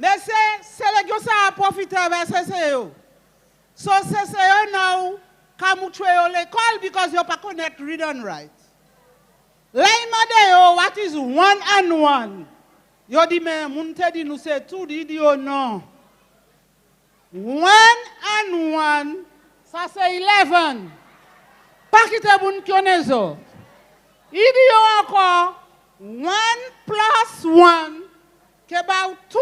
Mais c'est les gens qui ont profité de CCO. So CCO now come to l'école because you don't connect read and write. Laimade what is 1 and 1? Yo di mais moun te di nou se tout di yo non. 1 and 1 ça c'est 11. Pas qui te moun connaît ça. Il dit yo encore 1 plus 1 qui about 2.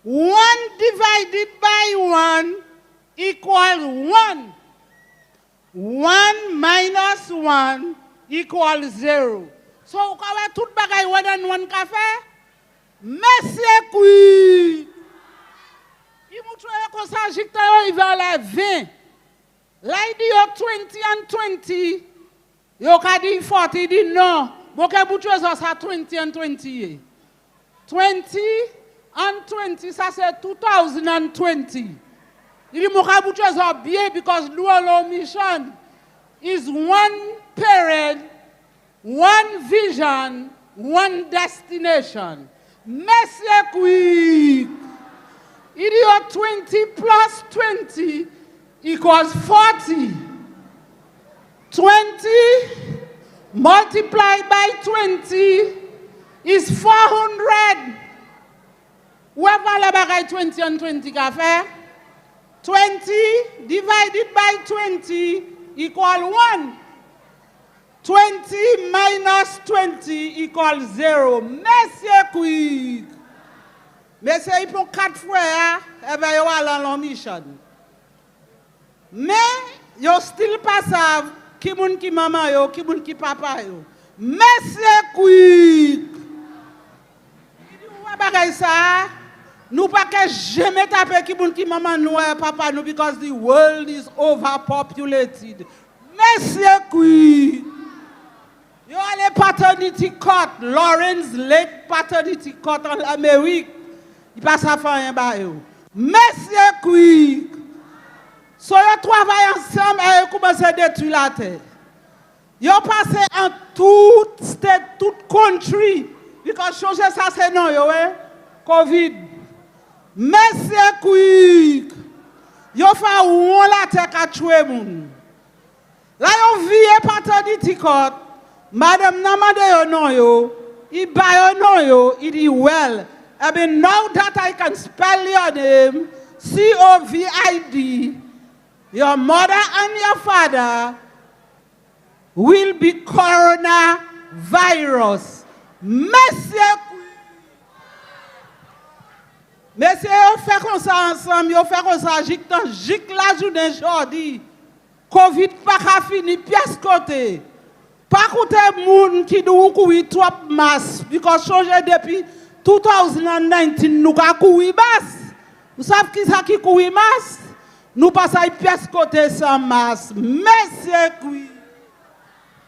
1 divided by 1 equals 1. 1 minus 1 equals 0. So, vous avez tout le bagage 1 and 1 café? Monsieur Kui! Il m'a trouvé comme ça, il va aller 20. Là, il dit 20 and 20. Il a dit 40, il dit non. Bon, que vous trouvez ça 20 and 20. 20 and 20, ça c'est 2020. Il dit, moi, vous trouvez ça bien because our mission is 1 parent, 1 vision, 1 destination. Monsieur quick. Il dit 20 plus 20 equals 40. 20 multiplied by 20 is 400. Où est la bagaille 20 and 20 qu'a fait? 20 divided by 20 equal 1. 20 minus 20 equals 0. Monsieur quick. Monsieur, il prend 4 fois, et bien, il va aller en mission. Mais, il still pas savent qui moun qui maman yo, qui moun qui papa yo. Monsieur quick. Il dit, ouais, bagay ça, nous pas que jamais taper qui moun qui maman nous et papa nous, because the world is overpopulated. Monsieur quick. Yo allez paternity court, Lawrence Lake paternity court en Amérique. Il passe à faire un bail. Monsieur quick. So yo travaillent ensemble et yo commencent à détruire la terre. Yo passé en tout state, tout country. Because changer ça c'est non yo Covid. Monsieur quick. Yo fait ou la terre ka tuer moun. Là yo vie paternity court. Madame namade yo non yo. I ba yo non yo. I dit well. I mean now that I can spell your name COVID. Your mother and your father will be coronavirus. Monsieur, on fait comme ça ensemble, on fait comme ça, jique la journée aujourd'hui. Covid pas qu'à finir, pièce côté. Pas côté moun qui doit courir trop masse, because changer depuis 2019, nous avons courir masse. Vous savez qui ça qui courir masse? Nous passons à pièce côté sans masse. Monsieur Kui.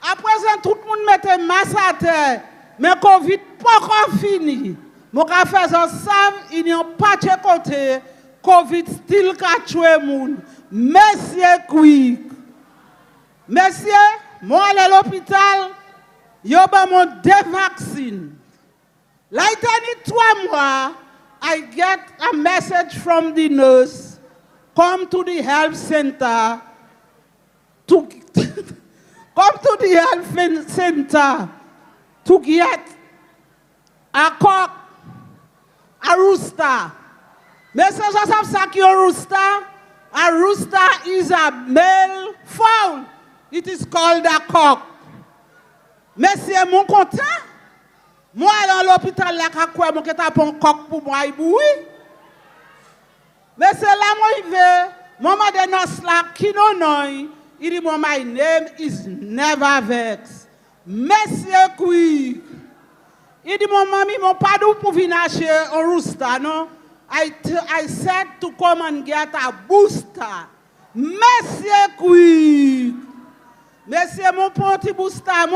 À présent, tout le monde mette masse à terre. Mais Covid pas encore fini. Mon café ça savent, il n'y a pas de côté. Covid still ka tuer moun. Monsieur Kui. Monsieur, moi à l'hôpital, yo ba mon 2 vaccines. Là, il 3 mois, I get a message from the nurse. Come to the health center to get a cock, a rooster. Message us up your rooster. A rooster is a male fowl. It is called a cock. Monsieur, mon content. Moi, dans l'hôpital, là, quoi, mon keta pon coq pour moi, oui. Mais c'est là moi il veut, maman de nos là qui non il dit my name is never vex. Monsieur quick. Il dit mon mamie mon pas d'où pour venir acheter un rooster non. I said to come and get a booster. Monsieur quick. Monsieur mon petit booster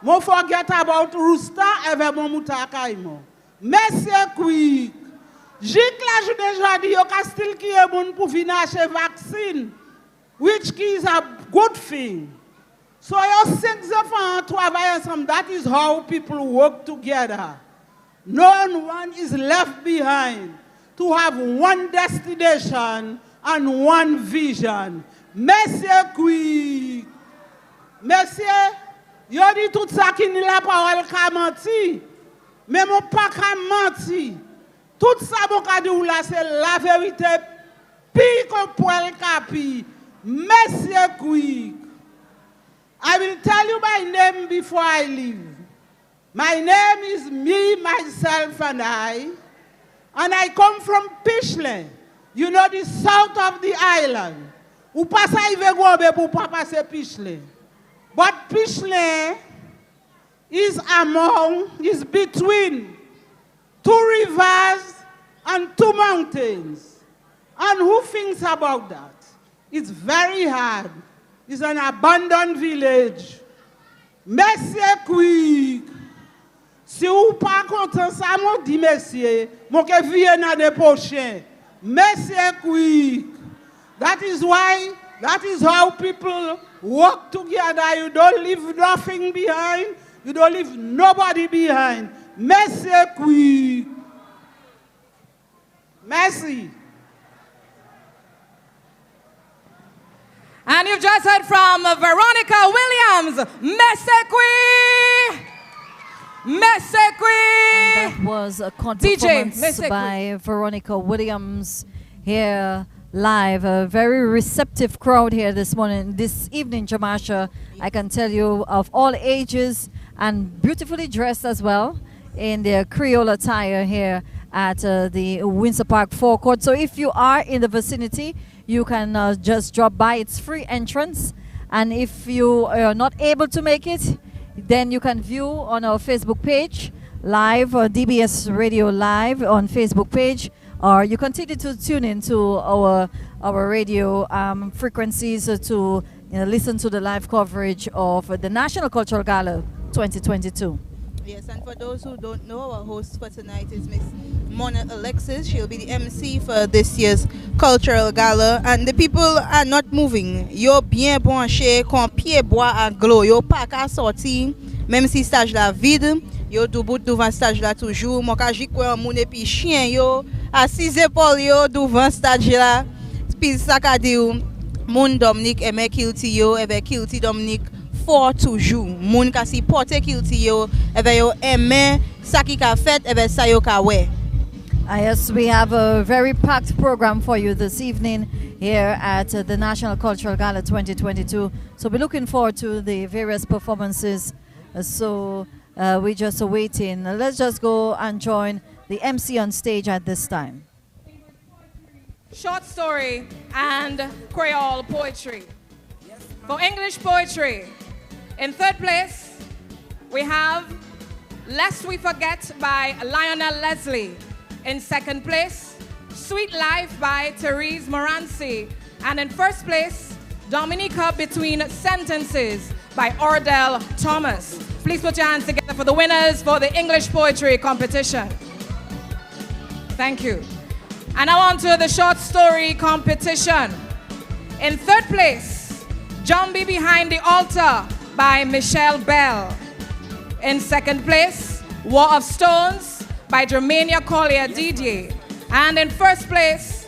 mon forget about rooster avec mon moutakaimo. Monsieur quick. Jique la journée aujourd'hui, yo ka still qui est bon pour venir acheter vaccine, which is a good thing. So your 6 enfants travaillent ensemble. That is how people work together. no one is left behind, to have one destination and one vision. Messieurs quick. Messieurs, yo dit tout ça qui ni la parole ka menti. Mais mon pas ka menti. Tout ça mon ka di ou là c'est la vérité. Pi ko poil kapi. Messieurs quick. I will tell you my name before I leave. My name is me, myself, and I come from Pishley. You know the south of the island. Ou pas ça y veut pour pas passer Pishley. But Pishley is between two rivers and two mountains. And who thinks about that? It's very hard. It's an abandoned village. Messieurs quick. Si vous pas content ça, mon dit messieurs, mon que vienne l'année prochaine. Messieurs quick. That is how people work together. You don't leave nothing behind. You don't leave nobody behind. Messieurs quick. Merci. And you've just heard from Veronica Williams. Mesekwi! Mesekwi! That was a performance by Veronica Williams here live. A very receptive crowd here this morning, this evening, Jamasha. I can tell you, of all ages and beautifully dressed as well in their Creole attire here at the Windsor Park forecourt. So if you are in the vicinity, you can just drop by. It's free entrance. And if you are not able to make it, then you can view on our Facebook page, live, DBS Radio Live on Facebook page, or you continue to tune in to our radio frequencies to listen to the live coverage of the National Cultural Gala 2022. Yes, and for those who don't know, our host for tonight is Miss Mona Alexis. She'll be the MC for this year's Cultural Gala. And the people are not moving. Yo bien branché, kon pied bois à glow. Yo pas qu'à sortir, même si stage la vide. Yo debout devant stage là toujours. Mon ka jikwe en moun epi chien yo. À six épaules yo devant stage là. Puis ça ka di ou, moun Dominique aime kilti yo, ebe kilti Dominique. For toujours moun ka si porte kilti yo ebe yo eme sa ki ka fet ebe sa yo ka we. Yes, we have a very packed program for you this evening here at the National Cultural Gala 2022. So we're looking forward to the various performances. We're just waiting. Let's just go and join the MC on stage at this time. Short story and Creole poetry. For English poetry, in third place, we have Lest We Forget by Lionel Leslie. In second place, Sweet Life by Therese Morancy. And in first place, Dominica Between Sentences by Ordell Thomas. Please put your hands together for the winners for the English poetry competition. Thank you. And now on to the short story competition. In third place, Jumbie Behind the Altar by Michelle Bell. In second place, War of Stones by Germania Collier Didier. And in first place,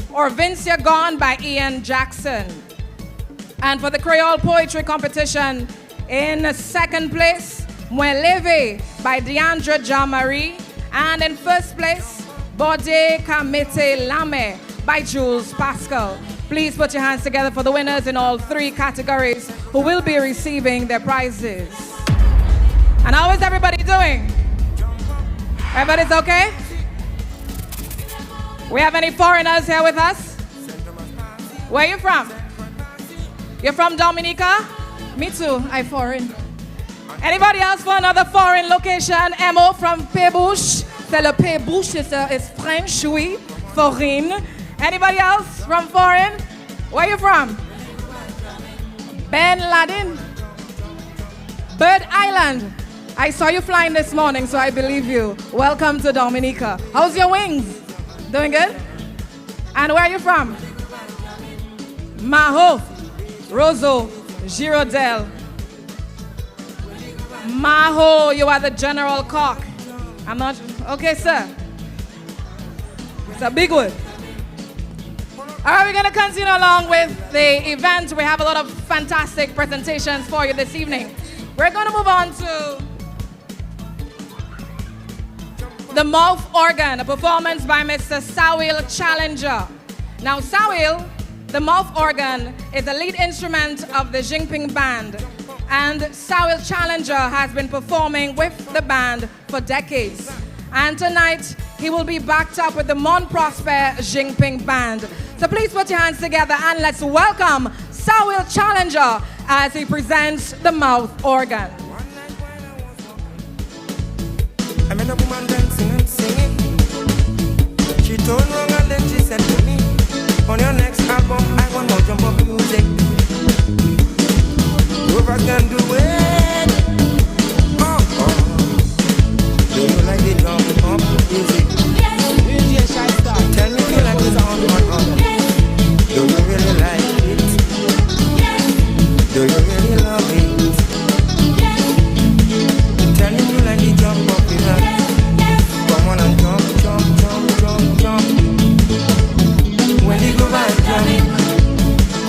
Orvincia Gone by Ian Jackson. And for the Creole Poetry Competition, in second place, Mweleve by Deandra Jean-Marie. And in first place, Bode Kamete Lame by Jules Pascal. Please put your hands together for the winners in all three categories who will be receiving their prizes. And how is everybody doing? Everybody's okay? We have any foreigners here with us? Where are you from? You're from Dominica? Me too, I'm foreign. Anybody else for another foreign location? Emo from Pébouche. C'est le Pébouche, it's French, oui, foreign. Anybody else from foreign? Where are you from? Ben Laden. Bird Island. I saw you flying this morning, so I believe you. Welcome to Dominica. How's your wings? Doing good? And where are you from? Maho, Roseau, Girondel. Maho, you are the general cock. I'm not Okay, sir. It's a big one. All right, we're going to continue along with the event. We have a lot of fantastic presentations for you this evening. We're going to move on to the mouth organ, a performance by Mr. Sawil Challenger. Now, Sawil, the mouth organ, is the lead instrument of the Jinping band. And Sawil Challenger has been performing with the band for decades. And tonight, he will be backed up with the Mon Prosper Jinping band. So please put your hands together and let's welcome Sawil Challenger as he presents the mouth organ. I met a woman dancing and singing. She told wrong and then she said to me, on your next album, I want more jump up music. Whoever can do it. Oh, oh. Do you like the jump up music? Yes. Tell me if you like the sound or not. Do you really like it? Yes. Do you really love it? Yes. Tell me if you like the jump up in that. Come on and jump, jump, jump, jump, jump. When you go back, jump.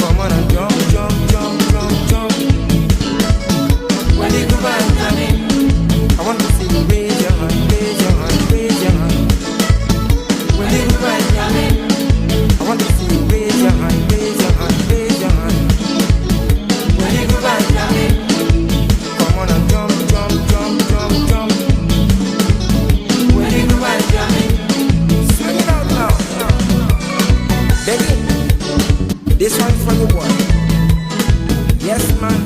Come on and jump, jump, jump, jump, jump. When you go back, jump. I want to see you raise your hand, raise your hand, raise your hand. When you go back, jump. I want to see you raise your hand, raise your hand, raise your hand. When you go back, jump. Come on and jump, jump, jump, jump, jump. When you go back, jump. Swing it out now. Baby, this one's for you, boy. Yes, man.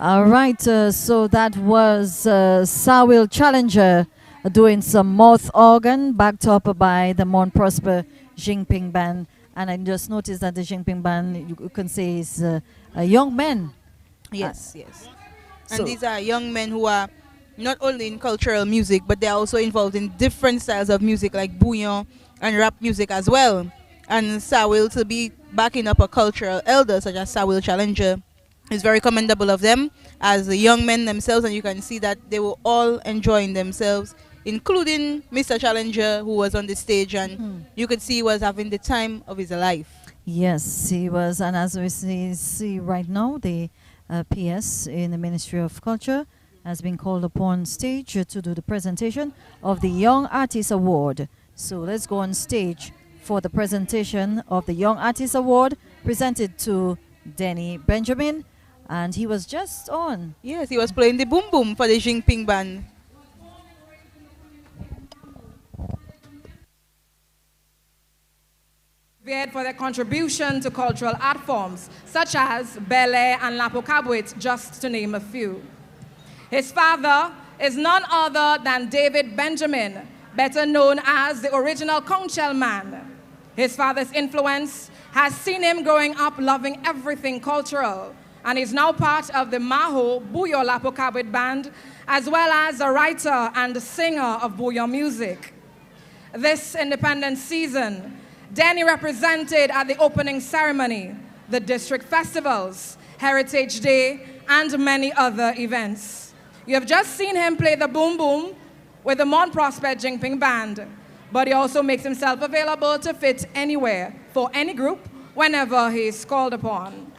All right, so that was Sawil Challenger doing some mouth organ backed up by the Mount Prosper Jingping Band. And I just noticed that the Jingping Band, you can say, is a young men. Yes, yes. And so- these are young men who are not only in cultural music, but they are also involved in different styles of music like bouillon and rap music as well. And Sawil to be backing up a cultural elder such as Sawil Challenger is very commendable of them as the young men themselves, and you can see that they were all enjoying themselves, including Mr. Challenger, who was on the stage, and you could see he was having the time of his life. Yes, he was. And as we see right now, the PS in the Ministry of Culture has been called upon stage to do the presentation of the Young Artist Award. So let's go on stage for the presentation of the Young Artist Award presented to Denny Benjamin. And he was just on. Yes, he was playing the boom boom for the Jingping Band. For their contribution to cultural art forms, such as Bele and Lapo Kabwit, just to name a few. His father is none other than David Benjamin, better known as the original Conchel Man. His father's influence has seen him growing up loving everything cultural, and is now part of the Maho Buyo Lapo Kabwit Band, as well as a writer and singer of Buyo music. This independence season, Danny represented at the opening ceremony, the district festivals, Heritage Day, and many other events. You have just seen him play the boom boom with the Mount Prosper Jingping Band, but he also makes himself available to fit anywhere, for any group, whenever he is called upon.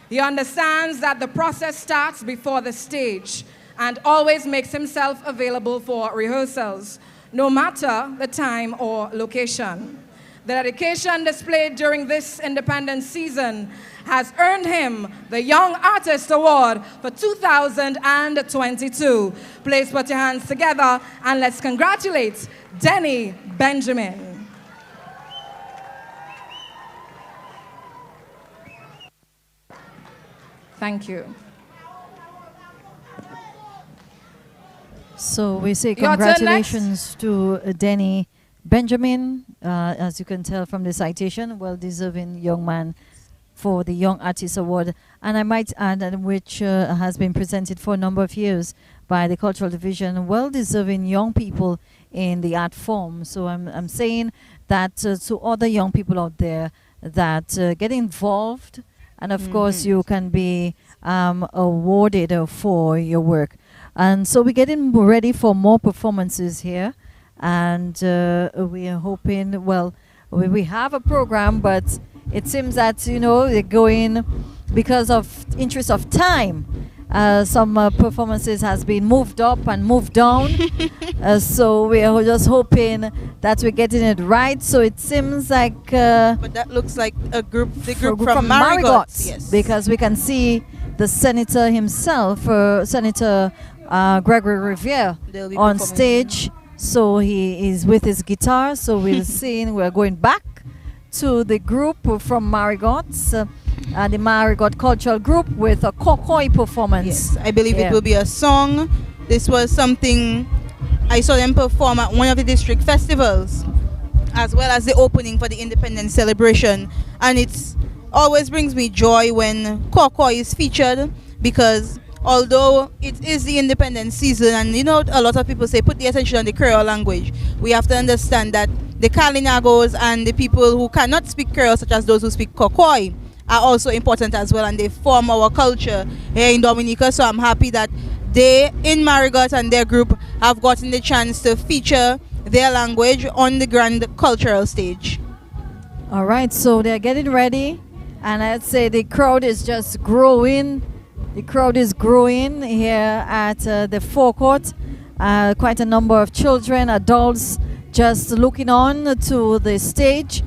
He understands that the process starts before the stage and always makes himself available for rehearsals, no matter the time or location. The dedication displayed during this independence season has earned him the Young Artist Award for 2022. Please put your hands together and let's congratulate Denny Benjamin. Thank you. So we say Your turn congratulations to Denny Benjamin, as you can tell from the citation, well-deserving young man for the Young Artist Award. And I might add, which has been presented for a number of years by the Cultural Division, well-deserving young people in the art form. So I'm saying that to other young people out there that get involved, and of course you can be awarded for your work. And so we're getting ready for more performances here. And we are hoping, well, we have a program, but it seems that, you know, they're going because of interest of time. Some performances has been moved up and moved down. So we are just hoping that we're getting it right. So it seems like... but that looks like a group, the group from Marigot. Yes. Because we can see the senator himself, Senator Gregory Riviere, on stage. So he is with his guitar. So we're seeing, we're going back to the group from Marigot, the Marigot Cultural Group with a Kokoi performance. Yes, I believe it will be a song. This was something I saw them perform at one of the district festivals, as well as the opening for the Independence celebration. And it always brings me joy when Kokoi is featured, because although it is the independence season, and you know, a lot of people say put the attention on the Creole language, we have to understand that the Kalinagos and the people who cannot speak Creole, such as those who speak Kokoi, are also important as well, and they form our culture here in Dominica. So I'm happy that they, in Marigot and their group, have gotten the chance to feature their language on the grand cultural stage. All right, so they're getting ready, and I'd say the crowd is just growing. The crowd is growing here at the forecourt. Quite a number of children, adults, just looking on to the stage.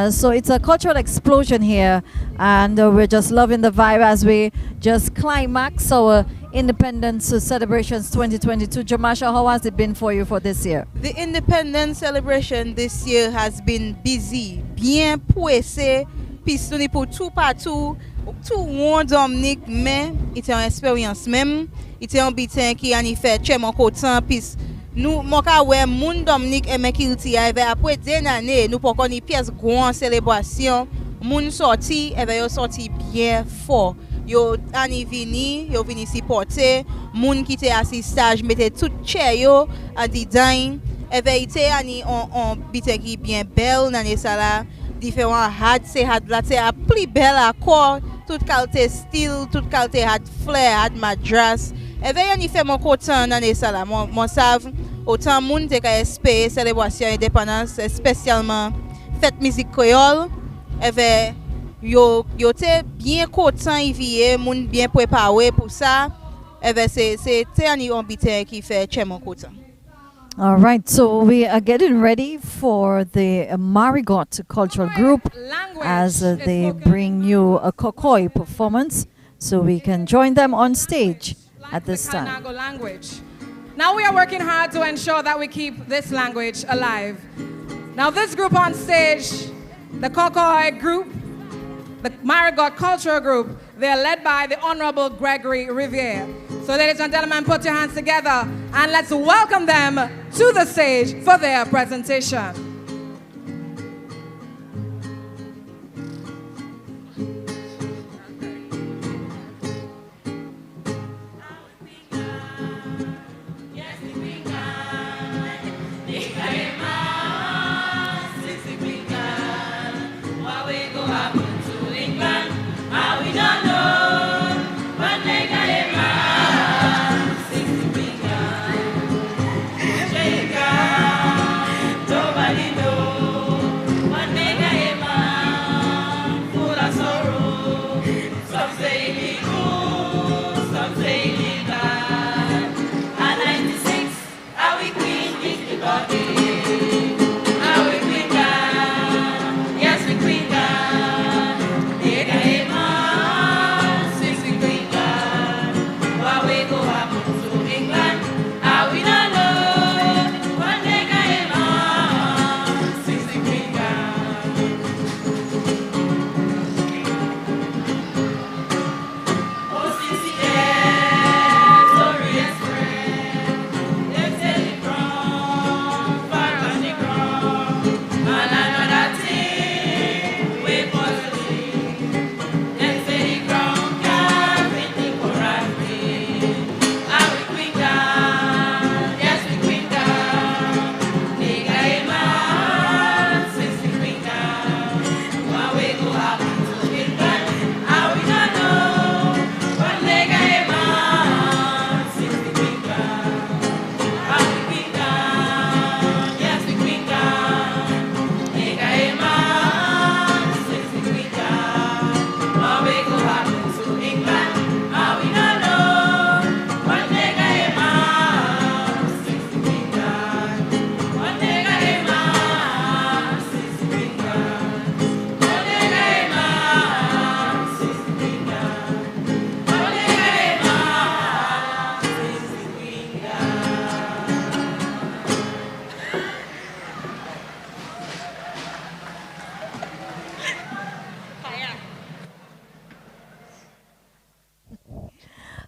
So it's a cultural explosion here, and we're just loving the vibe as we just climax our Independence Celebrations 2022. Jamasha, how has it been for you for this year? The Independence celebration this year has been busy, bien poussé, pistoni pour tout partout, Tout moun Dominique mais était une expérience même, était un bitin qui a fait chez mon content puis nous mon ka ouais moun Dominique aimait qu'il ti après des années nous pour connait pièce grande célébration moun sorti yo sorti bien fort yo ani vini yo vini supporter moun qui était assistage mettait tout chair yo a design était ani on bitin qui bien belle dans ça là différents hat c'est hat là c'est a plus belle encore toute qualité style toute qualité hat flair hat madras y fait mon content dans ça là mon savent autant moun te ka espérer célébration indépendance spécialement fête musique créole yo te bien content y vie moun bien préparé pour ça c'est un ambité qui fait chez mon content. All right, so we are getting ready for the Marigot Cultural Group as they bring you a Kokoi performance, so we can join them on stage at this time. Now we are working hard to ensure that we keep this language alive. Now this group on stage, the Kokoi group, the Marigot Cultural Group, they are led by the Honorable Gregory Riviere. So ladies and gentlemen, put your hands together and let's welcome them to the stage for their presentation.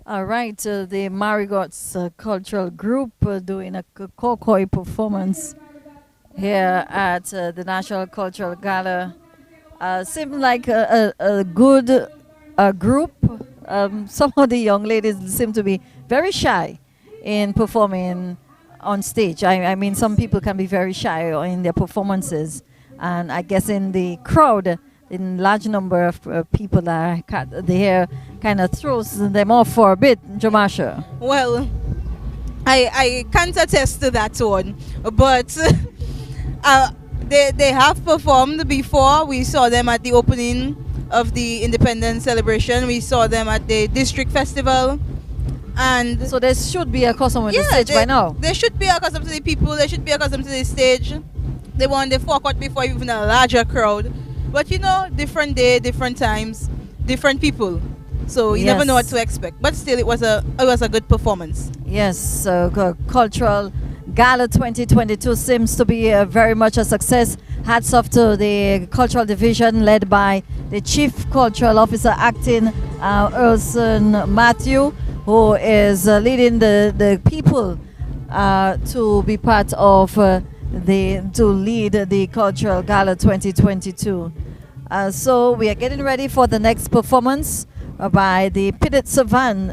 All right, the Marigots Cultural Group doing a Kokoi performance here at the National Cultural Gala. Seems like a good group. Some of the young ladies seem to be very shy in performing on stage. I mean, some people can be very shy in their performances. And I guess in the crowd, in large number of people that the hair kind of throws them off for a bit, Jamasha. Well, I can't attest to that one, but they have performed before. We saw them at the opening of the Independence celebration. We saw them at the district festival. And so there should be accustomed to the stage by now. They should be accustomed to the people. They should be accustomed to the stage. They were on the forecourt before even a larger crowd. But you know, different day, different times, different people. So you never know what to expect. But still, it was a good performance. Yes, Cultural Gala 2022 seems to be very much a success. Hats off to the cultural division led by the Chief Cultural Officer Acting, Urson Matthew, who is leading the people to be part of to lead the Cultural Gala 2022. So we are getting ready for the next performance by the Pitted Savan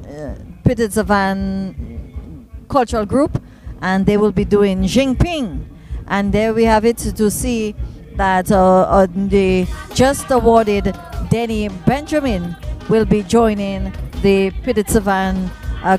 Cultural Group, and they will be doing Jinping. And there we have it to see that the just awarded Denny Benjamin will be joining the Pitted Savan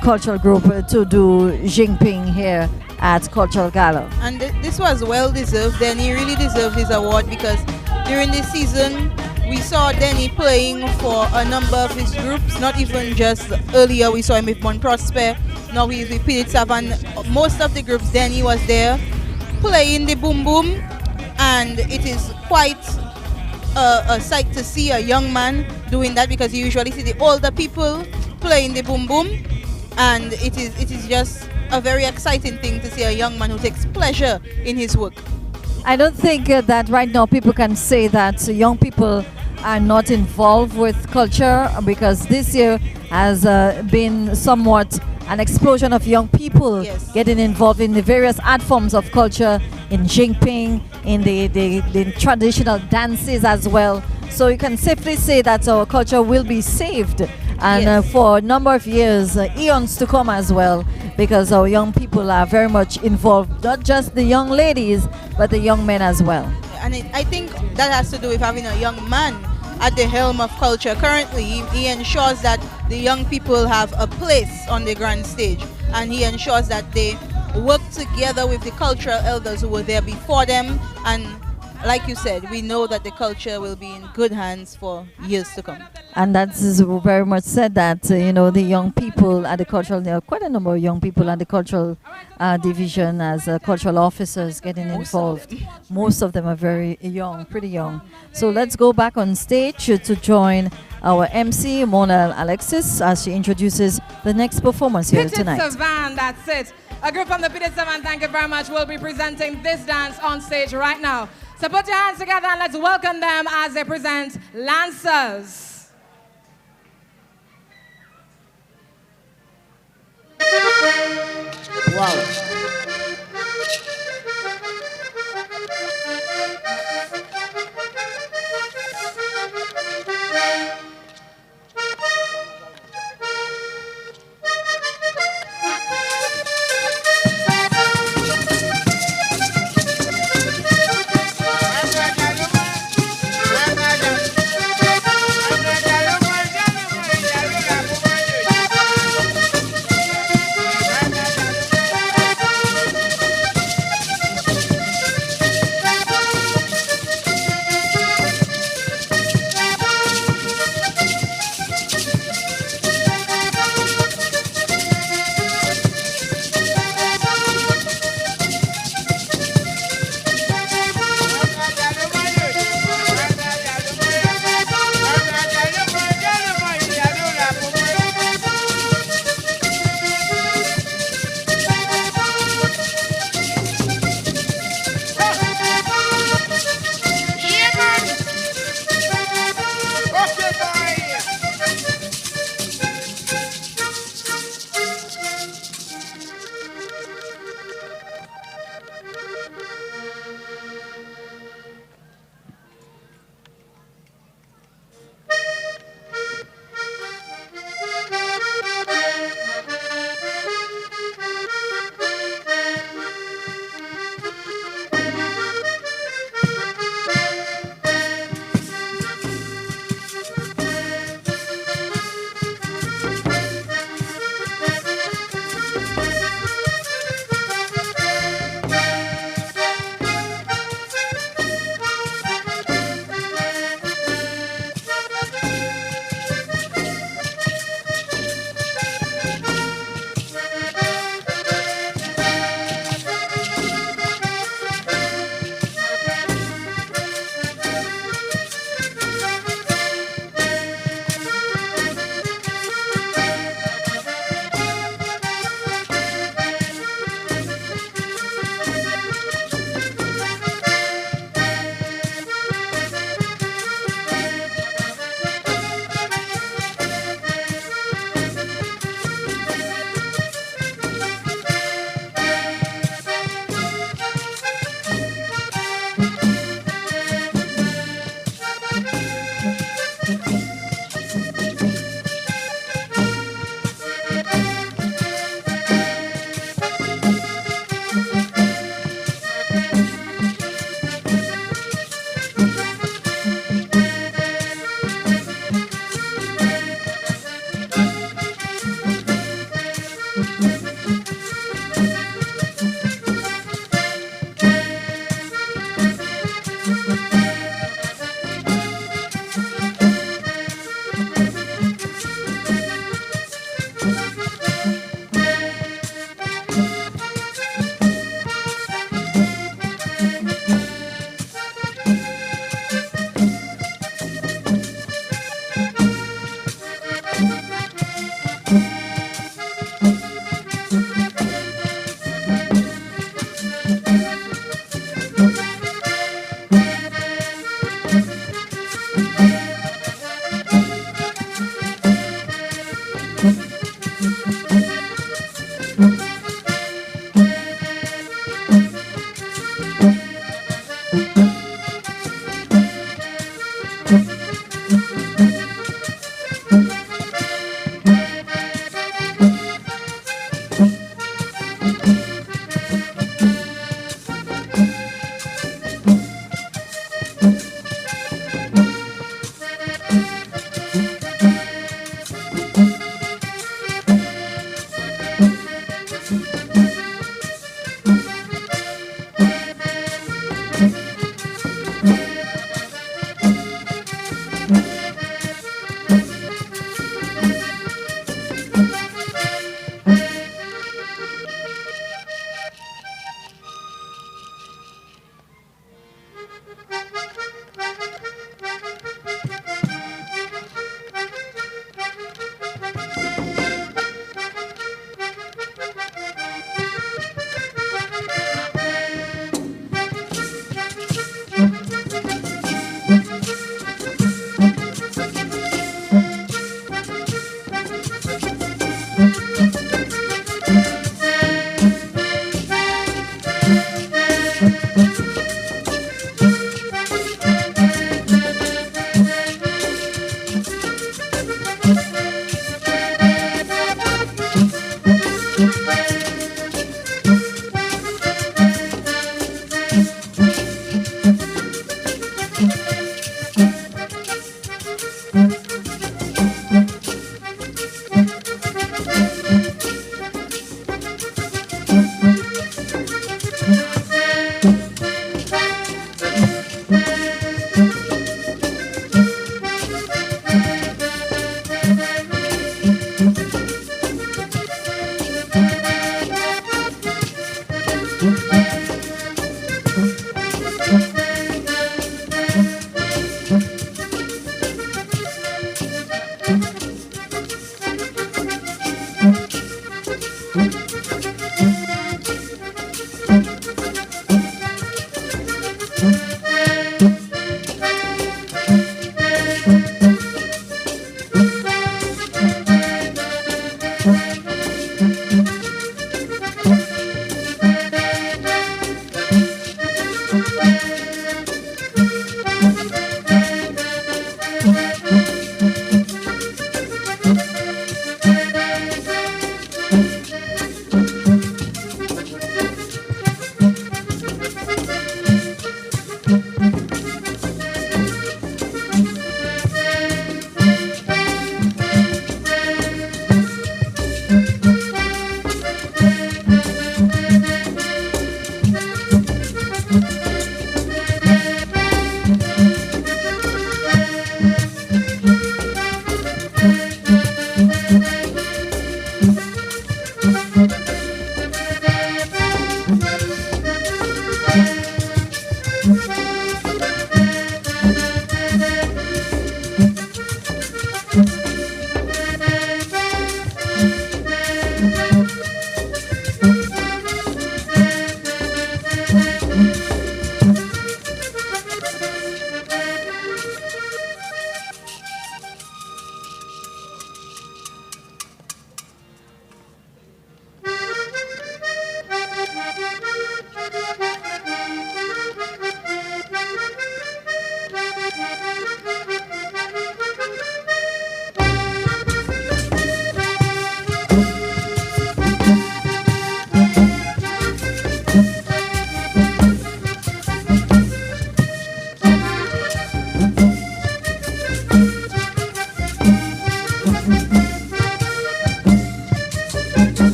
Cultural Group to do Jinping here at Cultural Gala. And this was well deserved. Denny really deserved his award because during this season we saw Denny playing for a number of his groups, not even just earlier we saw him with Bon Prosper, now he's with Pitted Savan. Most of the groups Denny was there playing the boom boom, and it is quite a sight to see a young man doing that, because you usually see the older people playing the boom boom, and it is just a very exciting thing to see a young man who takes pleasure in his work. I don't think that right now people can say that young people are not involved with culture, because this year has been somewhat an explosion of young people getting involved in the various art forms of culture, in Jinping, in the traditional dances as well. So you can safely say that our culture will be saved, and for a number of years, eons to come as well, because our young people are very much involved, not just the young ladies, but the young men as well. And I think that has to do with having a young man at the helm of culture. Currently, he ensures that the young people have a place on the grand stage, and he ensures that they work together with the cultural elders who were there before them, and like you said, we know that the culture will be in good hands for years to come. And that is very much said that, the young people at the cultural, there are quite a number of young people at the cultural division as cultural officers getting involved. Most of them are very young, pretty young. So let's go back on stage to join our MC, Mona Alexis, as she introduces the next performance here tonight. Pitted Savan, that's it. A group from the Pitted Savan, thank you very much, will be presenting this dance on stage right now. So put your hands together and let's welcome them as they present Lancers. Wow.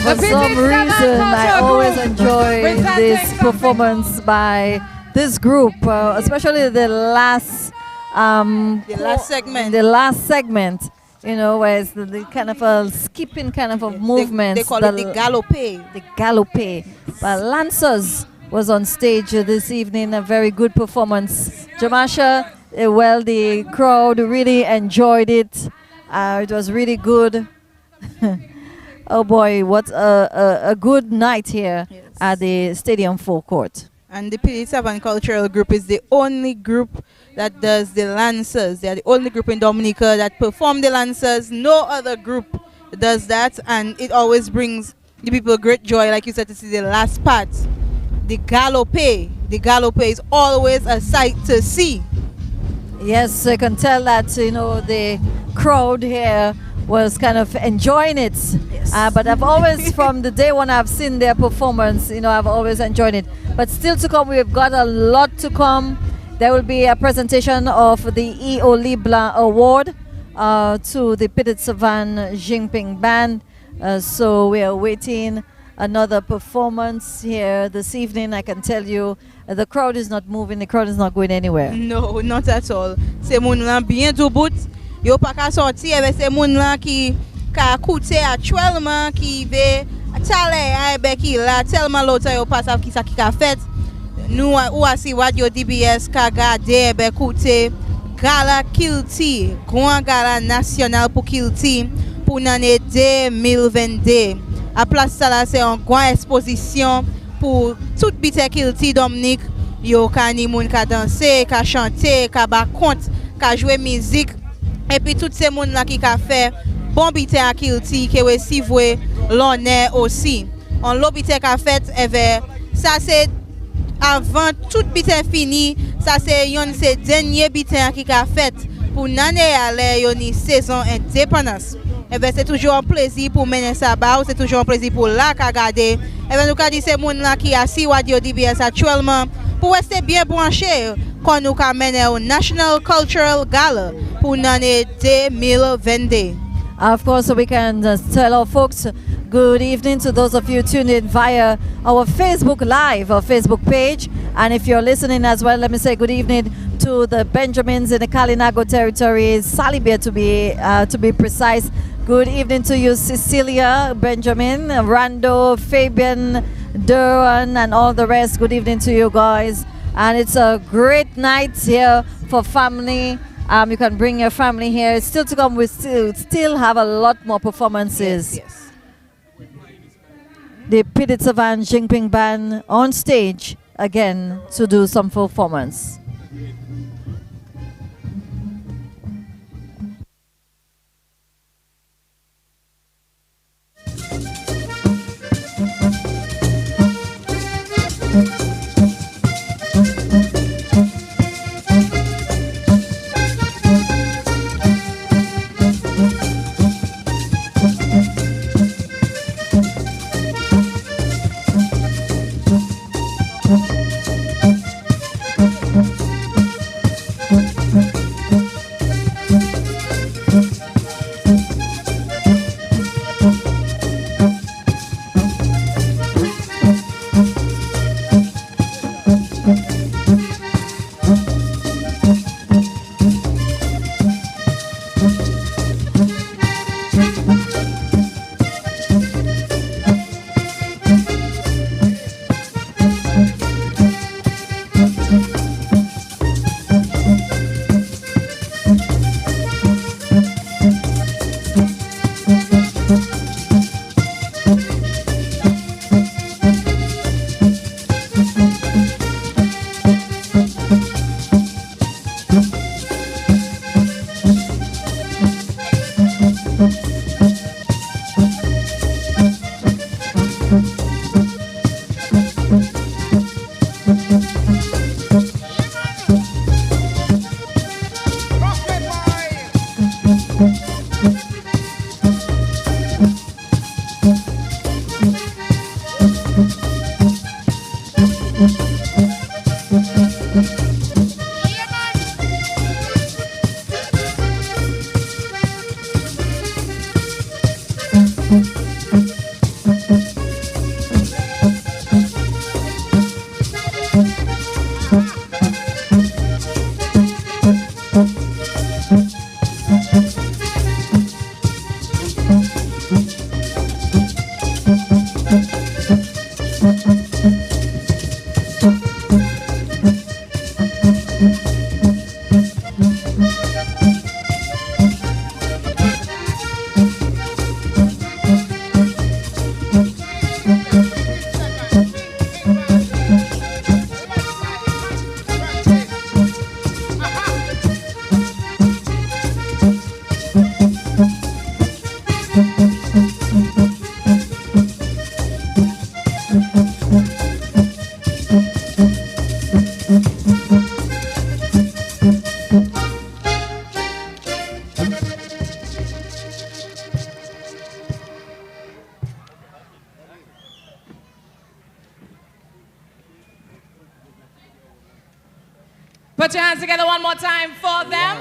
For some reason, I always enjoy this performance by this group, especially the last segment. The last segment, you know, where it's the kind of a skipping kind of a movement. They call it the galope. The galope. But Lancers was on stage this evening, a very good performance. Jamasha, well, the crowd really enjoyed it. It was really good. Oh boy, what a good night here at the Stadium Forecourt. And the P7 Cultural Group is the only group that does the Lancers. They are the only group in Dominica that perform the Lancers. No other group does that, and it always brings the people great joy, like you said, to see the last part. The galope. The galope is always a sight to see. Yes, I can tell that, you know, the crowd here was kind of enjoying it. Yes. But I've always, from the day when I've seen their performance, you know, I've always enjoyed it. But still to come, we've got a lot to come. There will be a presentation of the E.O. Leblanc Award to the Petit Savan Jinping Band. So we are waiting another performance here this evening. I can tell you, the crowd is not moving, the crowd is not going anywhere. No, not at all. C'est moun lan bien du bout. Yo pa ka sorti avec ces moun lan qui ka coûter actuellement qui ve tale aibe qui la tellement l'autre yo pas savent qui ça qui ka fait. Nous ou asi radio DBS ka gade be coûter Gala Kilti, grand gala national pour Kilti pour l'année 2022. À place ça là c'est une grande exposition pour tout bite Kilti Dominique. Yo ka ni moun ka danser, ka chanter, ka ba compte, ka jouer musique. Et puis tout ces monde là qui a fait bon bite à Kilti qui recevait l'honneur aussi. On l'obité qu'a fait ça c'est avant tout bite fini, ça c'est yon c'est dernier bite qui a fait pour l'année aller yon saison indépendance. Et ben c'est toujours un plaisir pour mener ça ba, c'est toujours un plaisir pour la regarder. Et ben nous ka dit ces monde là qui assis radio DBS actuellement pour rester bien branché quand nous ka mener au National Cultural Gala pour l'année 2022. Of course, we can tell our folks good evening to those of you tuned in via our Facebook Live, our Facebook page. And if you're listening as well, let me say good evening to the Benjamins in the Kalinago territory, Salibia to be precise. Good evening to you, Cecilia, Benjamin, Rando, Fabian, Duran, and all the rest. Good evening to you guys. And it's a great night here for family. You can bring your family here. It's still to come. We still have a lot more performances. Yes. The Pidit Savan Jinping Band on stage again to do some performance. Put your hands together one more time for them.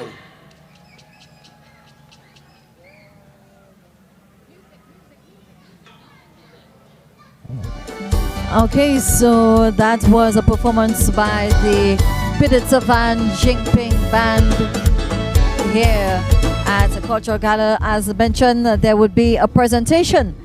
Okay, so that was a performance by the Pidit Savan Jinping Band here at the Cultural Gala. As mentioned, there would be a presentation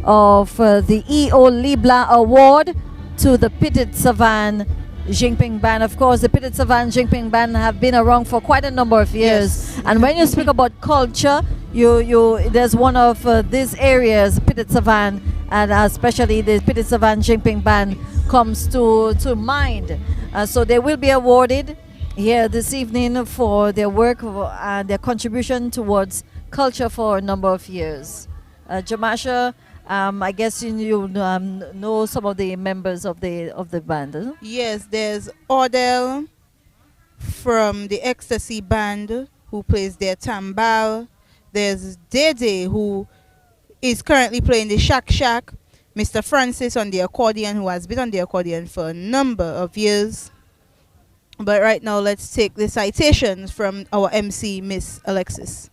of the E.O. Libla Award to the Pidit Savan Jinping Band. Of course, the Pidit Savan Jinping Band have been around for quite a number of years. Yes. And when you speak about culture, there's one of these areas, Pidit Savan, and especially the Pidit Savan Jinping Band comes to mind. So they will be awarded here this evening for their work and their contribution towards culture for a number of years. Jamasha, I guess you know some of the members of the band. Huh? Yes, there's Odell from the Ecstasy Band who plays their tambal. There's Dede who is currently playing the Shak Shak. Mr. Francis on the accordion, who has been on the accordion for a number of years. But right now, let's take the citations from our MC, Miss Alexis.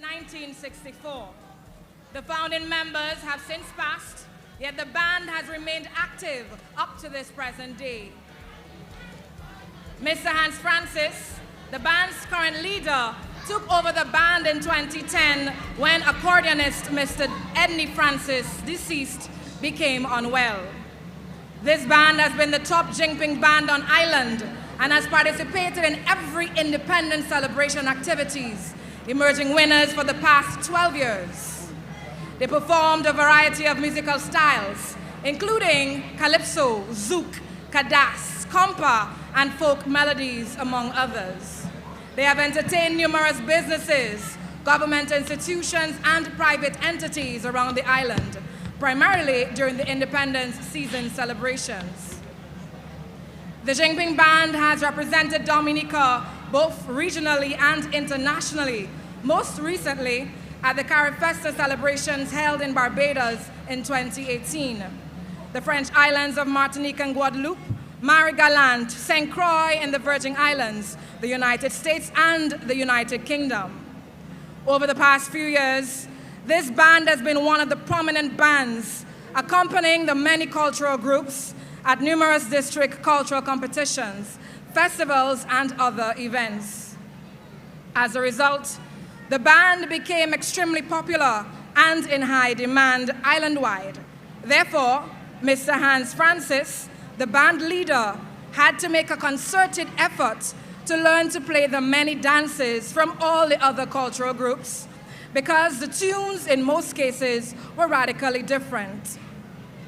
1964. The founding members have since passed, yet the band has remained active up to this present day. Mr. Hans Francis, the band's current leader, took over the band in 2010 when accordionist Mr. Edney Francis, deceased, became unwell. This band has been the top Jinping band on island and has participated in every independence celebration activities, emerging winners for the past 12 years. They performed a variety of musical styles, including calypso, zouk, kadas, compa, and folk melodies, among others. They have entertained numerous businesses, government institutions, and private entities around the island, primarily during the independence season celebrations. The Jinping Band has represented Dominica both regionally and internationally, most recently at the Carifesta celebrations held in Barbados in 2018, the French islands of Martinique and Guadeloupe, Marie-Galante, St. Croix in the Virgin Islands, the United States, and the United Kingdom. Over the past few years, this band has been one of the prominent bands accompanying the many cultural groups at numerous district cultural competitions, festivals, and other events. As a result, the band became extremely popular and in high demand island-wide. Therefore, Mr. Hans Francis, the band leader, had to make a concerted effort to learn to play the many dances from all the other cultural groups, because the tunes in most cases were radically different.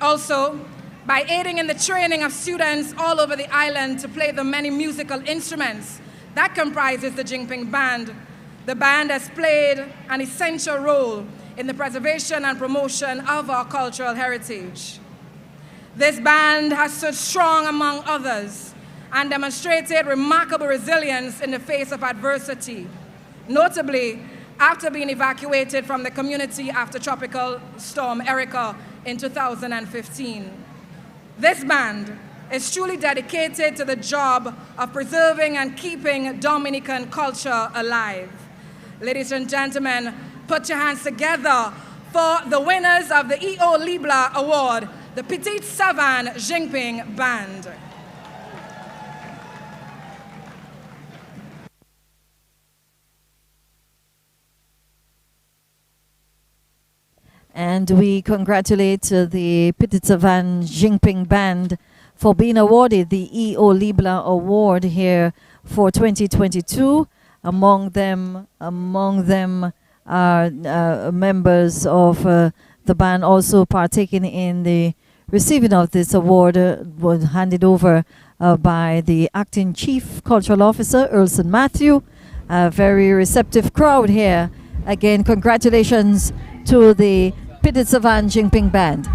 Also, by aiding in the training of students all over the island to play the many musical instruments that comprises the Jinping Band, the band has played an essential role in the preservation and promotion of our cultural heritage. This band has stood strong among others and demonstrated remarkable resilience in the face of adversity, notably after being evacuated from the community after Tropical Storm Erika in 2015. This band is truly dedicated to the job of preserving and keeping Dominican culture alive. Ladies and gentlemen, put your hands together for the winners of the E.O. Libla Award, the Petite Savane Jinping Band. And we congratulate the Petite Savane Jinping Band for being awarded the E.O. Libla Award here for 2022. Among them are members of the band also partaking in the receiving of this award was handed over by the Acting Chief Cultural Officer, Erlson Matthew. A very receptive crowd here. Again, congratulations to the Petite Savane Jinping Band.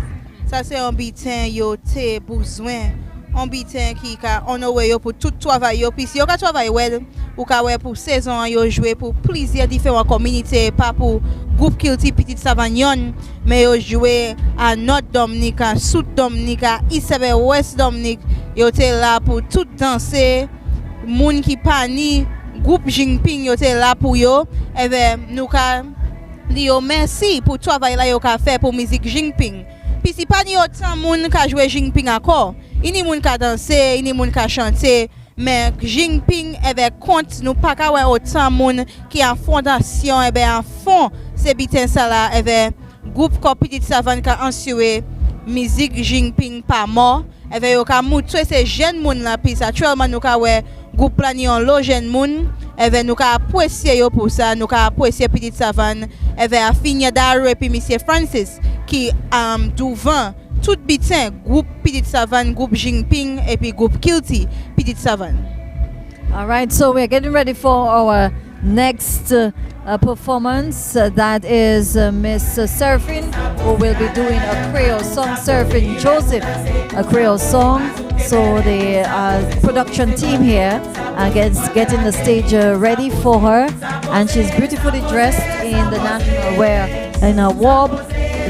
Ça c'est un bitin yo te besoin. Un bitin qui ka honoré yo pour tout travail yo puis yo ka travail ouais ou ka ouais pour saison yo jouer pour plusieurs différentes communautés pas pour groupe Kilti Petite Savagnon mais yo jouer à North Dominica, South Dominica, Isabel West Dominique yo te là pour tout danser moun qui pa ni groupe Jinping yo te là pour yo et ben nous ka li yo merci pour travail là yo ka fait pour musique Jinping. Puis si pas ni autant moun ka jouer Jinping encore, ini moun ka danser, ini moun ka chanter, mais Jinping avec compte nous pas ka ouais autant moun qui en fondation et ben en fond c'est bitin ça là avec groupe Petite Savane ka assuré musique Jinping pas mort et ben yo ka montrer ces jeunes moun là puis actuellement nous ka ouais groupe là ni on lo jeune moun et ben nous ka apprécier yo pour ça nous ka apprécier Petite Savane et ben a finir d'arrêter puis monsieur Francis qui devant tout bitin groupe Petite Savane, groupe Jinping et puis groupe Kilti Petite Savane. All right, so we're getting ready for our next performance. That is Miss Seraphine, who will be doing a Creole song. Seraphine Joseph, a Creole song. So the production team here gets getting the stage ready for her, and she's beautifully dressed in the national wear in a warb.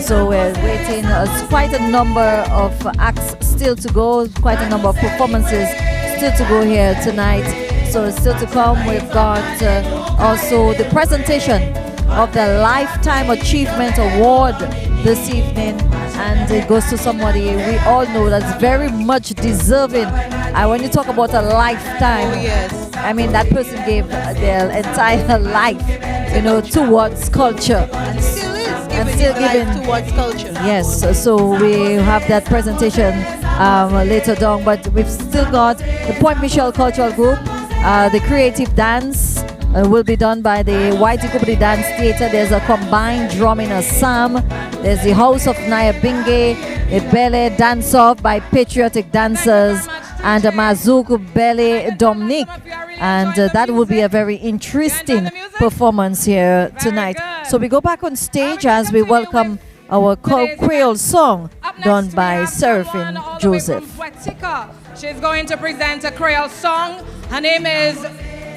So we're waiting. Quite a number of acts still to go, quite a number of performances still to go here tonight. So still to come, we've got also the presentation of the Lifetime Achievement Award this evening, and it goes to somebody we all know that's very much deserving. And when you talk about a lifetime, oh, yes. I mean, that person gave their entire life, you know, towards culture. And still is And giving still his life giving- towards culture. Yes, so we have that presentation later on, but we've still got the Point Michelle Cultural Group, the creative dance will be done by the Whitey Kubri Dance Theatre. There's a combined drumming Assam. There's the House of Naya Binge, a belly dance-off by patriotic dancers, and a Mazouk belly Dominique. And that will be a very interesting performance here tonight. So we go back on stage as we welcome our Creole song done by Seraphine Joseph. She's going to present a Creole song. Her name is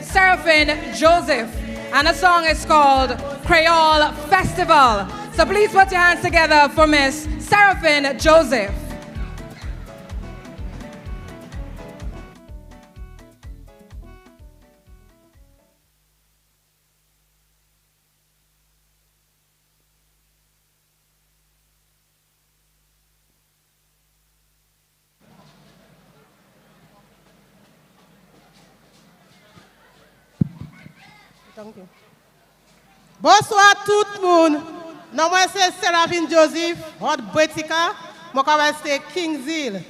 Seraphine Joseph, and the song is called Creole Festival. So please put your hands together for Miss Seraphine Joseph. Thank you. Bonsoir tout le monde. Non, moi c'est Seraphine Joseph, Hot Boetica, moi c'est Kingshill.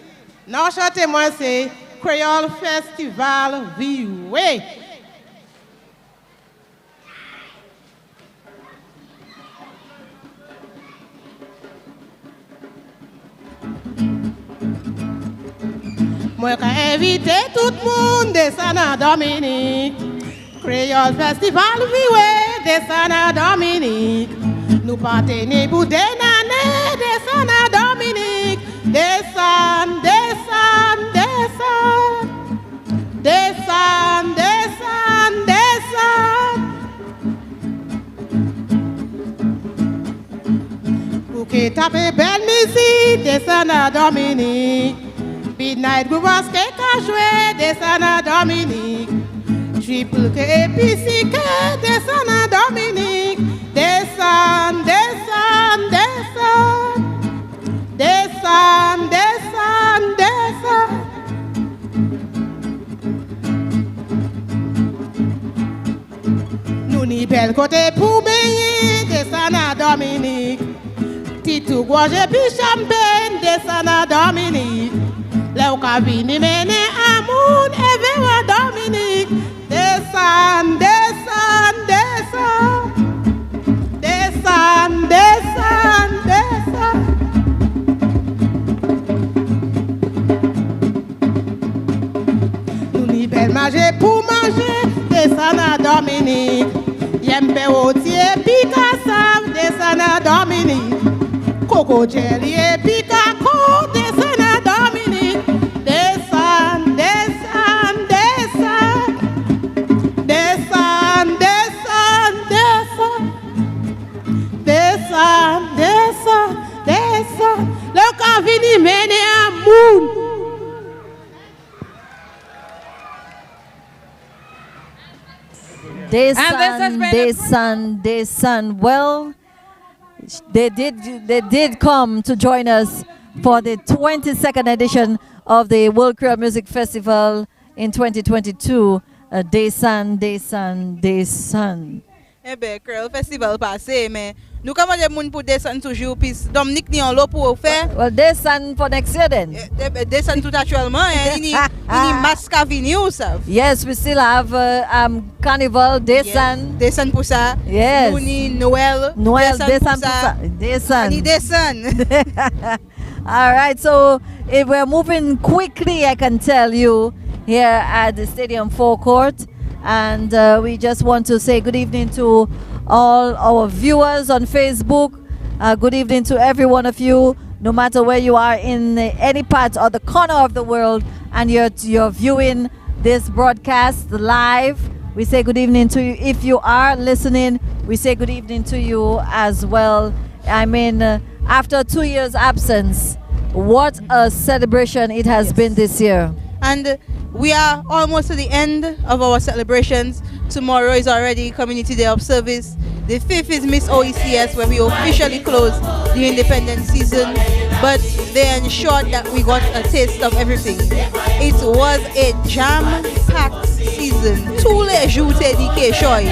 Non, chante moi c'est Creole Festival Viwe. Moi ka invité tout le monde descendre à Dominique. Creole Festival Viwe descend à Dominique. Nous partenons pour des années descend à Dominique. Descend, descend, descend. Descend, descend, descend. Pour que tape belle musique descend à Dominique. Midnight Group Basket a joué descend à Dominique. Triple que épicique descend à Dominique. Descend, descend, descend. Descend, descend, descend. Nous n'y bel côté pour baigner, descend à Dominique. Titou Gouache puis champagne, descend à Dominique. Là où qu'a vini mener amour, et vers Dominique. Descend, descend, descend. Descend, descend, descend. Nous n'y bel manger pour manger, descend à Dominique. Yembe otier, picassave, descend à Dominique. Coco jelly et picaco, descend à Dominique. Descend, descend, descend. Descend, descend, descend. Descend, descend, descend. Le cas vini mener à moun. Descend. Well, they did come to join us for the 22nd edition of the World Creole Music Festival in 2022. Descend. Eh bien, Creole Festival passé, mais nous comment des gens pour descendre toujours, puis Dominique ni en l'eau pour faire. Well, descend for next year then. Descendre tout actuellement, il y a masque à venir, ou ça? Yes, we still have Carnival, descend. Descendre pour ça. Yes. Nous ni Noël. Descend pour ça. Descend. Ni descendre. All right, so if we're moving quickly, I can tell you, here at the Stadium Forecourt. And we just want to say good evening to all our viewers on Facebook. Good evening to every one of you, no matter where you are in any part or the corner of the world, and you're viewing this broadcast live. We say good evening to you. If you are listening, we say good evening to you as well. I mean, after 2 years absence, what a celebration it has been this year. And we are almost to the end of our celebrations. Tomorrow is already Community Day of Service. The 5th is Miss OECS, where we officially close the independent season, but they ensured that we got a taste of everything. It was a jam-packed season. Tous les jours t'es dit que choy.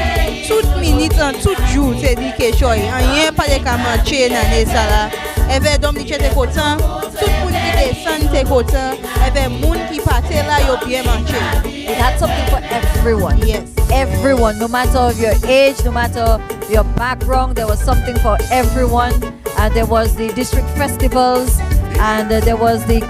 Toute minute en tout jour t'es dit que choy. Rien pas de camarché dans ça là. Avait dom di chete content. Tout moun qui descend t'es content. Avait moun qui partait là yo bien manger. It had something for everyone. Yes. Everyone, no matter your age, no matter your background, there was something for everyone. There was the district festivals, and there was the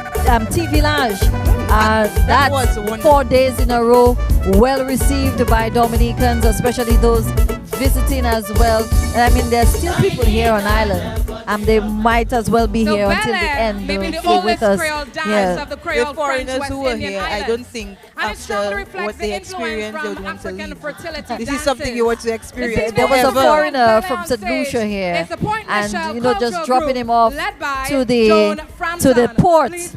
tea village. That was 4 days in a row, well received by Dominicans, especially those visiting as well. I mean, there's still people here on island. They might as well be here until the end. Maybe the stay oldest with us. Creole dance of the Creole The foreigners French who West were Indian here, Islands. I don't think And it strongly after reflects what the they influence experienced, they would from want to African leave. fertility This is something you want to experience. There was a forever. foreigner from St. Lucia here, and just dropping him off to the port, to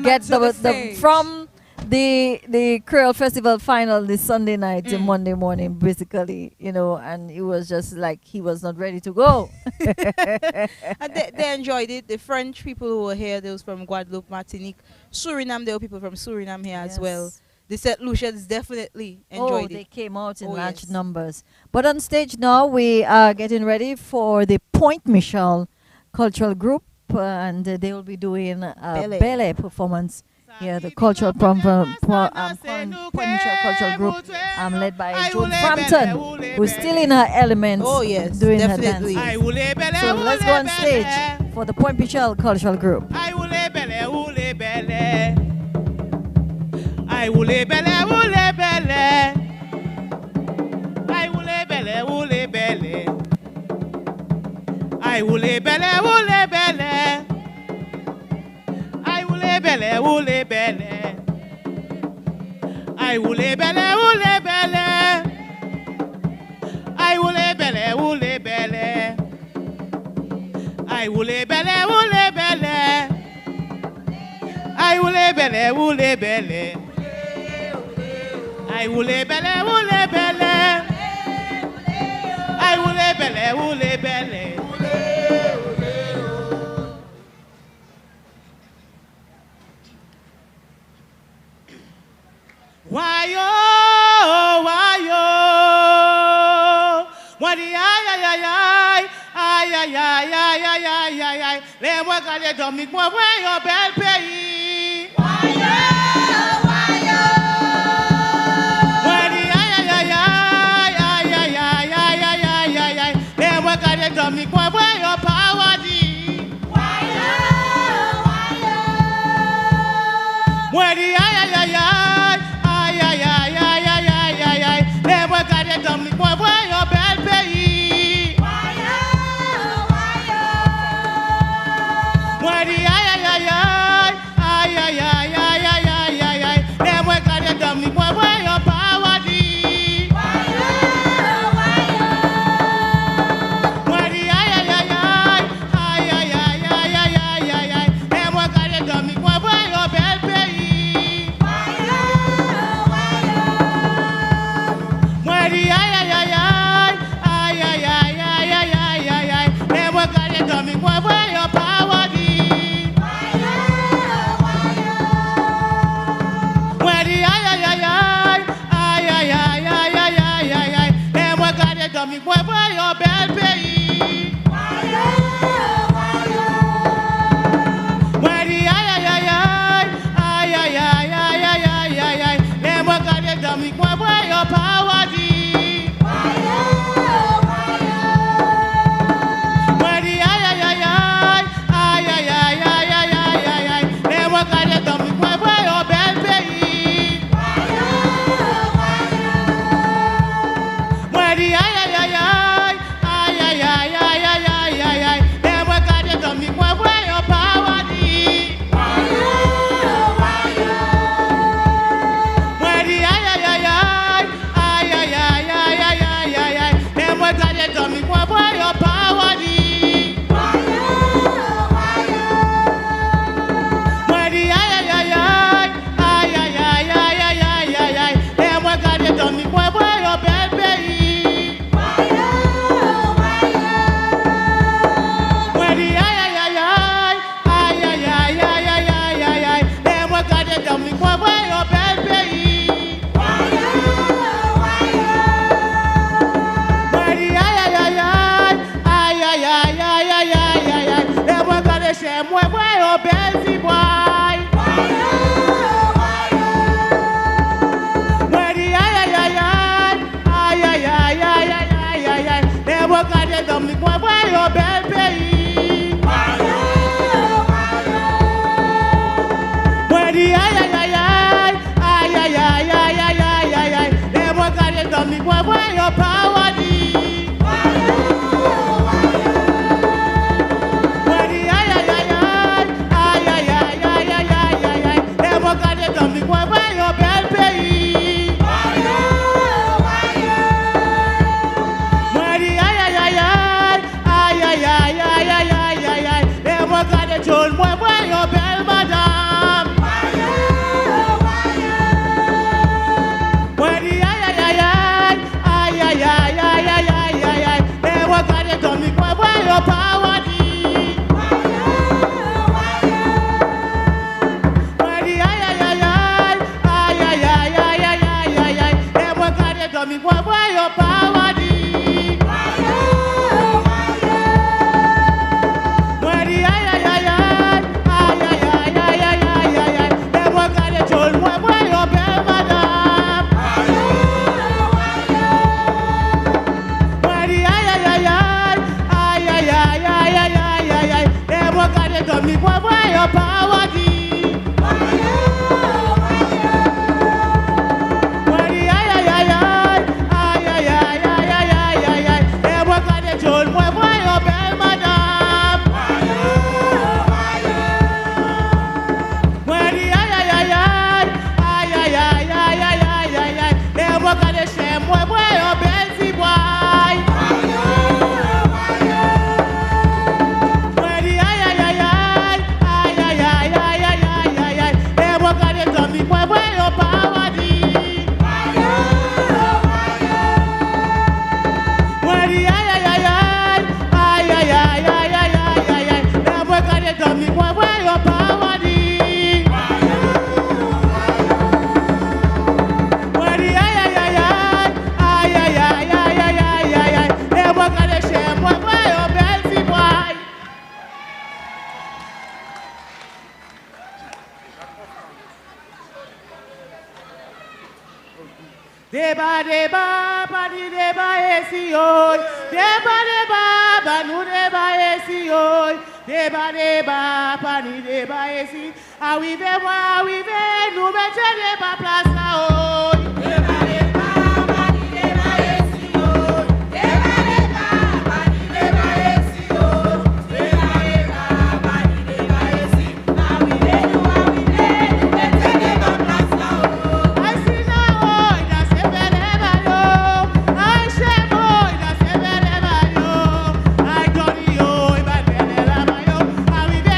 get the from the Creole Festival final this Sunday night and Monday morning, basically, and it was just like he was not ready to go. And they enjoyed it. The French people who were here, those from Guadeloupe, Martinique, Suriname, there were people from Suriname here as well. The St. Lucians definitely enjoyed they it. came out in large numbers. But on stage now, we are getting ready for the Point Michel Cultural Group, and they will be doing a ballet performance here, the cultural Point Michel Cultural Group, led by Joan Frampton, who's still in her element, doing definitely. her dance. So let's go on stage for the Point Michel Cultural Group. Belle, oule belle. Aïe oule belle, oule belle. Aïe oule belle, oule belle. Aïe oule belle, oule belle. Aïe oule belle, oule belle. Aïe oule belle, oule belle. Aïe oule belle, oule belle. Why yo, what the ay, les moi quand les dominiques moi voyons bel pays. Why yo, what the ay, les moi quand les dominiques moi voyons paradis. Why yo, what the ay. Moi voyons bel pays. Moi dis aïe. Les moi garder d'homme, moi voyons paradis. Moi dis aïe. Les moi garder d'homme, moi voyons bel pays. Moi dis aïe. Moi voyons paradis. Moi dis aïe. Et moi garder dormi, moi voyons bel pays. Moi dis aïe. Et moi garder dormi, moi voyons paradis. Moi dis aïe. yo Belzy boy. Where the ay. They work at the dummy boy, where yo Belzy. Where the ay. They work at the dummy boy, where yo power. Deba, pani deba esi hoy. Deba, banu deba esi hoy. Deba, pani deba esi. Arrive, nous mettons deba place là hoy. Deba, pani deba esi hoy. Deba, pani deba esi hoy. Deba, pani deba esi. Arrive, nous mettons deba place là hoy. Asina hoy, da se vereba yo. Ay, shemo, da se vereba yo. Ay, Johnny hoy, ba vereba yo. Arrive,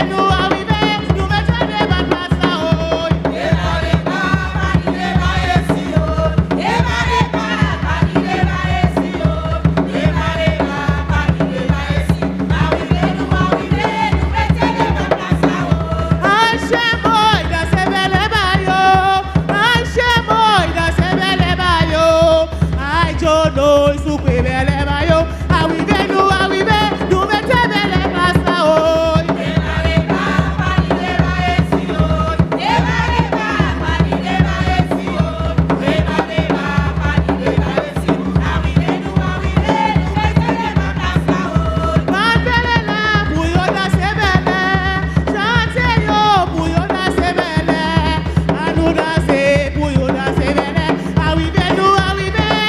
nous mettons deba place là hoy. Deba, pani deba esi hoy. Deba, pani deba esi hoy. Deba, pani deba esi. Arrive, nous mettons deba place là hoy. Ay, shemo, da se vereba yo. Ay, shemo, da se vereba yo. Ay, Johnny, su que vereba yo. Arrive, nous mettons deba place là hoy. Deba, pani deba esi hoy. Deba, pani deba esi hoy. Deba, pani deba esi. Arrive, nous mettons deba place là hoy. Mandelela, pour yo da se belle. Chante yo, pour yo da se belle. Anou da se, pour yo da se belle. Arrive,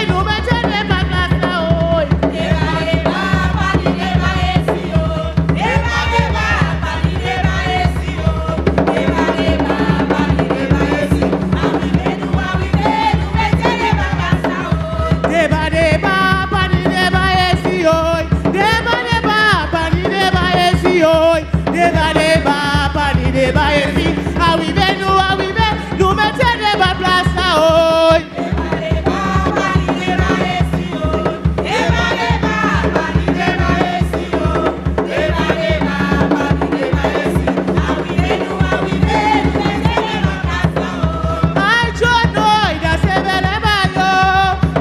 nous mettons deba place là hoy. Deba, pani deba esi hoy. Deba, pani deba esi hoy. Deba, pani deba esi. Arrive, nous mettons deba place là hoy. Deba, pani deba esi hoy. Deba, pani deba esi hoy. Deba, pani deba esi. Arrive, nous mettons deba place là hoy. Deba, pani deba esi hoy. Deba, pani deba esi hoy. Deba, pani deba esi. Arrive, nous mettons deba place là hoy. Ay, Jonoy, da se vereba yo.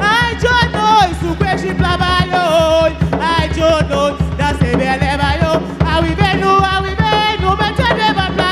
Ay, Jonoy, su que chipla ba yo. Ay, Jonoy, da se vereba yo. Arrive, nous mettons deba place.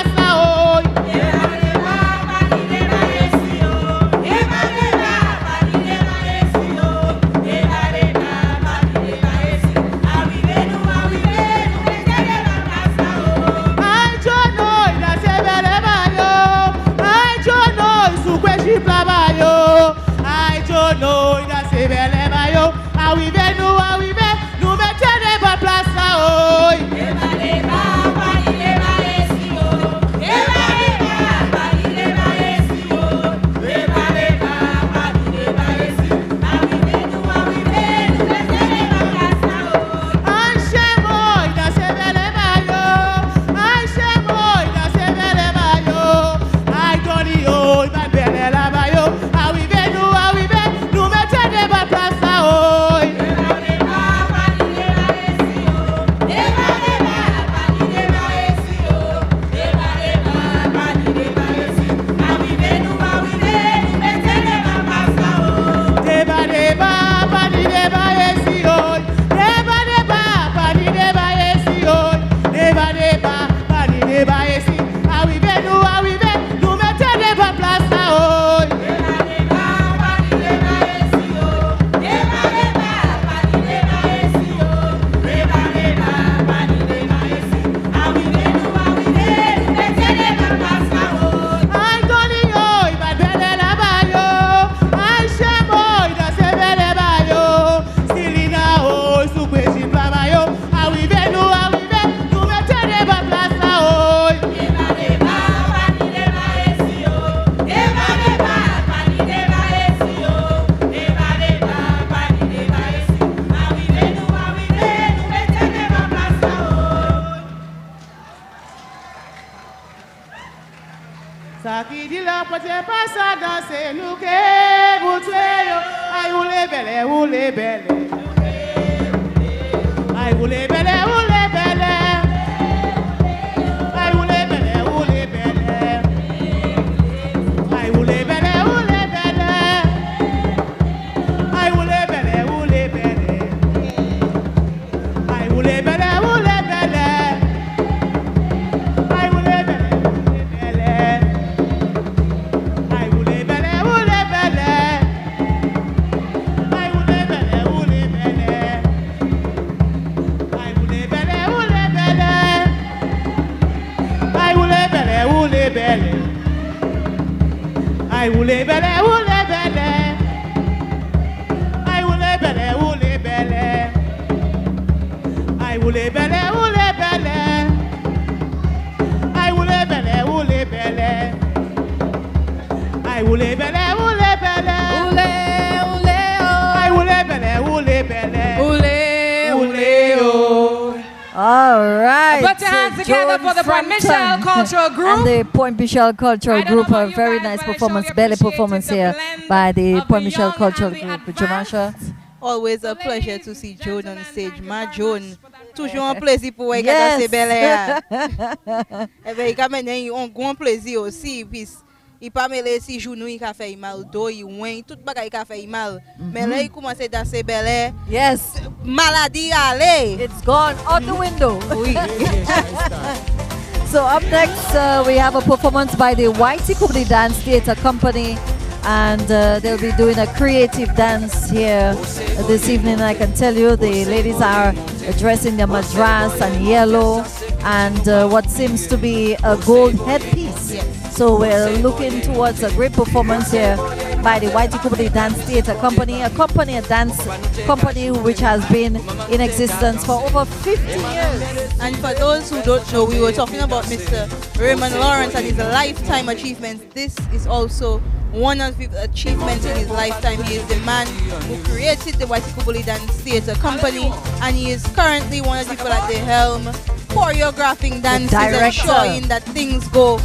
dit là, pote pas ça danser, nous que vous tuez. Aïe, vous les belles, vous les belles. Aïe, vous les belles, vous les belles. Aïe, vous les belles, vous les belles. Aïe, vous les belles, vous les belles. Aïe, vous les belles, vous les belles. Aïe, vous les belles, vous les belles. Aïe, vous les belles, vous les belles. Aïe, vous les belles, vous les belles. Aïe, vous les belles, vous les belles. Aïe, vous les belles, vous les belles. Aïe, vous les belles, vous les belles. Aïe, vous les belles, vous les belles. Aïe, vous les belles, vous les belles. Aïe, vous les belles, vous les belles. Aïe, vous les belles, vous les belles. Aïe, vous les belles, vous les belles. Oulé, oulé, Aïe, vous les belles, vous les belles. oh. Oulé, oulé, oh. All right. Put your hands together for the Point Michel Cultural Group. And the Point Michel Cultural I don't know Group, a about you very guys, nice but I performance, surely belly appreciate performance the here blend by the of Point the Michel young Cultural and the Group. advanced. Jamasha? Always a pleasure to see Joan on stage. Ma Joan, toujours un plaisir pour vous Yes. danser belle. Eh bien, il a mené un grand plaisir aussi. Puis, il pas mêlé si genou il a fait mal, dos il ouin, tout bagay il a fait mal. Mais là, il commence à danser belle. Yes. Maladie allez. It's gone out the window. Oui. So up next, we have a performance by the Whitey Kubli Dance Theatre Company, and they'll be doing a creative dance here this evening. I can tell you the ladies are dressed in their madras and yellow, and what seems to be a gold headpiece. So we're looking towards a great performance here by the Whitey Kubli Dance Theatre Company, a dance company which has been in existence for over 50 years. And for those who don't know, we were talking about Mr. Raymond Lawrence and his lifetime achievements. This is also one of his achievements in his lifetime. He is the man who created the Whitey Kubli Dance Theatre Company, and he is currently one of the people at the helm, choreographing dances and director. showing that things go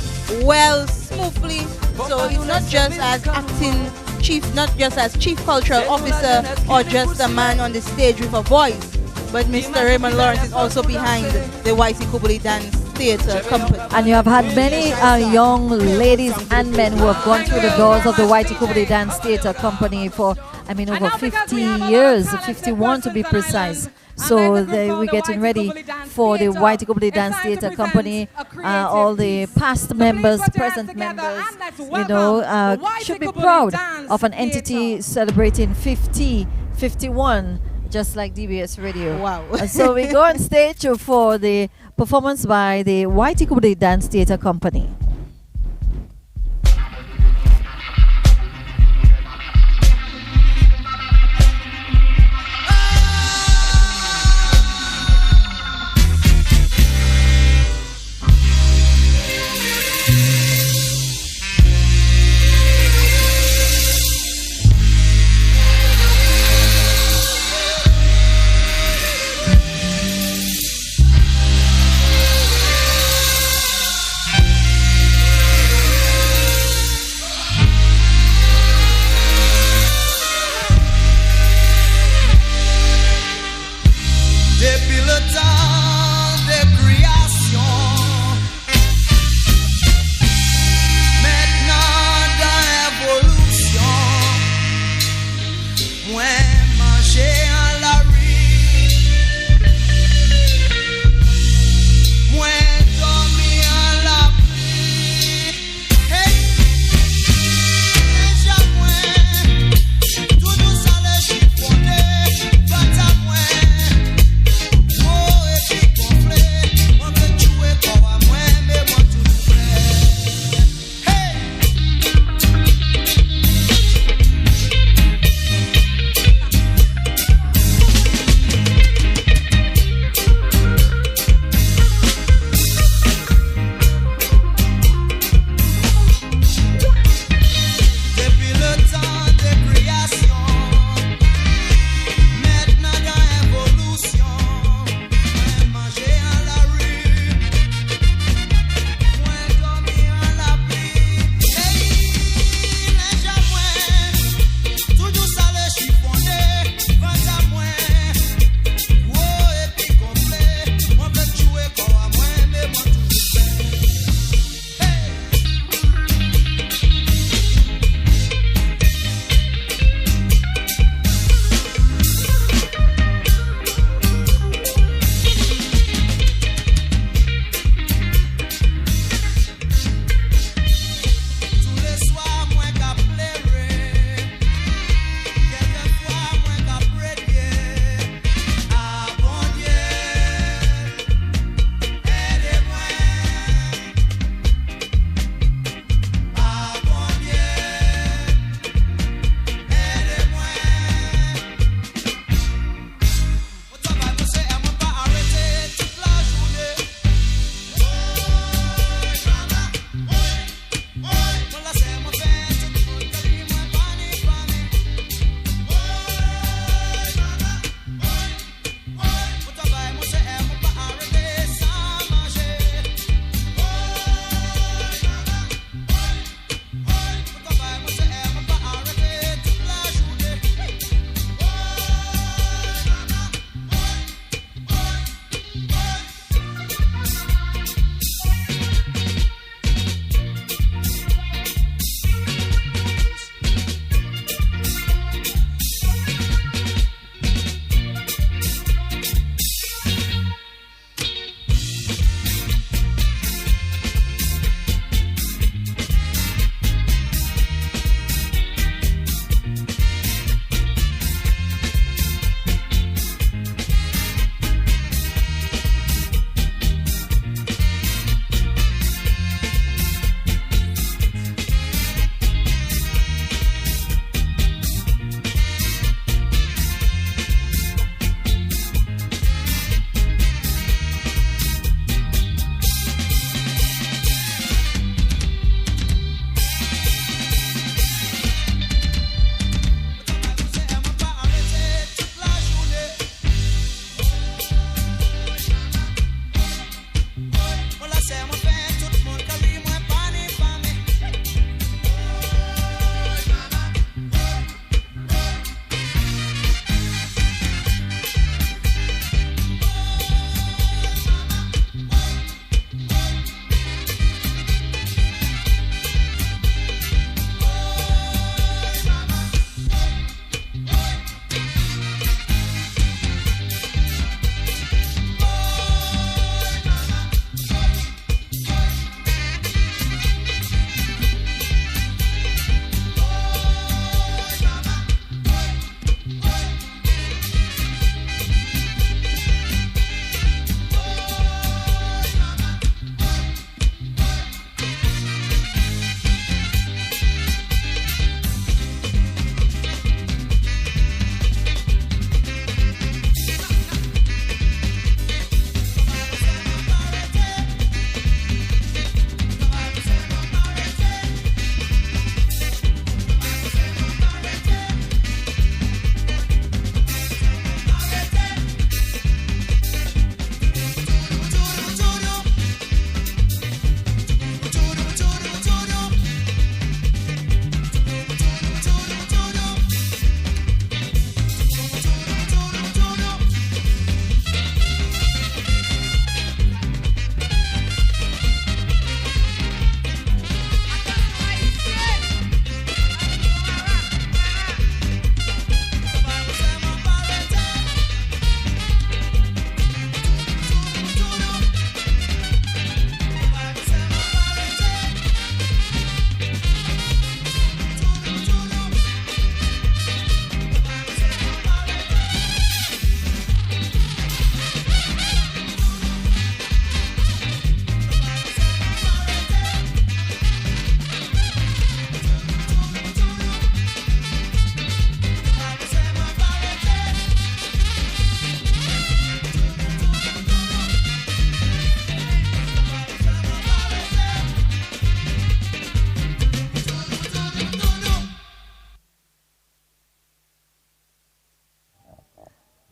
well, smoothly. So he's not just as acting chief, not just as chief cultural officer or just a man on the stage with a voice, but Mr. Raymond Lawrence is also behind the Whitey Kubli Dance Theatre Company. And you have had many young ladies and men who have gone through the doors of the Whitey Kubli Dance Theatre Company for, over 50 years, 51 to be precise. So we're getting ready for the Whitey Kubli Dance Theatre Company. All the past members, present members, should be proud of an entity celebrating 51, just like DBS Radio. Wow. So we go on stage for the performance by the Whitey Kubli Dance Theatre Company.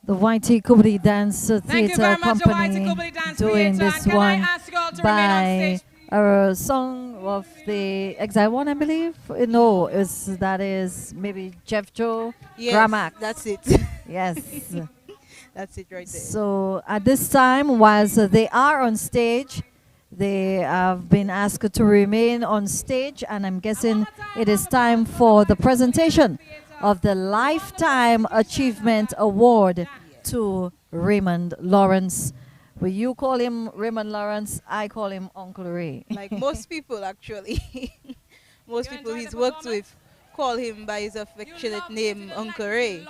the YT Kubli Dance Thank you Theatre very much, the Company YT Kubli Dance doing Theatre. this And can I one ask you all to remain on by stage? a song of the Exile One, I believe. No, that is maybe Jeff Joe Yes, Gramax. that's it. Yes. That's it right there. So at this time, whilst they are on stage, they have been asked to remain on stage, and I'm guessing it is time for the presentation of the Lifetime Achievement Award to Raymond Lawrence. Will you call him Raymond Lawrence? I call him Uncle Ray. Like most people, actually. Most You people enjoyed he's the worked performance? with call him by his affectionate name, Uncle Ray.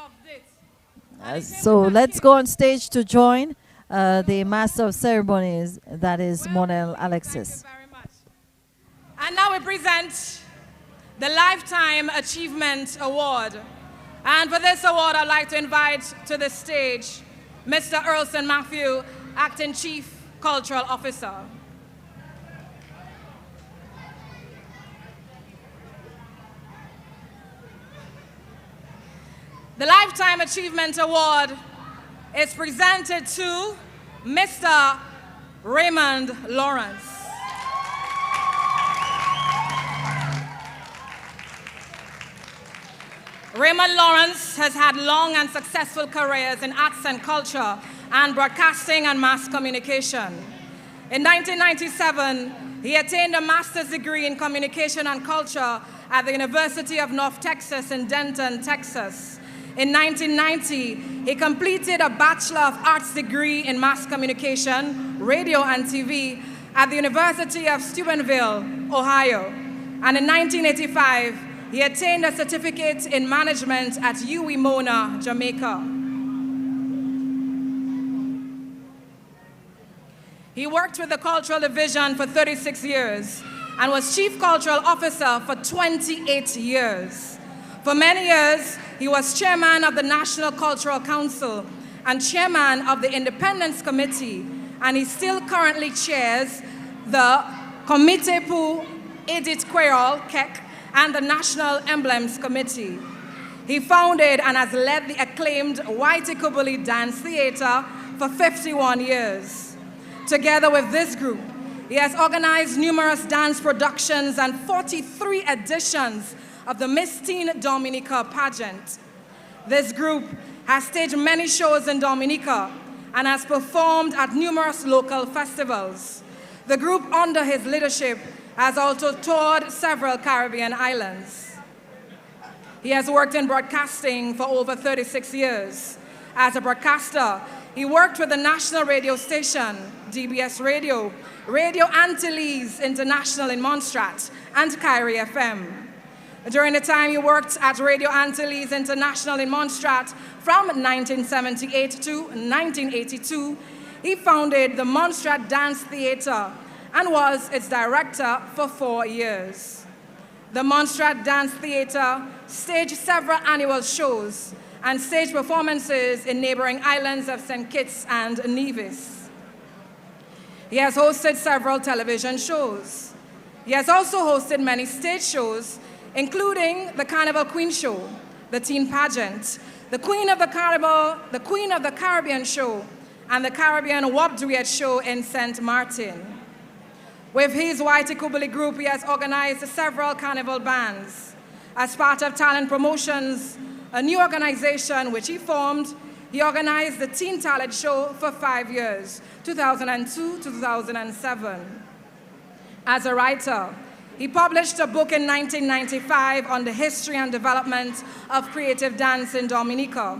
So let's go on stage to join the Master of Ceremonies, that is Monel Alexis. And now we present the Lifetime Achievement Award. And for this award, I'd like to invite to the stage Mr. Earlson Matthew, Acting Chief Cultural Officer. The Lifetime Achievement Award is presented to Mr. Raymond Lawrence. Raymond Lawrence has had long and successful careers in arts and culture and broadcasting and mass communication. In 1997, he attained a master's degree in communication and culture at the University of North Texas in Denton, Texas. In 1990, he completed a Bachelor of Arts degree in mass communication, radio and TV at the University of Steubenville, Ohio. And in 1985, he attained a certificate in management at UWI Mona, Jamaica. He worked with the Cultural Division for 36 years and was Chief Cultural Officer for 28 years. For many years, he was Chairman of the National Cultural Council and Chairman of the Independence Committee, and he still currently chairs the Comité pour Edith Creole, KEC, and the National Emblems Committee. He founded and has led the acclaimed Whitey Kubuli Dance Theatre for 51 years. Together with this group, he has organized numerous dance productions and 43 editions of the Miss Teen Dominica pageant. This group has staged many shows in Dominica and has performed at numerous local festivals. The group under his leadership has also toured several Caribbean islands. He has worked in broadcasting for over 36 years. As a broadcaster, he worked with the national radio station, DBS Radio, Radio Antilles International in Montserrat, and Kyrie FM. During the time he worked at Radio Antilles International in Montserrat from 1978 to 1982, he founded the Montserrat Dance Theatre and was its director for 4 years. The Montserrat Dance Theatre staged several annual shows and stage performances in neighboring islands of St. Kitts and Nevis. He has hosted several television shows. He has also hosted many stage shows, including the Carnival Queen Show, the Teen Pageant, the Queen of the Caribbean Show, and the Caribbean Wop Duet Show in St. Martin. With his Whitey Kubuli group, he has organized several carnival bands. As part of Talent Promotions, a new organization which he formed, he organized the Teen Talent Show for 5 years, 2002 to 2007. As a writer, he published a book in 1995 on the history and development of creative dance in Dominica.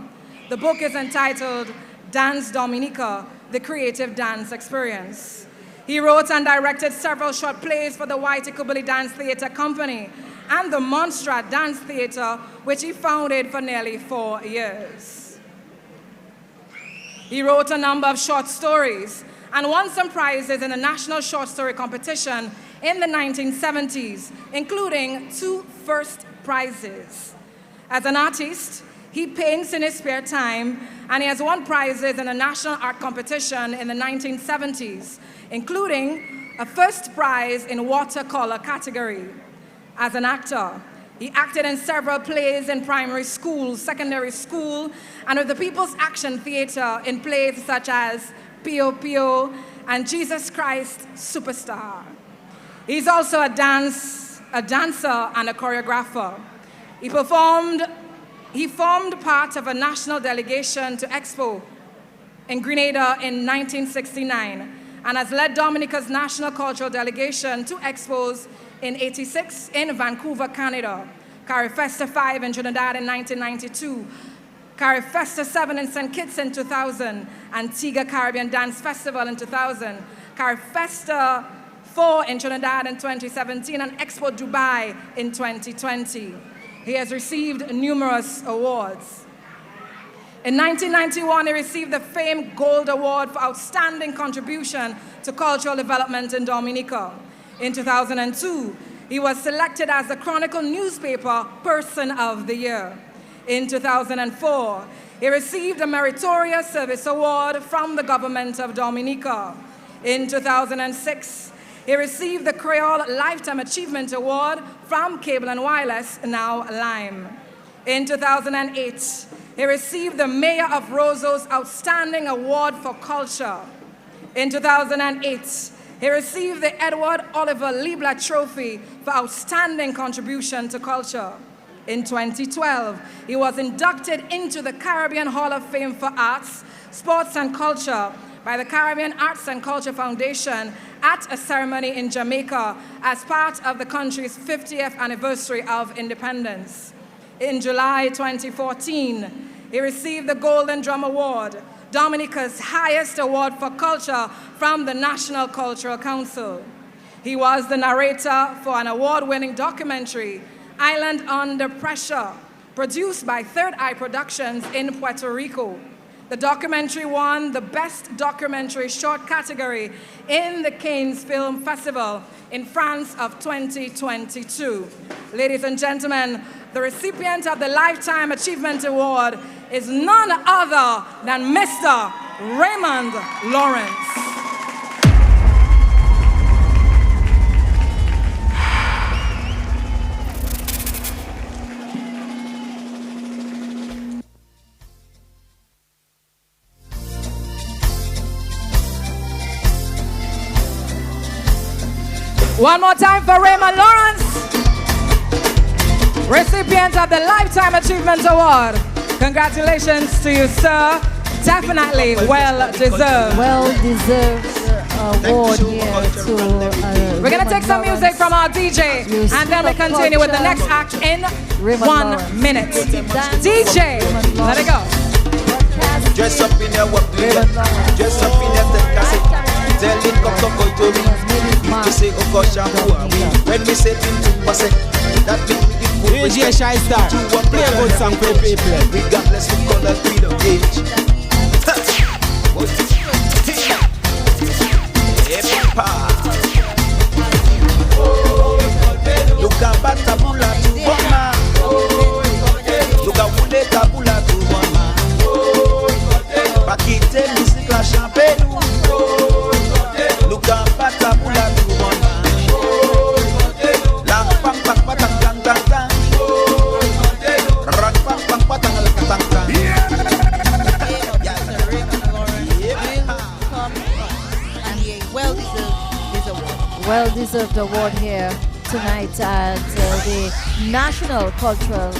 The book is entitled Dance Dominica, The Creative Dance Experience. He wrote and directed several short plays for the Whitey Kubuli Dance Theatre Company and the Montserrat Dance Theatre, which he founded for nearly 4 years. He wrote a number of short stories and won some prizes in the National Short Story Competition in the 1970s, including 2 first prizes. As an artist, he paints in his spare time, and he has won prizes in the National Art Competition in the 1970s, including a first prize in watercolor category. As an actor, He acted in several plays in primary school, secondary school, and with the People's Action Theatre in plays such as Pio Pio and Jesus Christ Superstar. He's also a dancer and a choreographer. He formed part of a national delegation to Expo in Grenada in 1969 and has led Dominica's national cultural delegation to Expos in '86 in Vancouver, Canada, Carifesta 5 in Trinidad in 1992, Carifesta 7 in St. Kitts in 2000, Antigua Caribbean Dance Festival in 2000, Carifesta 4 in Trinidad in 2017, and Expo Dubai in 2020. He has received numerous awards. In 1991, he received the famed Gold Award for Outstanding Contribution to Cultural Development in Dominica. In 2002, he was selected as the Chronicle newspaper Person of the Year. In 2004, he received a Meritorious Service Award from the government of Dominica. In 2006, he received the Creole Lifetime Achievement Award from Cable and Wireless, now Lime. In 2008, he received the Mayor of Roseau's Outstanding Award for Culture. In 2008, he received the Edward Oliver Liebler Trophy for Outstanding Contribution to Culture. In 2012, he was inducted into the Caribbean Hall of Fame for Arts, Sports and Culture by the Caribbean Arts and Culture Foundation at a ceremony in Jamaica as part of the country's 50th anniversary of independence. In July 2014, he received the Golden Drum Award, Dominica's highest award for culture from the National Cultural Council. He was the narrator for an award-winning documentary, Island Under Pressure, produced by Third Eye Productions in Puerto Rico. The documentary won the Best Documentary Short category in the Cannes Film Festival in France of 2022. Ladies and gentlemen, the recipient of the Lifetime Achievement Award is none other than Mr. Raymond Lawrence. One more time for Raymond Lawrence, recipient of the Lifetime Achievement Award. Congratulations to you, sir. Definitely well deserved. Well deserved award here to we're going to take some music from our DJ and then we continue with the next act in 1 minute. DJ, let it go. Dress up in your work, dress up in your cassette. Tell it come to go to me. To say oh gosh when we say things to pass it, that means we give good respect. Shy Star, play a good song for the people. Regardless of color, creed or age. Look at Batabula to Boma. Look at Wule Tabula to Boma. Pakite music la champagne. Look at Batabula to Boma. La pam pam patang tang tang tang. Rak pam pam patang la tang tang. Well-deserved award here tonight at the National Cultural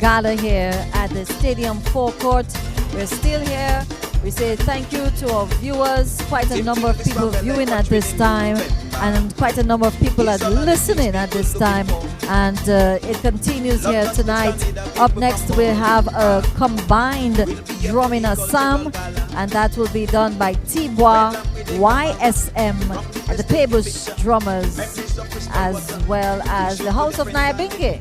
Gala here at the Stadium Forecourt. We're still here. We say thank you to our viewers. Quite a number of people viewing at this time, and quite a number of people are listening at this time. And it continues here tonight. Up next, we have a combined drumming assam, and that will be done by Tibois, YSM, and the Peebush Drummers, as well as the House of Nyabingi.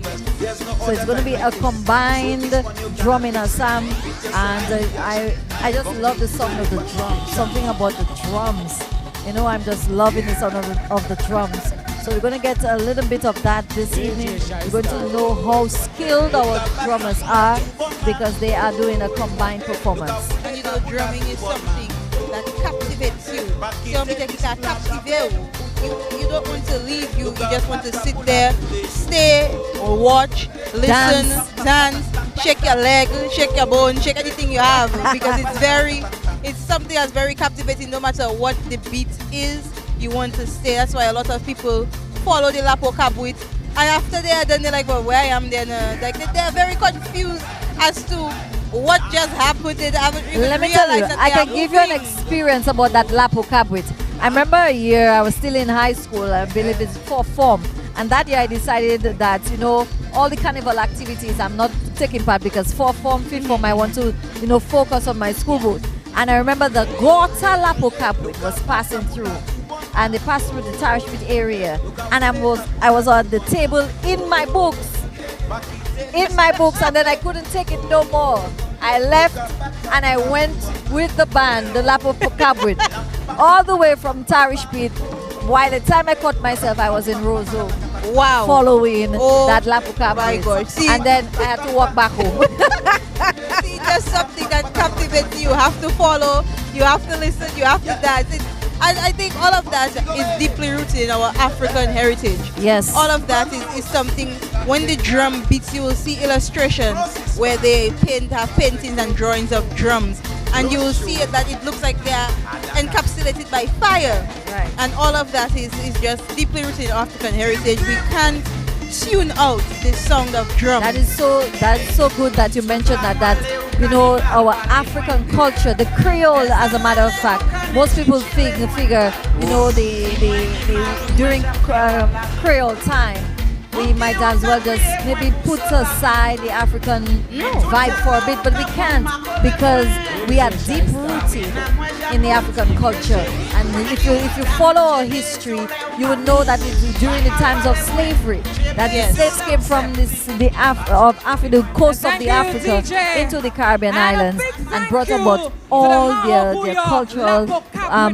So it's going to be a combined drumming assam, and I just love the sound of the drums. Something about the drums. You know, I'm just loving the sound of the drums. So we're going to get a little bit of that this evening. We're going to know how skilled our drummers are because they are doing a combined performance. And you know, drumming is something that captivates you. So me take it a captivate. You don't want to leave, you just want to sit there, stay or watch, listen, dance, shake your leg, shake your bone, shake anything you have because it's something that's very captivating no matter what the beat is, you want to stay. That's why a lot of people follow the Lapo Kabwit. And after they are done, they're like, well, where I am then? Like they're very confused as to what just happened. They haven't even Let me tell you, that I they are can give you an moving. experience about that Lapo Kabwit. I remember a year I was still in high school, I believe it's fourth form, and that year I decided that, all the carnival activities I'm not taking part because fourth form, fifth form, I want to, focus on my school boat. And I remember the Gota Lapo Kabwit was passing through, and they passed through the Tarishpit area, and I was on the table in my books, and then I couldn't take it no more. I left and I went with the band, the Lapo Kabwit, all the way from Tarishpit. By the time I caught myself, I was in Roseau. Wow. Following that Lapo Kabwit. My God. See, and then I had to walk back home. see, just something that captivates you. You have to follow, you have to listen, you have to dance. And I think all of that is deeply rooted in our African heritage. Yes. All of that is something, when the drum beats, you will see illustrations where they have paintings and drawings of drums. And you will see it that it looks like they are encapsulated by fire. Right. And all of that is just deeply rooted in African heritage. We can't tune out the sound of drum. That's so good that you mentioned that our African culture, the Creole, as a matter of fact, most people figure during Creole time, we might as well just maybe put aside the African vibe for a bit, but we can't because we are deep rooted in the African culture. And if you follow our history, you would know that it's during the times of slavery that the slaves came from the coast of the Africa into the Caribbean islands and brought about all their cultural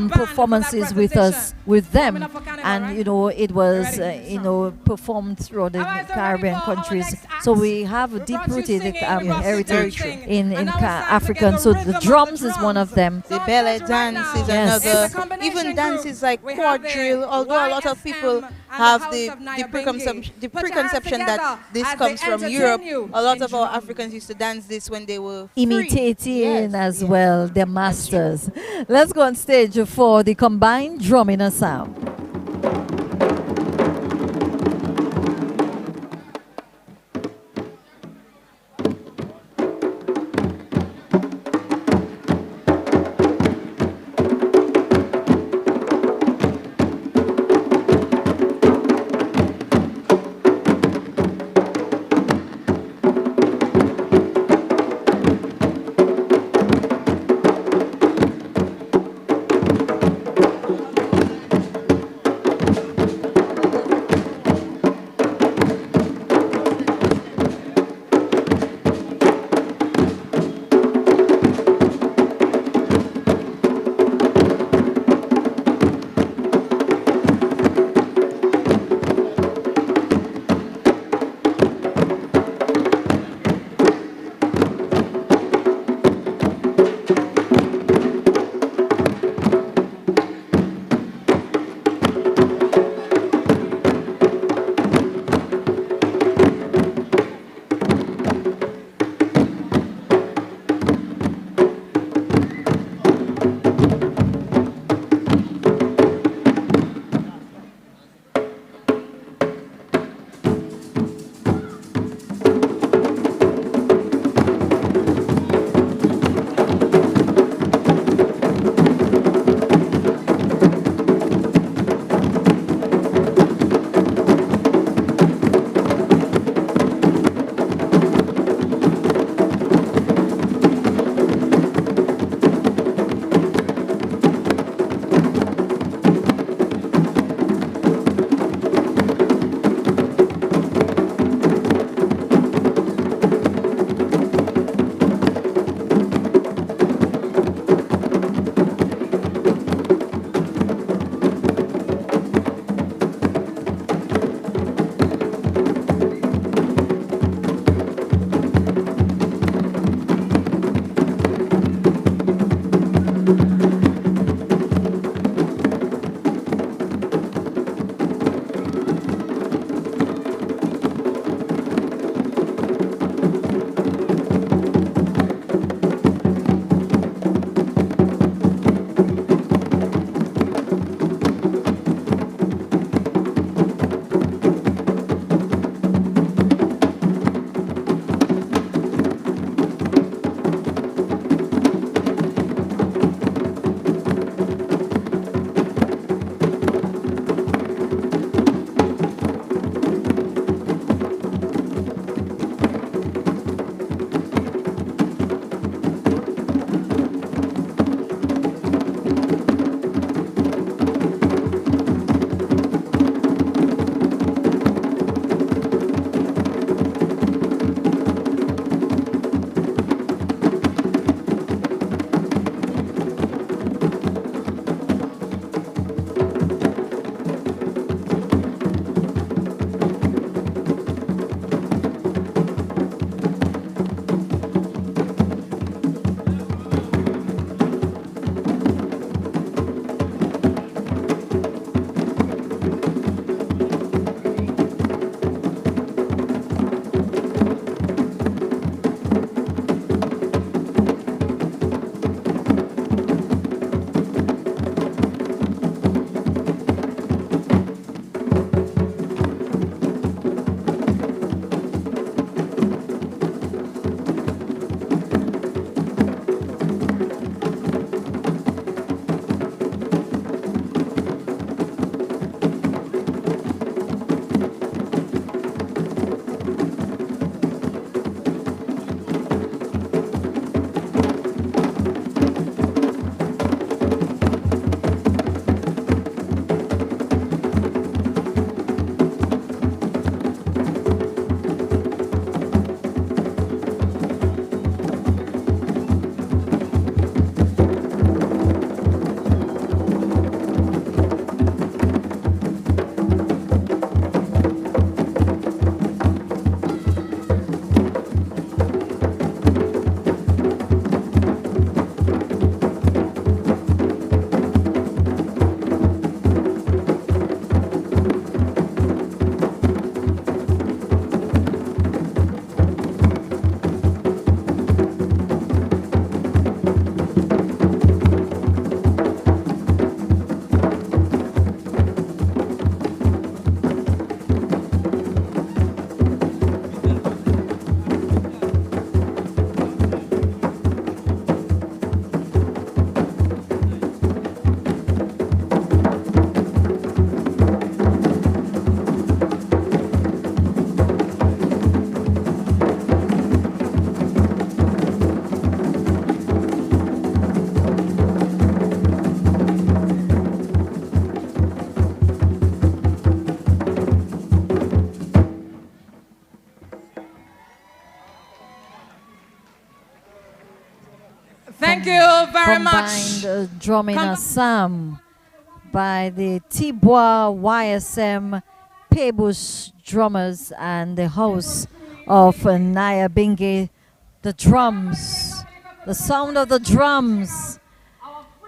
performances with them, and it was performed throughout the Caribbean countries. So we have a deep rooted heritage in African. So the drums is one of them. The belly dance is another. Even dances like quadrille, although a lot of people have the preconception that this comes from Europe, a lot of our Africans used to dance this when they were imitating as well their masters. Let's go on stage for the combined drumming and sound. very much. combined drumming Assam by the Tibois YSM Pebush drummers and the house of Naya Binge. The drums, the sound of the drums.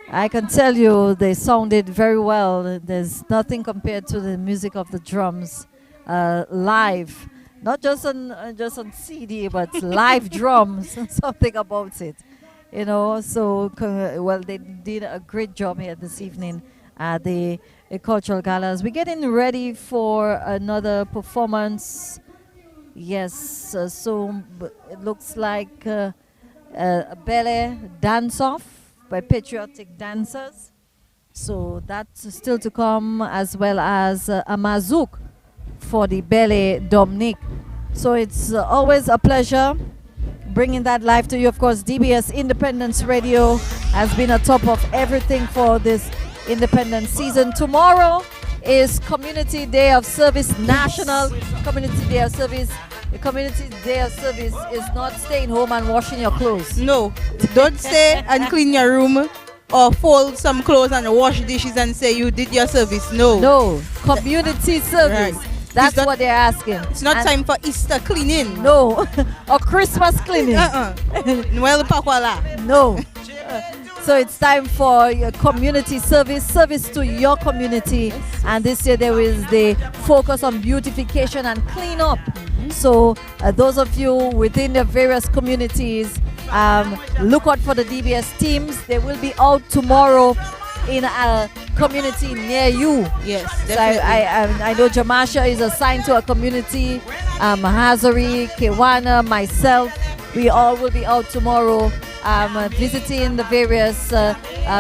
I can tell you they sounded very well. There's nothing compared to the music of the drums live. Not just on CD, but live drums. Something about it, you know. So well, they did a great job here this evening at the cultural galas. We're getting ready for another performance. Yes, so it looks like a ballet dance-off by patriotic dancers. So that's still to come, as well as a mazouk for the ballet Dominique. So it's always a pleasure bringing that live to you. Of course, DBS Independence Radio has been on top of everything for this independence season. Tomorrow is Community Day of Service, National Community Day of Service. The Community Day of Service is not staying home and washing your clothes. No, don't stay and clean your room or fold some clothes and wash dishes and say you did your service. No. No, community service. Right. That's what they're asking. It's not time for Easter cleaning. No, or Christmas cleaning. Noel Pakwala. No. So it's time for your community service to your community. And this year there is the focus on beautification and clean up. So those of you within the various communities, look out for the DBS teams. They will be out tomorrow in a community near you. Yes, so definitely. I know Jamasha is assigned to a community. Hazari, Kewana, myself, we all will be out tomorrow visiting the various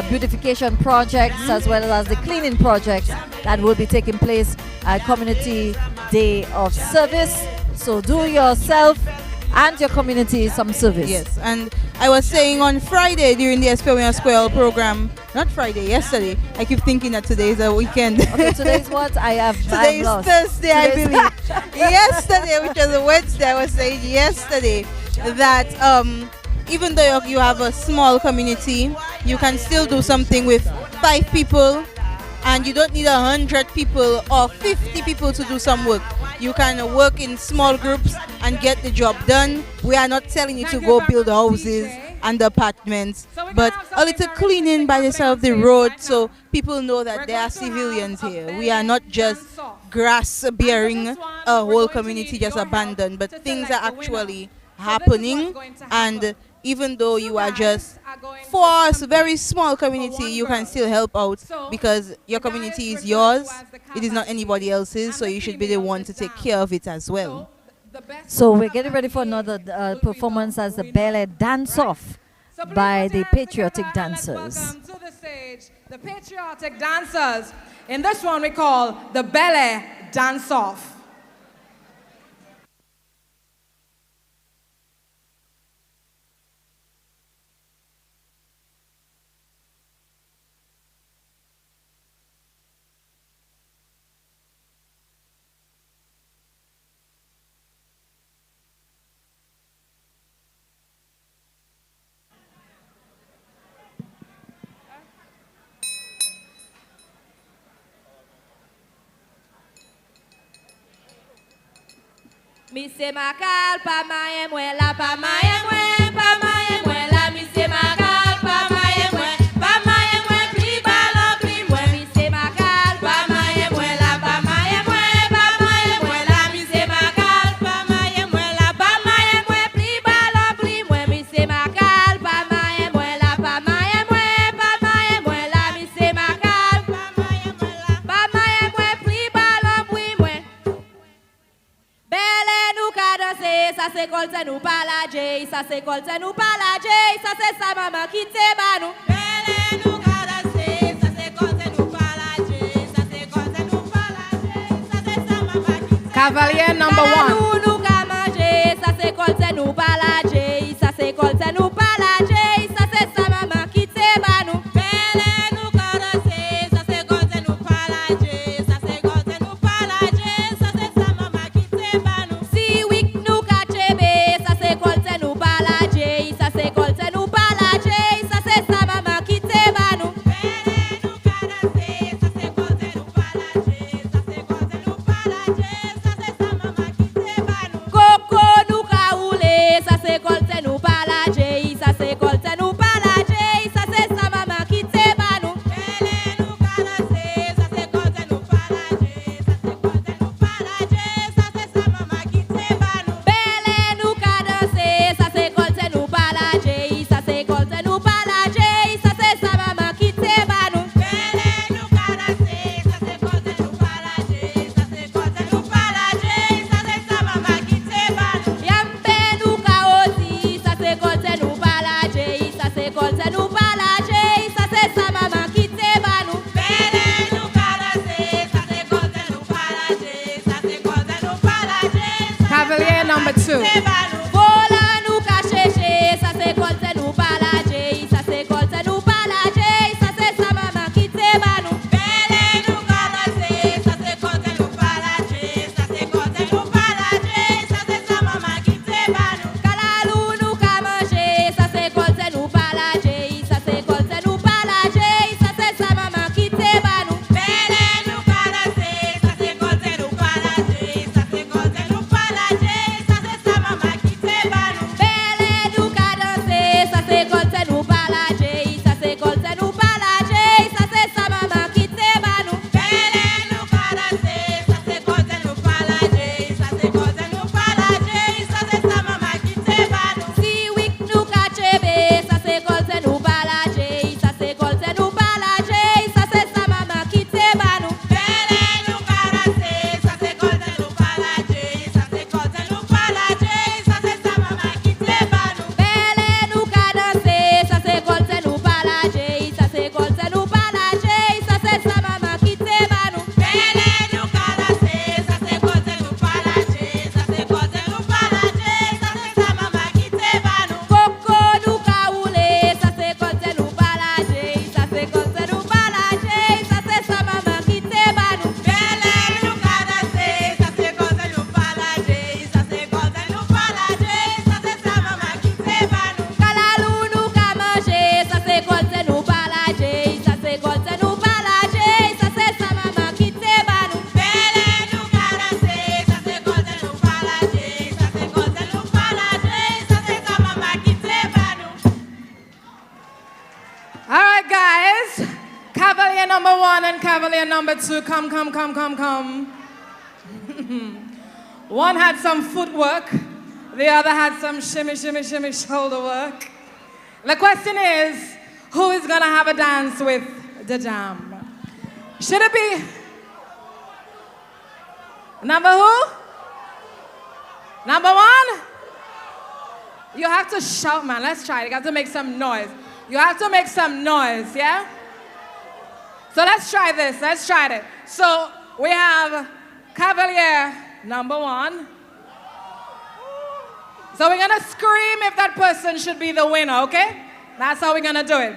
beautification projects as well as the cleaning projects that will be taking place at Community Day of Service. So do yourself and your community some service. Yes, and I was saying on Friday during the Esperion Square program, not Friday, yesterday. I keep thinking that today is a weekend. Okay, today's what? Today is Thursday, I believe. Yesterday, which was a Wednesday, I was saying yesterday that even though you have a small community, you can still do something with 5 people, and you don't need 100 people or 50 people to do some work. You can work in small groups and get the job done. We are not telling you to go build houses and apartments, but a little cleaning by the side of the road so people know that there are civilians here. We are not just grass bearing a whole community just abandoned, but things are actually happening. And even though you are just for a very small community, you can still help out because your community is yours. It is not anybody else's, so you should be the one to take care of it as well. So we're getting ready for another performance as the ballet dance-off by the patriotic dancers. Welcome to the stage, the patriotic dancers. In this one we call the ballet dance-off. Mi se makal pa maye mwen la pa maye mwen la mi se makal pa maye mwen pli balon pli mwen mi se makal pa maye mwen la mi se makal pa maye mwen pli balon pli mwen mi se makal pa maye mwen la mi se makal pa maye mwen pli balon pli mwen. Bele nou ka danse, sa se kolte nou palaje, sa se kolte nou palaje, sa se sa maman ki te banou. Bele nou ka danse, sa se kolte nou palaje, sa se kolte nou palaje, sa se sa maman ki te banou. Cavalier number 1. Nou ka manje, sa se kolte nou palaje, sa se kolte nou palaje, sa se sa maman ki te banou. Bele nou ka danse, sa se kolte nou palaje, sa se kolte nou palaje, sa se sa maman ki te banou. Si wik nou ka chebe, sa se kolte nou palaje, sa se kolte nou palaje, sa se sa maman two. Vola nous ka chercher, ça c'est quand c'est nous pas la J, ça c'est quand c'est nous pas la J, ça c'est sa maman qui te bat nous. Belle nous ka danser, ça c'est quand c'est nous pas la J, ça c'est quand c'est nous pas la J, ça c'est sa maman qui te bat nous. Kalalou nous ka manger, ça c'est quand c'est nous pas la J, ça c'est quand c'est nous pas la J, ça c'est sa maman qui te bat nous. Belle nous ka danser, ça c'est quand c'est nous pas la J, ça c'est quand c'est nous pas la J, ça c'est sa maman qui te bat nous. Belle nous ka danser, ça c'est quand c'est nous pas la J, ça c'est quand c'est nous pas la J, ça c'est sa maman qui te bat nous. Belle nous ka danser, ça c'est quand c'est nous pas la J, ça c'est quand c'est nous pas la J, ça c'est sa maman qui te bat nous. Si oui nous ka chebe, ça c'est quand c'est nous pas la J, ça c'est quand c'est nous pas la J, ça c'est sa maman qui te bat nous. Belle nous ka danser, ça c'est quand c'est nous pas la J, ça c'est quand c'est nous pas la J, ça c'est sa maman qui te bat nous. Belle nous ka danser, ça c'est quand c'est nous pas la J, ça c'est quand c'est nous pas la J, ça c'est sa maman qui te bat nous. Belle nous ka danser, ça c'est quand c'est nous pas la J, ça c'est quand c'est nous pas la J, ça c'est sa maman qui te bat nous. Coco nous ka rouler, ça c'est quand c'est nous pas la J, ça c'est quand c'est nous pas la J, ça c'est sa maman qui te bat nous. Belle nous ka danser, ça c'est quand c'est nous pas la J, ça c'est quand c'est nous pas la J, ça c'est sa maman qui te bat nous. Kalalou nous ka manger, ça c'est quand c'est nous pas la J, ça c'est quand c'est nous pas la J, ça c'est sa maman qui te bat nous. Belle nous ka danser, ça c'est quand c'est nous pas la J, ça c'est quand c'est nous pas la J, ça c'est sa maman qui te bat nous. All right, guys. Cavalier number 1 and Cavalier number 2. Come. One had some footwork. The other had some shimmy shoulder work. The question is, who is going to have a dance with the jam? Should it be number who? Number 1? You have to shout, man. Let's try it. You have to make some noise. You have to make some noise, yeah? So let's try this. Let's try it. So we have Cavalier number 1. So we're going to scream if that person should be the winner, okay? That's how we're going to do it.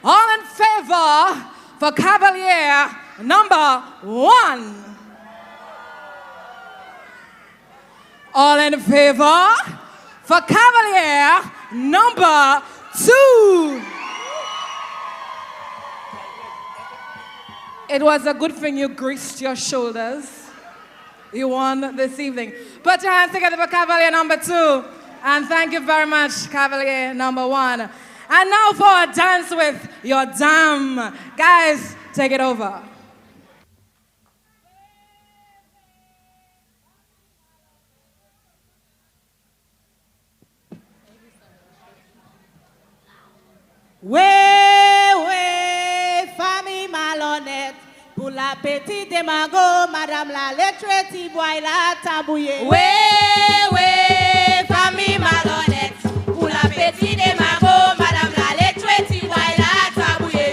All in favor for Cavalier number 1. All in favor for Cavalier number 2. It was a good thing you greased your shoulders. You won this evening. Put your hands together for Cavalier number 2. And thank you very much, Cavalier number 1. And now for a dance with your dam. Guys, take it over. Ouais, famille malhonnête, pour la petite démago, madame la lettrée, boy la tabouille. Ouais, famille malhonnête, pour la petite démago, madame la lettrée, boy la tabouille.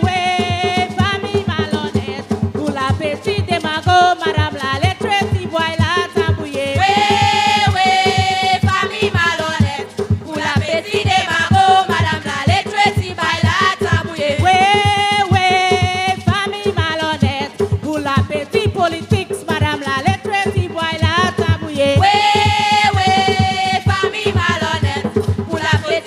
Ouais, famille malhonnête, pour la petite démago, madame la lettrée, boy la tabouille. Ouais, famille malhonnête, pour la petite démago, madame la lettrée, boy la tabouille. Ouais, famille malhonnête, pour la petite politique, madame la lettrée, boy la tabouille. Ouais, famille malhonnête, pour la petite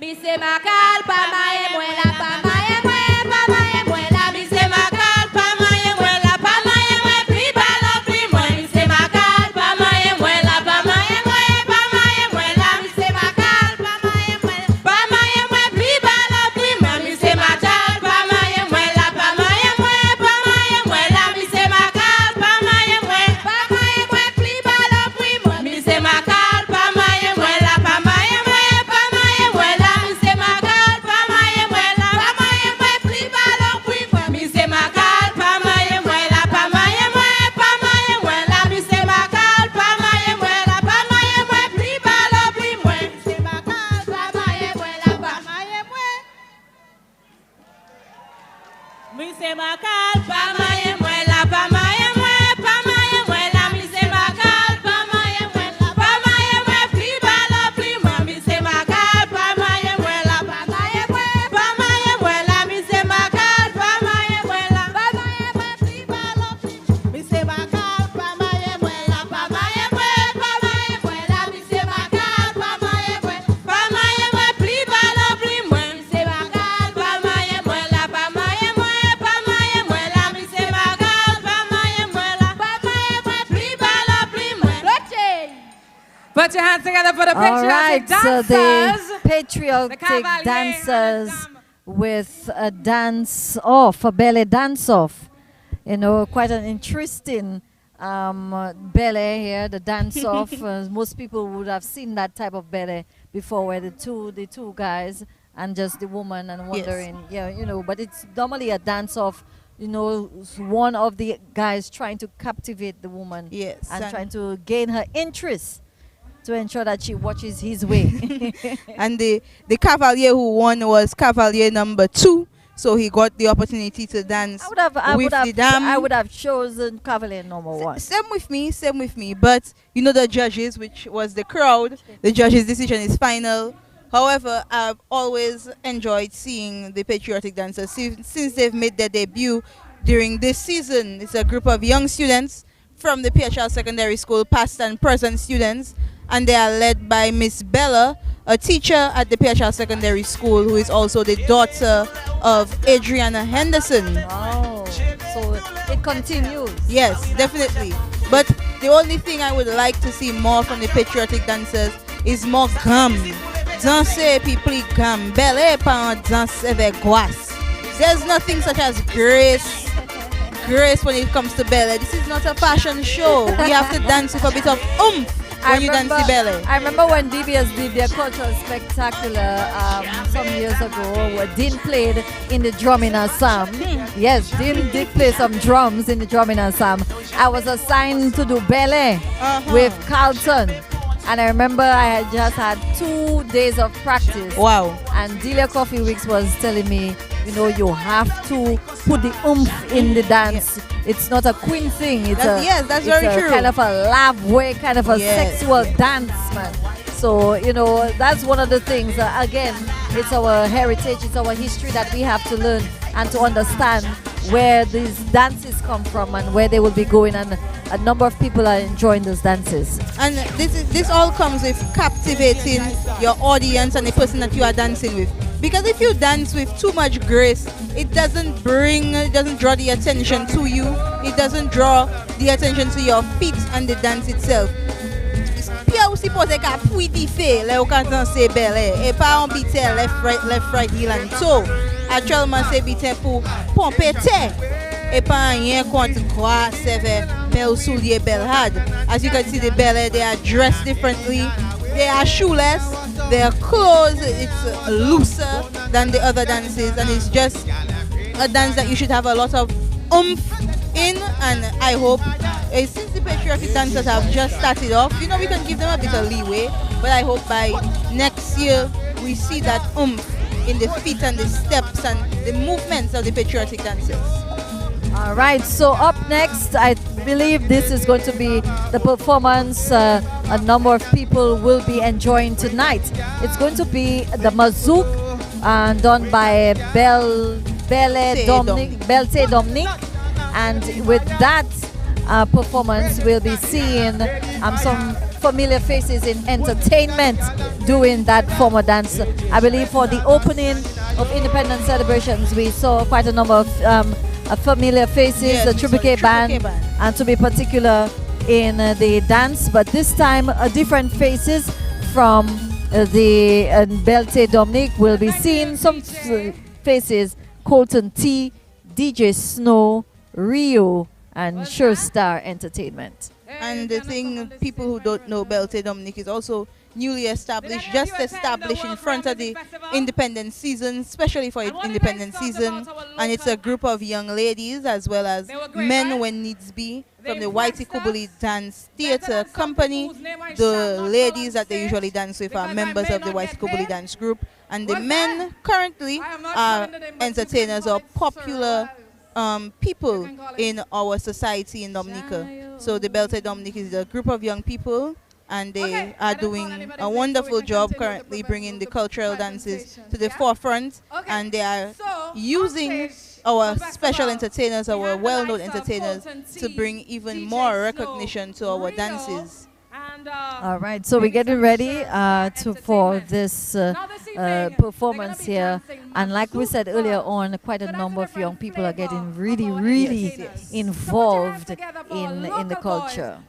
Mi se makal pa maye mwen la pa maye mwen pa maye mwen la mi se makal pa maye mwen la pa maye mwen pli balo pli mwen mi se makal pa maye mwen la pa maye mwen pa maye mwen la mi se makal pa maye mwen pli balo pli mwen mi se makal pa maye mwen la pa maye mwen la mi se makal pa maye mwen pli balo pli mwen mi se makal pa maye mwen la pa maye mwen la mi se makal pa maye mwen la pa maye mwen pli balo pli mwen mi se makal pa maye mwen la pa maye mwen la mi se makal pa maye mwen la pa maye mwen pli balo pli mwen mi se makal pa maye mwen la pa maye mwen mi se makal pa maye mwen la pa maye mwen la mi se makal pa maye mwen la pa maye mwen pli balo pli mwen mi se makal pa maye mwen la pa maye mwen la mi se makal pa maye mwen la pa maye mwen pli balo pli mi se makal pa maye mwen la pa maye mwen la mi se makal pa maye mwen pli balo pli mwen mi se makal pa maye mwen la pa maye mwen la mi se makal pa maye mwen la pa maye mwen pli balo pli mwen. Put your hands together for the All patriotic right, so dancers. the patriotic Cavaliers. dancers with a dance off, a belly dance off. You know, quite an interesting belly here, the dance off. Most people would have seen that type of belly before, where the two guys and just the woman and wondering, yeah, you know, but it's normally a dance off. You know, one of the guys trying to captivate the woman, Yes, and and- trying to gain her interest to ensure that she watches his way. And the cavalier who won was cavalier number 2, so he got the opportunity to dance with the dam. I would have chosen Cavalier number 1. Same with me. But you know the judges, which was the crowd. The judges' decision is final. However, I've always enjoyed seeing the patriotic dancers since they've made their debut during this season. It's a group of young students from the PHL Secondary School, past and present students, and they are led by Miss Bella, a teacher at the PHL Secondary School, who is also the daughter of Adriana Henderson. Oh, so it continues. Yes, definitely. But the only thing I would like to see more from the patriotic dancers is more gamme. Danser puis plus gamme. Belle pas en danse avec grâce. There's nothing such as grace when it comes to ballet. This is not a fashion show. We have to dance with a bit of oomph when you dance the ballet. I remember when DBS did their cultural spectacular some years ago, where Dean played in the drumming ensemble. Yes, Dean did play some drums in the drumming ensemble. I was assigned to do ballet with Carlton. And I remember I had just had 2 days of practice. Wow. And Delia Coffee Weeks was telling me, you know, you have to put the oomph in the dance. It's not a queen thing. It's that's very true. Kind of a love way, kind of a sexual dance, man. So, you know, that's one of the things. Again, it's our heritage, it's our history that we have to learn and to understand where these dances come from and where they will be going. And a number of people are enjoying those dances. And this all comes with captivating your audience and the person that you are dancing with. Because if you dance with too much grace, it doesn't draw the attention to you. It doesn't draw the attention to your feet and the dance itself. Puis aussi pose qu'à pouiti fait là au quand danser belle et pas en biter left right heel and toe. Actuellement c'est biter pour pomper tête et pas rien contre quoi c'est belle soulier belle had. As you can see the belle, they are dressed differently. They are shoeless. Their clothes, it's looser than the other dances, and it's just a dance that you should have a lot of oomph in. And I hope, since the patriotic dancers have just started off, you know, we can give them a bit of leeway, but I hope by next year we see that oomph in the feet and the steps and the movements of the patriotic dancers. All right, so up next, I believe this is going to be the performance a number of people will be enjoying tonight. It's going to be the Mazouk done by Belte Dominic. And with that performance, we'll be seeing some familiar faces in entertainment doing that form of dance. I believe for the opening of independence celebrations, we saw quite a number of familiar faces, Yes, the Triple K band, and to be particular in the dance, but this time different faces from the Belte Dominic will be seen. Some faces: Colton T, DJ Snow, Rio, and Sure Star Entertainment. And the thing, people who don't know, Belte Dominic is also newly established, just established in front of the independence season, especially for independence season. And it's a group of young ladies as well as men when needs be from the Whitey Kubuli Dance Theatre Company. The ladies that they usually dance with are members of the Whitey Kubuli Dance Group. And the men currently are entertainers or popular people in our society in Dominica. So the Belte Dominic is a group of young people, and they are doing a wonderful job currently bringing the cultural dances to the forefront, and they are using our special entertainers, our well-known entertainers, to bring even more recognition to our dances. All right, so we're getting ready for this performance here, and like we said earlier on, quite a number of young people are getting really involved in the culture.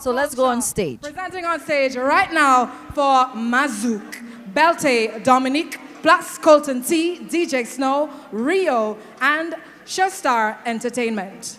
So let's go on stage. Presenting on stage right now for Mazouk, Belte Dominic, plus Colton T, DJ Snow, Rio, and Showstar Entertainment.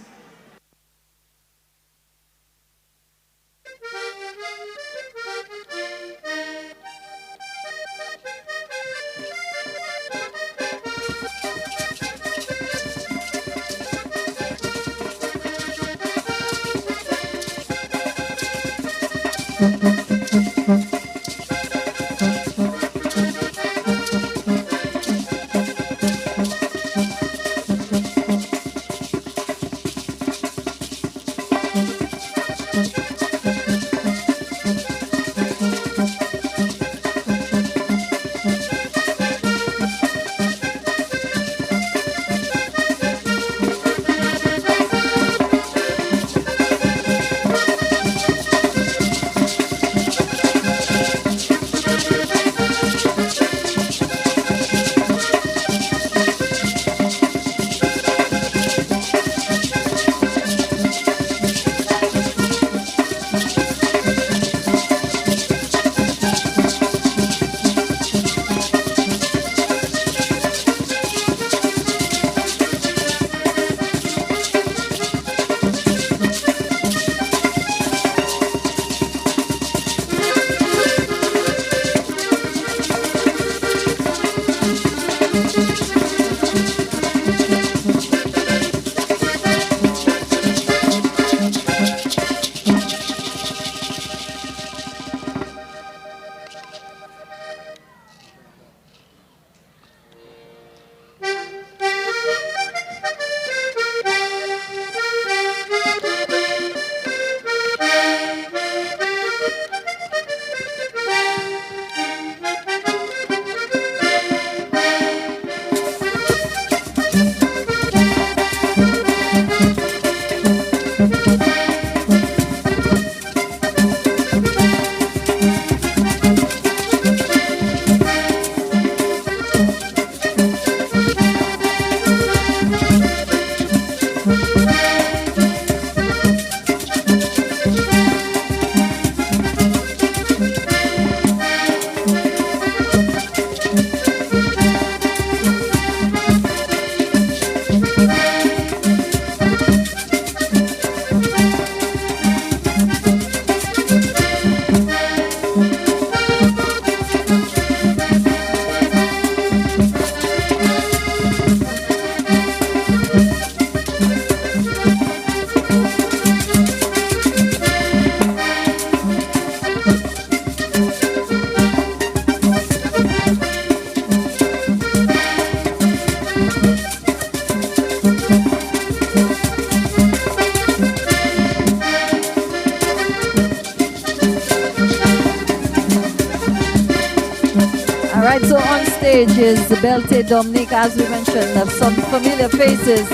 stage is Belte Dominic, as we mentioned, of some familiar faces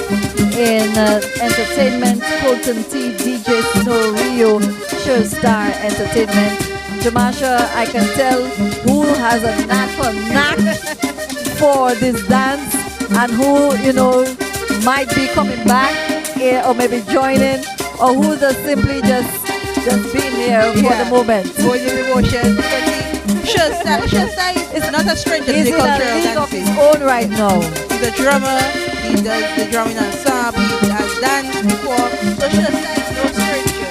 in entertainment: Colton T, DJ Snow, Rio, Show Star Entertainment. Jamasha, I can tell who has a natural knack for this dance and who, might be coming back or maybe joining, or who's just simply just being here for the moment. Going in emotion. Shasta is not a stranger to the cultural league of dancing. his own right now. He's a drummer. He does the drumming ensemble. He has danced before. So Shasta is no stranger.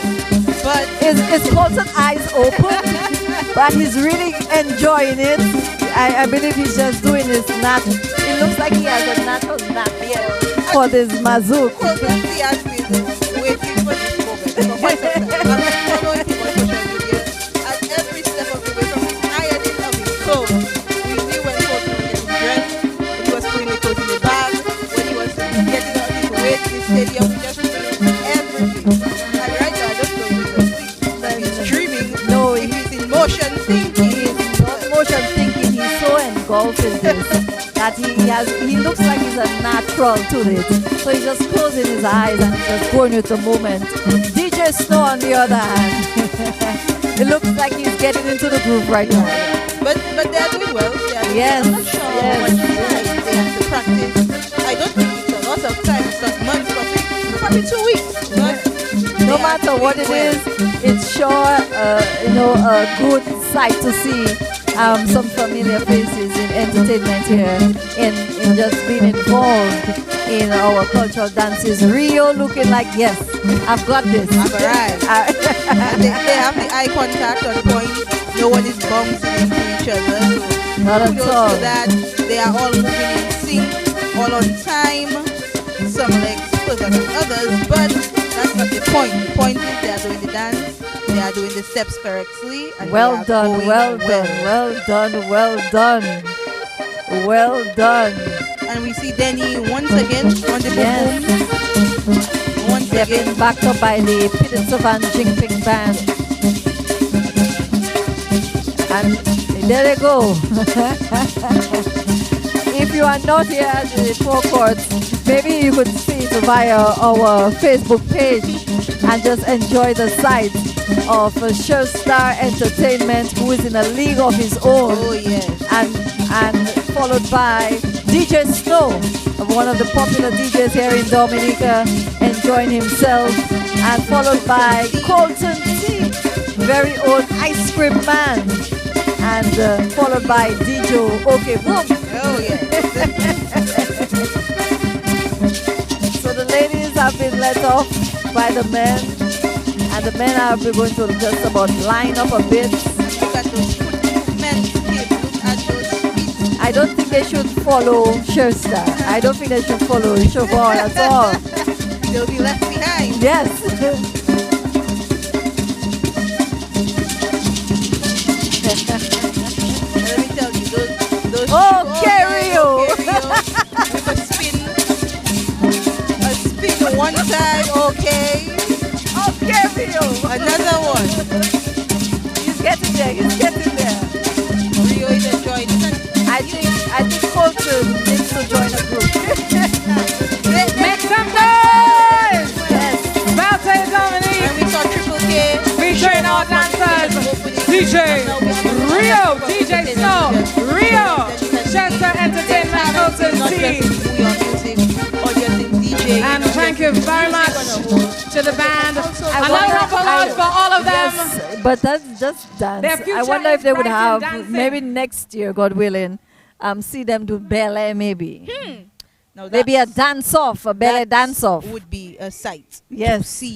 But his Colton eyes open, but he's really enjoying it. I believe he's just doing his it looks like he has a natural knack for this mazouk. Colton has been waiting for this moment for quite some time. I'm following him on social media at every step of the way, from the ironing of his clothes. We knew when Colton was getting dressed, when he was putting the clothes in the bag, when he was getting out his weight in the stadium. We just knew everything. And right now, I don't know if he's asleep, if he's dreaming, No, if he's in motion thinking. Motion thinking, he's so engulfed in this that he looks like he's a natural to it. So he's just closing his eyes and just going with the moment. DJ Snow on the other hand, it looks like he's getting into the groove right now. But they're doing well. Yes, I'm not sure how much time they have to practice. I don't think it's a lot of time. It's not months, probably 2 weeks. But No matter what it is, it's sure a good sight to see some familiar faces in entertainment here, in just being involved in our cultural dances. Rio looking like, yes, I've got this. I've arrived. And they have the eye contact on point. No one is bouncing into each other. So Not at kudos all. to that. They are all moving in sync, all on time. Some legs further than others, but that's not the point. The point is they are doing the dance, they are doing the steps correctly, and Well they are done, going well done, well done, well done, well done. And we see Denny once again on the boom. Once They're again, being backed up by the Pidinsovan Jingping band. And there they go. If you are not here at the forecourt, maybe you could see it via our Facebook page and just enjoy the sight of Showstar Entertainment, who is in a league of his own. oh yes, And followed by DJ Snow, one of the popular DJs here in Dominica, enjoying himself, and followed by Colton T, very own ice cream man, and followed by DJ Okay Boom. oh yes. So the ladies have been let off by the men, and the men are going to just about line up a bit. Look at those foot movements, kids. Look at those feet. I don't think they should follow Showstar. I don't think they should follow Chauvel at all. They'll be left behind. Yes. And let me tell you, those Oh, Kerio! with a spin one side, okay. Oh, Kerio! Another one. He's getting there. He's getting there. Rio is enjoying it. I think Colton needs to join a group. Make some noise! Yes. Malte Dominique, And we saw Triple K. featuring our dancers. DJ Rio, DJ Snow, Rio, Chester Entertainment, Colton Not T. just in your music or just in DJ. And thank you very much to the band. Another round of applause for all of them. Yes, but that's just dance. Their future I wonder if they would is bright have, in dancing. maybe next year, God willing, see them do ballet maybe. Now Maybe a that's- dance-off, a ballet that dance-off. would be a sight Yes. to see.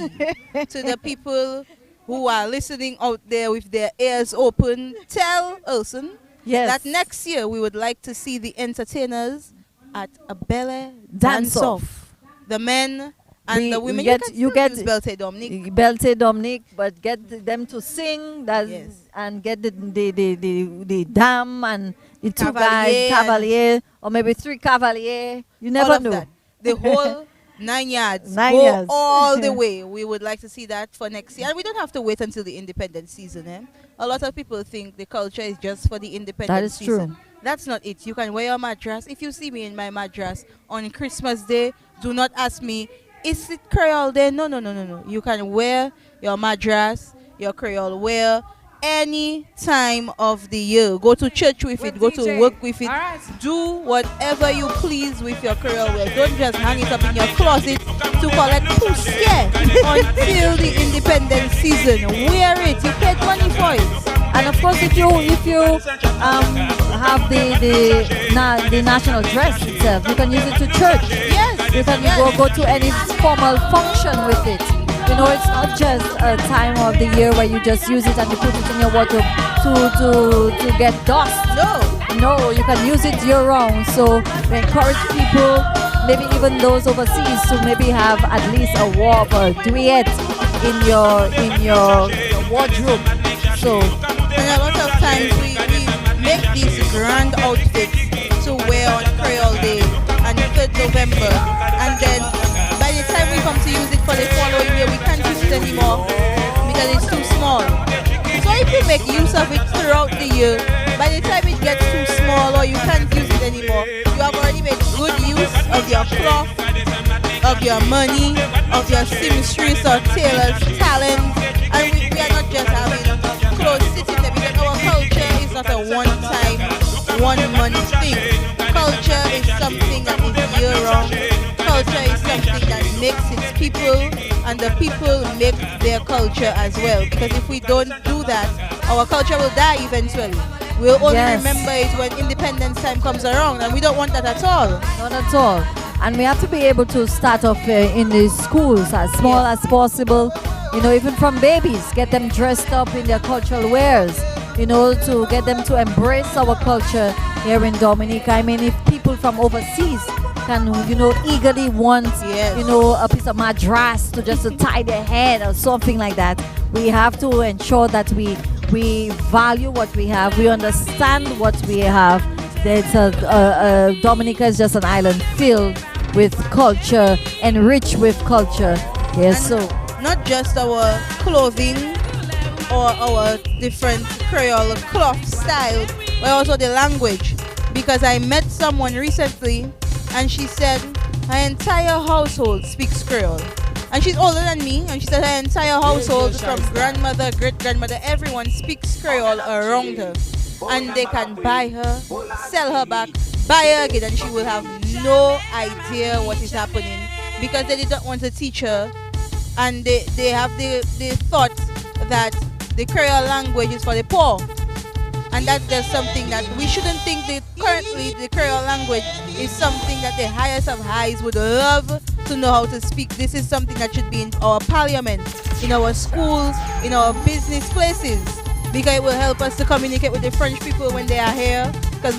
To the people who are listening out there with their ears open, tell Ulson Yes. that next year we would like to see the entertainers at a ballet Dance-off. dance-off. The men and We the women. you get use Belte Dominique. Belte Dominique, but get them to sing that Yes. and get the dame and the two Cavalier guys, and- cavalier, or maybe three cavalier. You All never of know. that. The whole 9 yards. Nine Go yards. all the way. We would like to see that for next year. And we don't have to wait until the independent season. A lot of people think the culture is just for the independent That is season. true. That's not it. You can wear your madras. If you see me in my madras on Christmas Day, do not ask me, is it Creole Day? No. You can wear your madras. your Creole wear any time of the year. Go to church with it, go to work with it. Do whatever you please with your Creole wear. Don't just hang it up in your closet to collect pussy until the independence season. Wear it. You paid money for it. And of course, if you have the national dress itself, you can use it to church. Yes. You can go to any formal function with it. You know, it's not just a time of the year where you just use it and you put it in your wardrobe to get dust. No, you can use it year round. So we encourage people, maybe even those overseas, to maybe have at least a warp or a duet in your wardrobe. So. And a lot of times we make these grand outfits to wear on Creole Day and 3rd November, and then by the time we come to use it for the following year, we can't use it anymore because it's too small. So if you make use of it throughout the year, by the time it gets too small or you can't use it anymore, you have already made good use of your cloth, of your money, of your seamstress or tailor's talent, and we are not just having clothes sitting there, because our culture is not a one-time, one-month thing. Culture is something that is year-round. Culture is something that makes its people, and the people make their culture as well. Because if we don't do that, our culture will die eventually. We'll only remember it when independence time comes around, and we don't want that at all. Not at all. And we have to be able to start off in the schools as small as possible. You know, even from babies, get them dressed up in their cultural wares, you know, to get them to embrace our culture here in Dominica. I mean, if people from overseas can, you know, eagerly want, you know, a piece of madras to just to tie their head or something like that, we have to ensure that we value what we have, we understand what we have. That Dominica is just an island filled with culture, enriched with culture. Yes, so not just our clothing or our different Creole cloth style, but also the language. Because I met someone recently and she said her entire household speaks Creole. And she's older than me, and she said her entire household, from grandmother, great-grandmother, everyone speaks Creole around her. And they can buy her, sell her back, buy her again, and she will have no idea what is happening because they didn't want to teach her, and they have the thought that the Creole language is for the poor. And that's just something that we shouldn't think that currently the Creole language is something that the highest of highs would love to know how to speak. This is something that should be in our parliament, in our schools, in our business places, because it will help us to communicate with the French people when they are here, because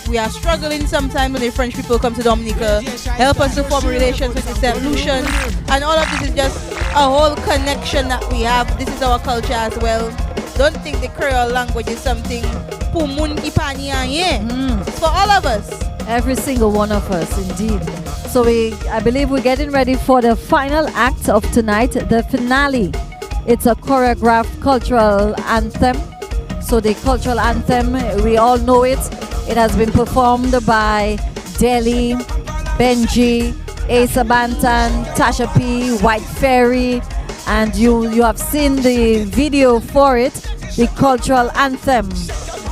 we are struggling sometimes when the French people come to Dominica, help us to form relations with the St. Lucians, and all of this is just a whole connection that we have. This is our culture as well. Don't think the Creole language is something pour moun ki pa ni anyen. It's for all of us. Every single one of us, indeed. So I believe we're getting ready for the final act of tonight, the finale. It's a choreographed cultural anthem. So the cultural anthem, we all know it. It has been performed by Delhi, Benji, Asa Bantan, Tasha P, White Fairy, and you have seen the video for it, the cultural anthem.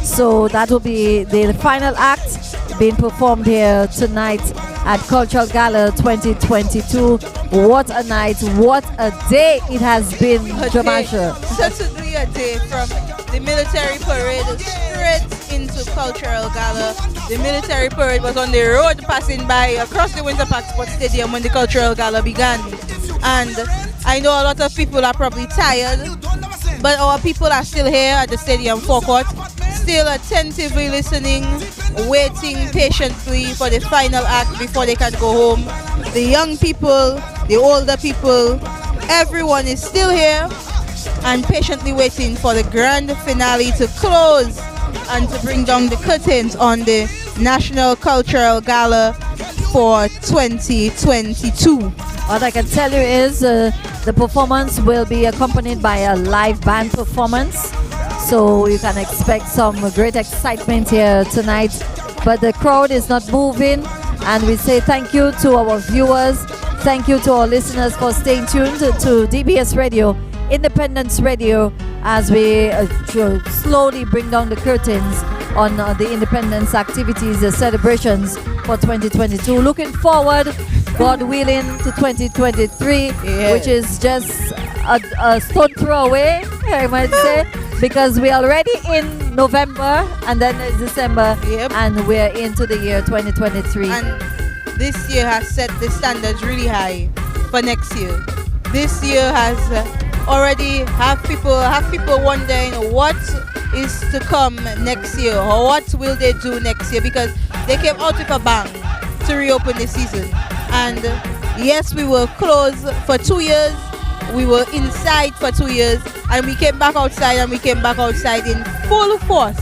So that will be the final act being performed here tonight at Cultural Gala 2022. What a night, what a day it has been, Jamasha. Certainly a day, from the military parade straight into Cultural Gala. The military parade was on the road passing by across the Winter Park Sports Stadium when the Cultural Gala began. And I know a lot of people are probably tired, but our people are still here at the stadium forecourt, still attentively listening, waiting patiently for the final act before they can go home. The young people, the older people, everyone is still here and patiently waiting for the grand finale to close and to bring down the curtains on the National Cultural Gala for 2022. What I can tell you is the performance will be accompanied by a live band performance. So you can expect some great excitement here tonight. But the crowd is not moving. And we say thank you to our viewers. Thank you to our listeners for staying tuned to DBS Radio Independence Radio as we slowly bring down the curtains on the independence activities, the celebrations for 2022. Looking forward, God willing, to 2023, which is just a stone throw away, I might say, because we're already in November and then it's December, and we're into the year 2023. And this year has set the standards really high for next year. This year has already have people wondering what is to come next year, or what will they do next year, because they came out with a bang to reopen the season. And yes, we were closed for 2 years, we were inside for 2 years, and we came back outside, and we came back outside in full force.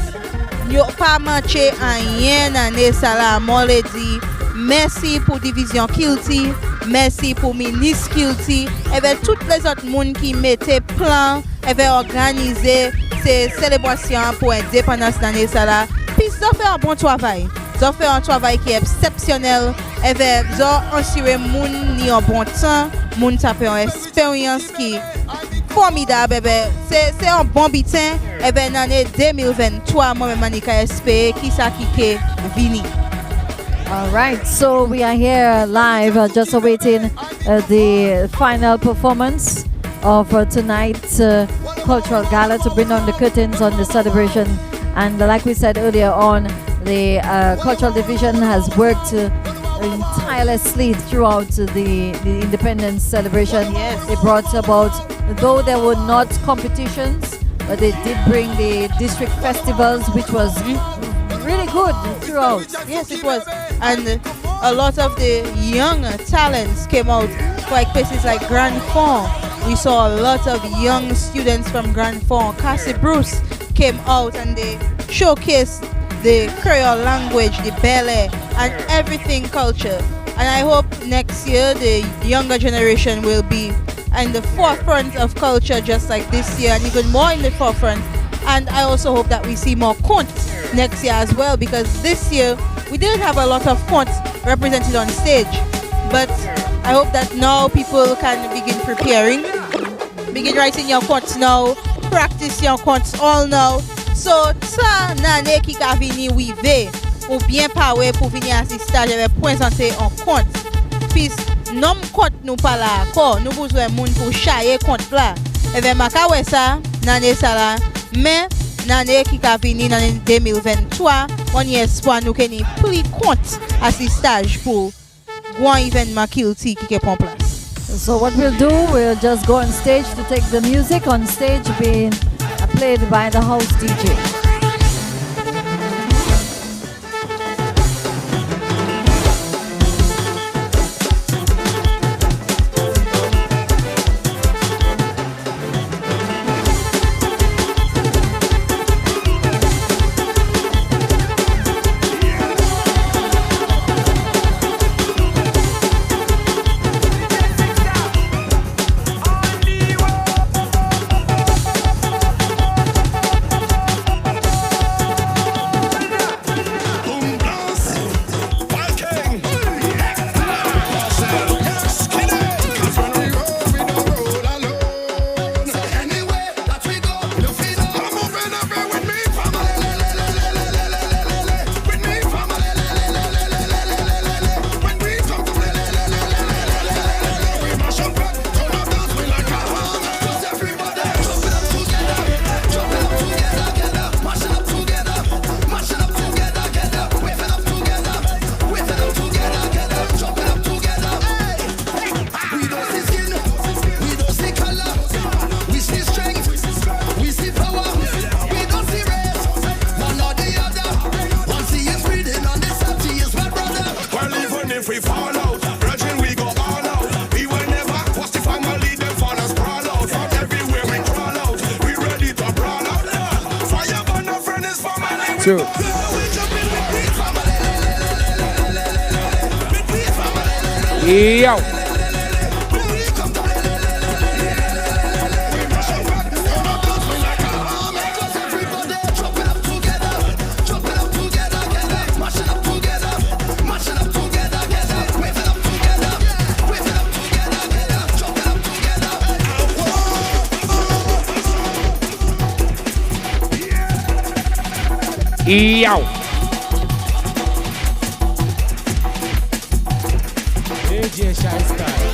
Yo pa manche anyen ane sala moledi. Merci pour division Kilti, merci pour ministre Kilti, et toutes les autres monde qui mettaient plan, et organiser ces célébrations pour indépendance d'année ça là. Puis ça fait un bon travail. Ça fait un travail qui est exceptionnel. Et ça assuré moun ni un bon temps, moun taper une expérience qui formidable. C'est un bon bitin. Et ben l'année 2023 moi même manika espérer qui ça qui vini. All right, so we are here live, just awaiting the final performance of tonight's cultural gala to bring down the curtains on the celebration. And like we said earlier on, the cultural division has worked tirelessly throughout the independence celebration. Yes. They brought about, though there were not competitions, but they did bring the district festivals, which was really good throughout. Yes, it was. And a lot of the young talents came out, like places like Grand Fond. We saw a lot of young students from Grand Fond. Cassie Bruce came out and they showcased the Creole language, the ballet, and everything culture. And I hope next year the younger generation will be in the forefront of culture just like this year, and even more in the forefront. And I also hope that we see more contes next year as well, because this year we didn't have a lot of contes represented on stage. But I hope that now people can begin preparing, begin writing your contes now, practice your contes all now. So, ça, l'année qui a venu, oui, ou bien parler pour venir assister, je vais présenter un conte. Puis, non conte nous pas là, nous besoin de monde pour chailler conte là. Et bien, ma ouais ça, l'année ça là. Mais l'année qui a venu, l'année 2023, on y espoir nous qu'il y ait plus compte assistage pour un événement qui est en place. So what we'll do, we'll just go on stage to take the music on stage being played by the house DJ. True. Yo. Yo. AJ Shy Style.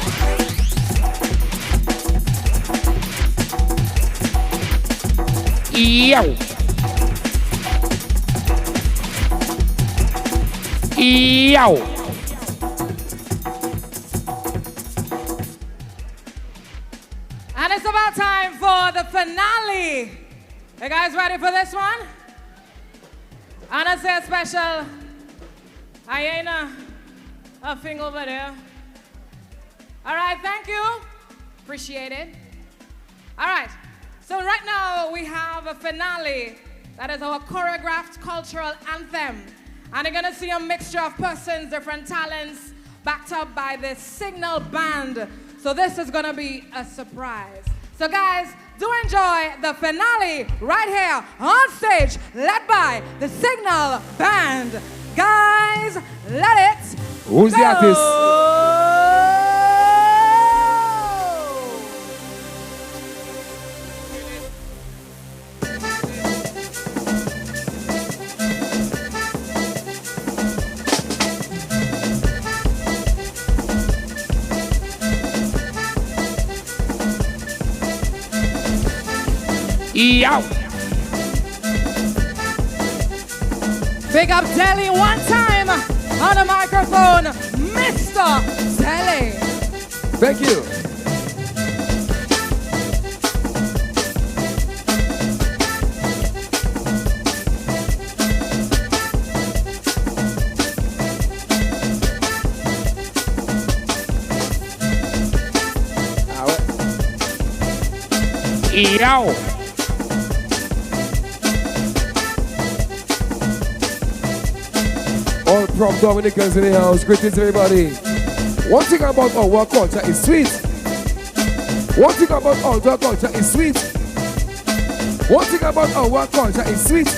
Yo. Yo. And it's about time for the finale. You guys ready for this one? And I say a special hyena, a thing over there. All right, thank you. Appreciate it. All right, so right now we have a finale. That is our choreographed cultural anthem. And you're gonna see a mixture of persons, different talents, backed up by this signal band. So this is gonna be a surprise. So guys, do enjoy the finale right here on stage, led by the signal band. Guys, let it Who's go. the artist? Yo. Big up Delhi one time on the microphone, Mr. Delhi. Thank you. Yo. All prop Dominicans in the house, greetings everybody. One thing about our culture is sweet. One thing about our culture is sweet. One thing about our culture is sweet.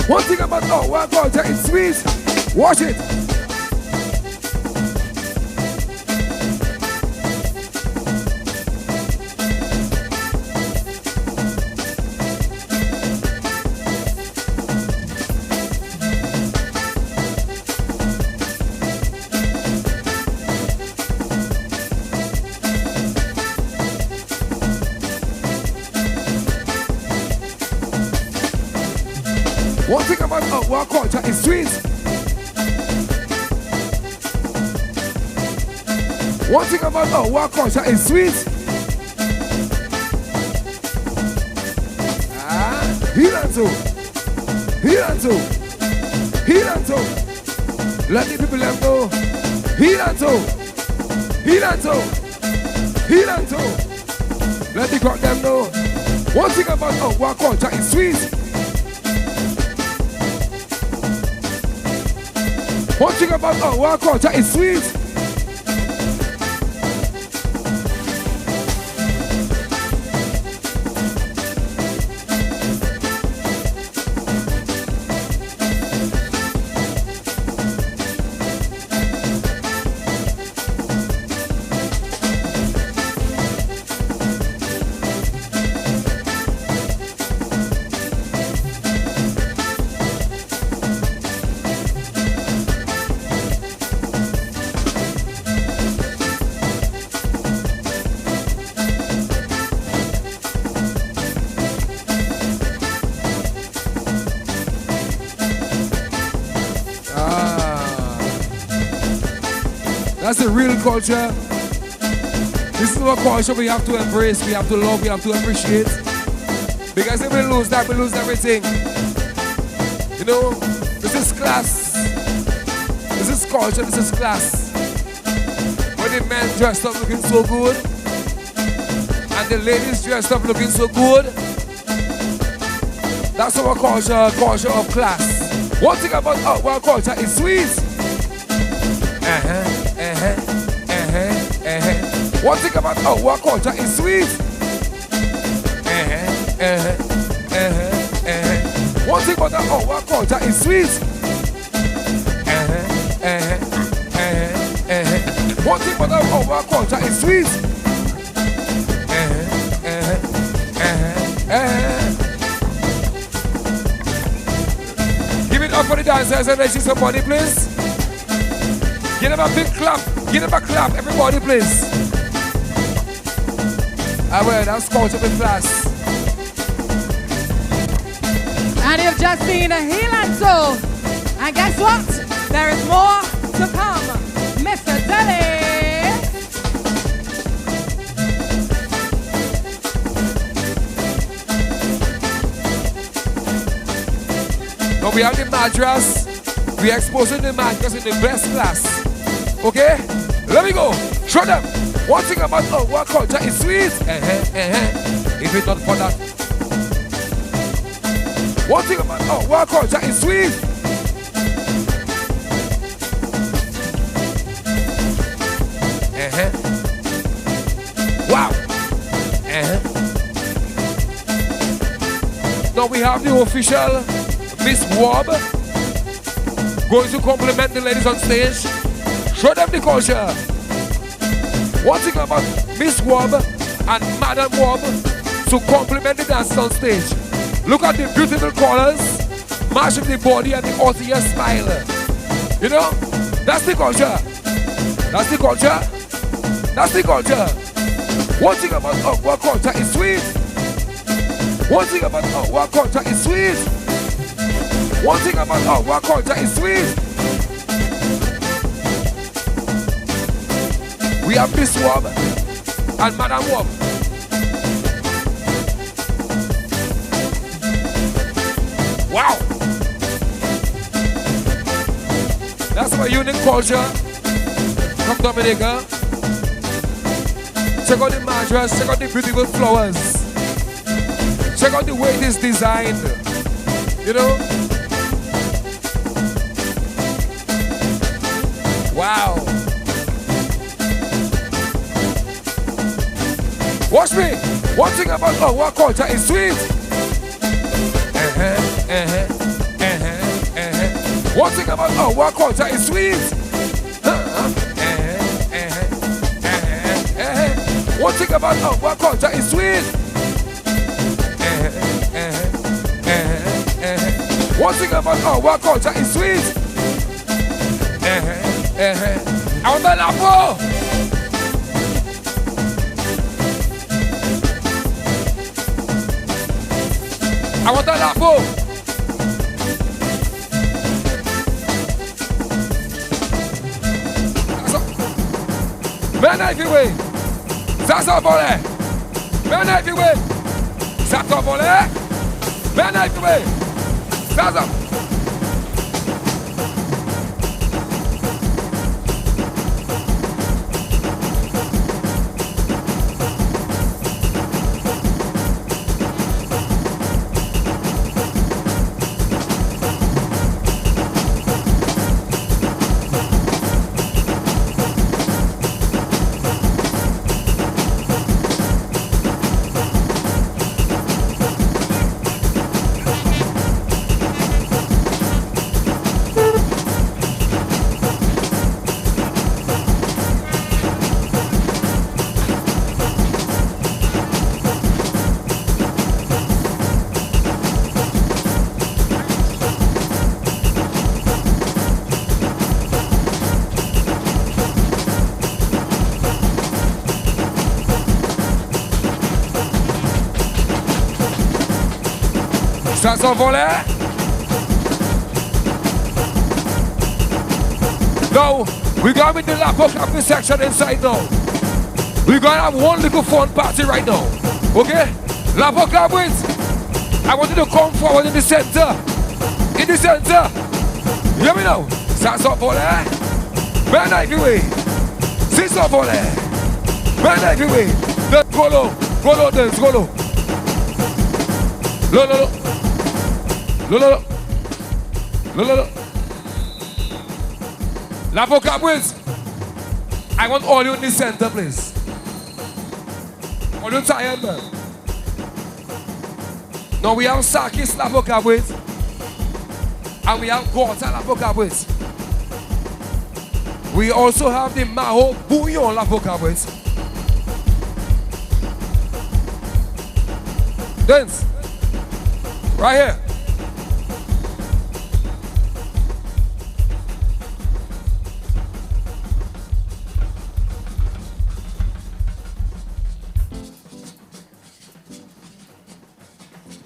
One thing about our culture is sweet. Watch it. One thing about our culture is sweet. One thing about our culture is sweet. Heal and so. Heal and so. Heal and so. Let the people them know. Heal and so. Heal and so. Heal and so. Let the crowd them know. One thing about our culture is sweet. One thing about our culture is sweet. That's the real culture. This is our culture we have to embrace, we have to love, we have to appreciate. Because if we lose that, we lose everything. You know, this is class. This is culture, this is class. When the men dressed up looking so good, and the ladies dressed up looking so good, that's our culture, culture of class. One thing about our culture is sweet. One thing about our culture is sweet. One thing about our culture is sweet. One thing about our culture is sweet. for the dancers and let's see some money, please. Give them a big clap. Give them a clap, everybody, please. Alright, that's culture with class. And you've just seen a heel and toe. And guess what? There is more to come. Mr. Deli. Now we have the Madras. We are exposing the Madras in the best class. Okay? Let me go. Show them. One thing about our culture is sweet. If it's not for that. One thing about our culture is sweet. Wow. Now we have the official Miss Wob going to compliment the ladies on stage. Show them the culture. One thing about Miss Wob and Madam Wob to compliment the dancers on stage. Look at the beautiful colors, matching the body and the austere smile. You know, that's the culture. That's the culture. That's the culture. One thing about our culture is sweet. One thing about our culture is sweet. One thing about our culture is sweet. We have Miss Wob and Madam Wob. Wow. That's our unique culture from Dominica. Check out the Madras, check out the beautiful flowers. Check out the way it is designed. You know? Wow. Watch me. One thing about our culture is sweet. One thing about our culture is sweet. One thing about our culture is sweet. One thing about our culture is sweet. I want to laugh. I want to laugh. Men everywhere. Ça s'envolait. Men everywhere. Ça s'envolait. Men everywhere. Ça s'envolait. Ça s'envolait. Now, we're going with the Lapo Cafe section inside now. We're going to have one little fun party right now. Okay? Lapo Cabois, I want you to come forward in the center. In the center. You hear me now? Ça s'envolait. Ben everywhere. Ça s'envolait. Ben everywhere. Go low. Go low, dance. Go low. Low, low, low. Look. L'avocat, please. I want all you in the center, please. All you tired, man. Now we have Sakis l'avocat, please. And we have Gorta l'avocat, please. We also have the Maho Bouillon l'avocat, please. Dance. Right here.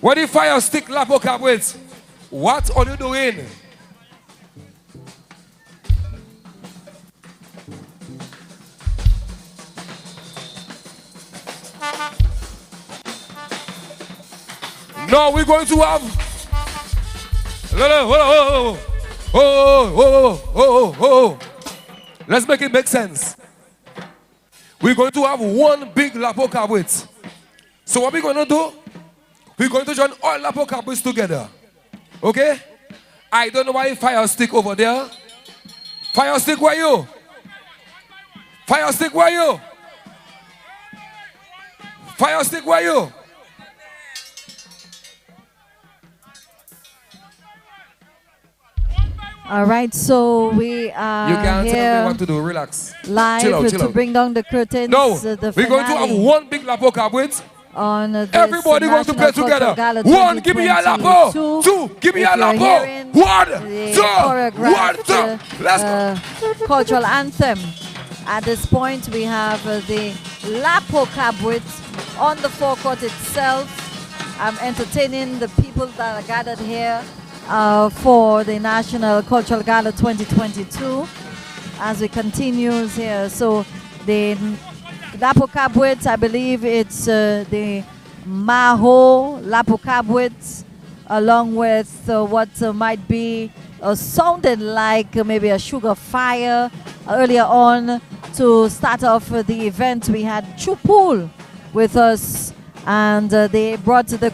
What if fire stick Lapo Cabwits? What are you doing? No, we're going to have. Let's make it make sense. We're going to have one big Lapo Cabwits. So what we're going to do? We're going to join all Lapo Cabwits together. Okay? I don't know why fire stick over there. Fire stick, where you? Fire stick, where you? Fire stick, where you? All right, so we are you can't here tell me what to do. Relax. Live chill out, chill to out. bring down the curtains. No, The we're going to have one big Lapo Cabwits. On this everybody going to play together. Gala One, give me a Lapo. Two, give me a Lapo. One, two. Let's go. Cultural anthem. At this point, we have the Lapo Cabwits on the forecourt itself. I'm entertaining the people that are gathered here for the National Cultural Gala 2022 as we continue here. So the Lapo Cabwits, I believe it's the Maho Lapo Cabwits, along with what might be sounded like maybe a sugar fire. Earlier on, to start off the event, we had Chupul with us, and they brought the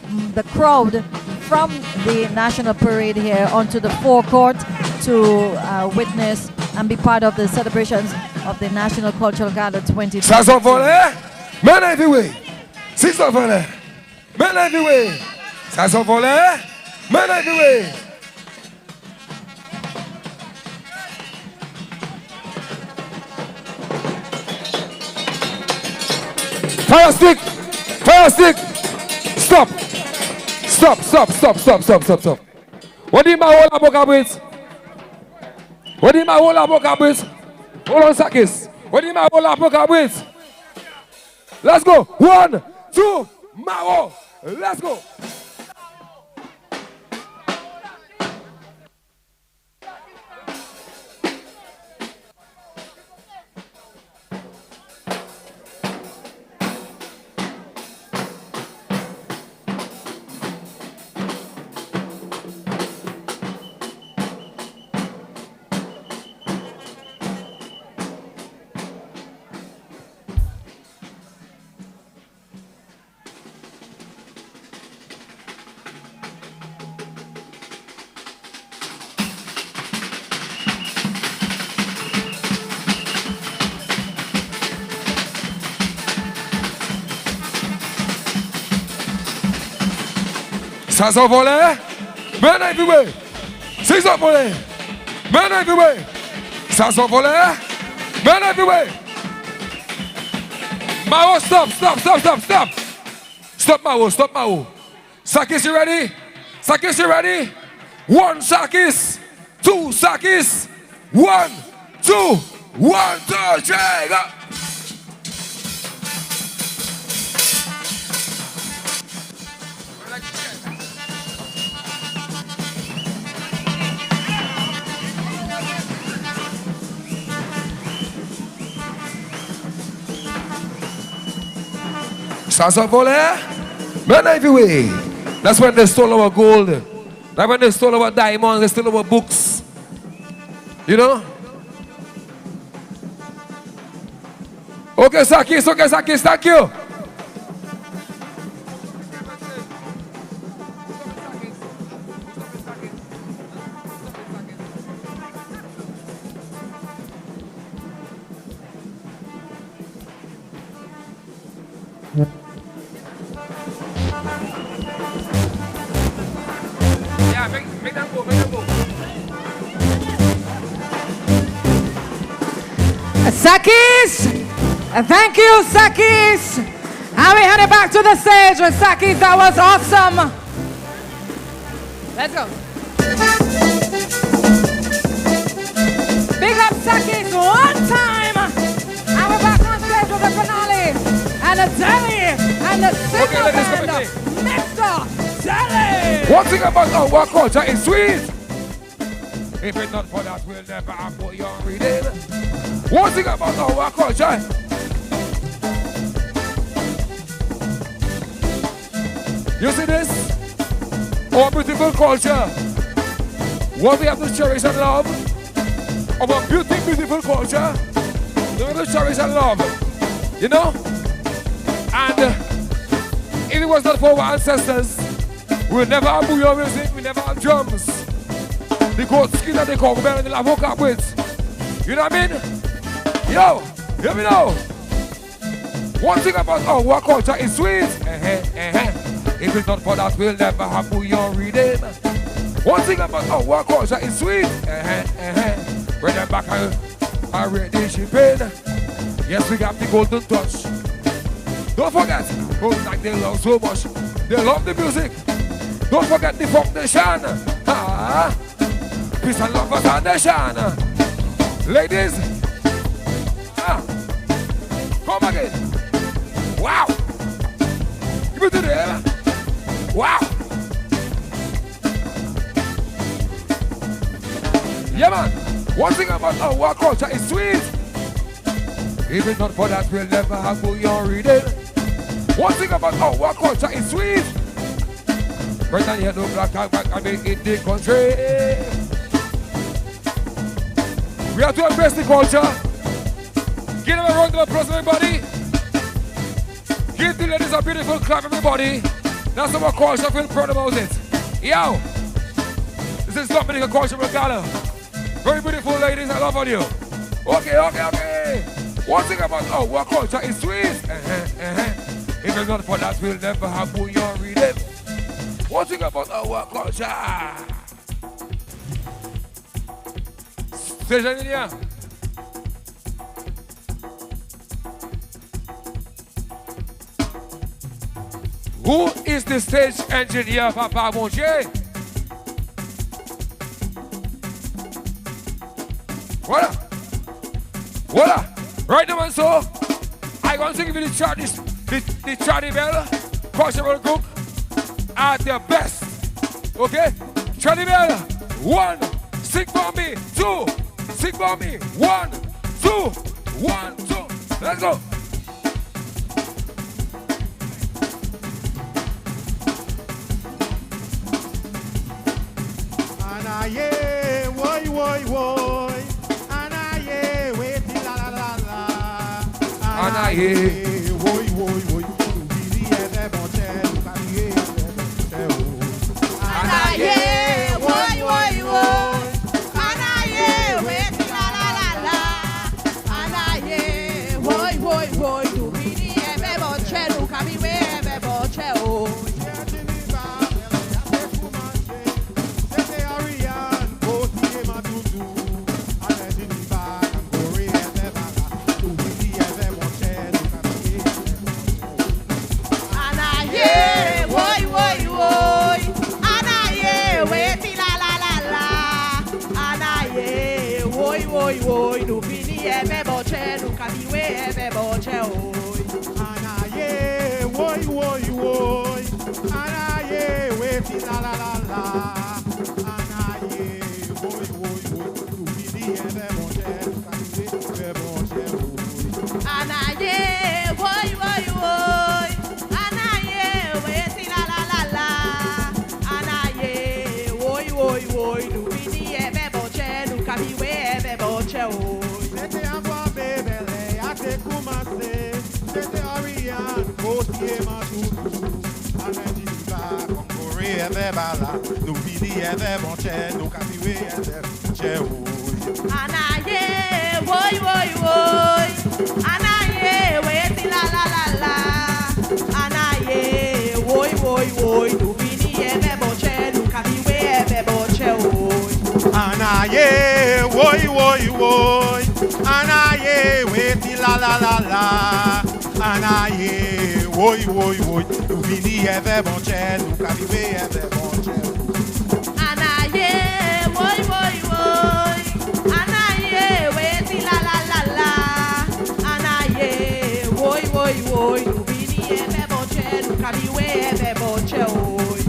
crowd from the National Parade here onto the forecourt to witness and be part of the celebrations of the National Cultural Gala 2022. Ça s'en volait, men everywhere. Si ça volait, men everywhere. Ça s'en volait, men everywhere. Fire stick, fire stick. Stop. Stop. What do you mean, all Lapo Cabwits? What do you mean, all Lapo Cabwits? Hold on, Sakis. What do you mean, all Lapo Cabwits? Let's go. 1, 2, Mao. Let's go. Ça s'envolait, men everywhere. Ça s'envolait, men everywhere. Ça s'envolait, men everywhere. Mao, stop. Stop, Mao. Sakis, you ready? Sakis, you ready? 1, Sakis. 2, Sakis. 1, 2, 1, 2, 3, go. Ça s'envolait, men everywhere. That's when they stole our gold. That's when they stole our diamonds, they stole our books. You know? Okay, Sakis, thank you. Yeah, make that move. Sakis! Thank you, Sakis! And we headed back to the stage with Sakis. That was awesome. Let's go. Big up Sakis one time. And we're back on stage with the finale. And the Delhi and the Singer band. Mr. One thing about our culture is sweet. If it's not for that, we'll never have what you're reading. One thing about our culture. You see this? Our beautiful culture. What we have to cherish and love. Our beautiful culture. We have to cherish and love. You know? And if it was not for our ancestors, we'll never have booyah music, we never have drums. The goat skin and the cow bell and the avocat with. You know what I mean? Yo, hear me now. One thing about our culture is sweet. If it's not for that, we'll never have booyah reading. One thing about our culture is sweet. Bring them back and rate the shipping. Yes, we got the golden touch. Don't forget, like they love so much. They love the music. Don't forget the foundation. Peace and love for foundation. Ladies, come again. Wow. Give me to the wow. Yeah, man. One thing about our culture is sweet. If it's not for that, we'll never have booyah reading. One thing about our culture is sweet. Right now, yellow, black, and white, and make it the country. We have to embrace the culture. Give them a round of applause, everybody. Give the ladies a beautiful clap, everybody. That's our culture. Feel proud about it. Yo, this is Dominican Cultural Gala. Very beautiful ladies. I love on you. Okay. One thing about our culture is sweet. If it's not for that, we'll never have booyah reading. One thing about our culture. Stage engineer. Who is the stage engineer, Papa Monche? Voila. Right now, and so I want to give you the Charlie Bell cultural group at their best. Okay? Charlie Bell, 1, sing for me, 2, sing for me, 1, 2, 1, 2. Let's go. Anaye, woy, woy, woy. Anaye, wait, la la la la. Anaye, woy, woy, woy. Anaye, woy, woy, woy. Anaye, wait, la la la la. Anaye, woy, woy, woy. Du bini ebe boche, du kabiwe ebe boche, oh. Woy, du bini ebe boche, du kabiwe ebe boche, oy. Anaye, woy, woy, woy. Anaye, wait, la la la la. Anaye, woy, woy, woy. Du bini ebe boche, du kabiwe ebe boche, oy. Anaye, woy, woy, woy. Anaye, wait, la la la la. Anaye, woy, woy, woy. Du bini ebe boche, du kabiwe ebe boche, oy. C'était un bois bébélé, à te commencer. C'était Oriane, Gauthier, ma toutou. Avec Diniba, Congoré, Ebe Bala. Nous vidi, Ebe Bonche, nous capiwe, Ebe Bonche, Anaye, woy, woy, woy. Anaye, wait, la la la la. Anaye, woy, woy, woy. Nous vidi, Ebe Bonche, nous capiwe, Ebe Bonche, oy. Anaye, woy, woy, woy. Anaye, wait, la la la la. Anaye, woy, woy, woy. Nous vini, Ebe Bonche, nous capiwe, Ebe Bonche. Anaye, woy, woy, woy. Anaye, wait, la la la la. Anaye, woy, woy, woy. Nous vini, Ebe Bonche, nous capiwe, Ebe Bonche, oy.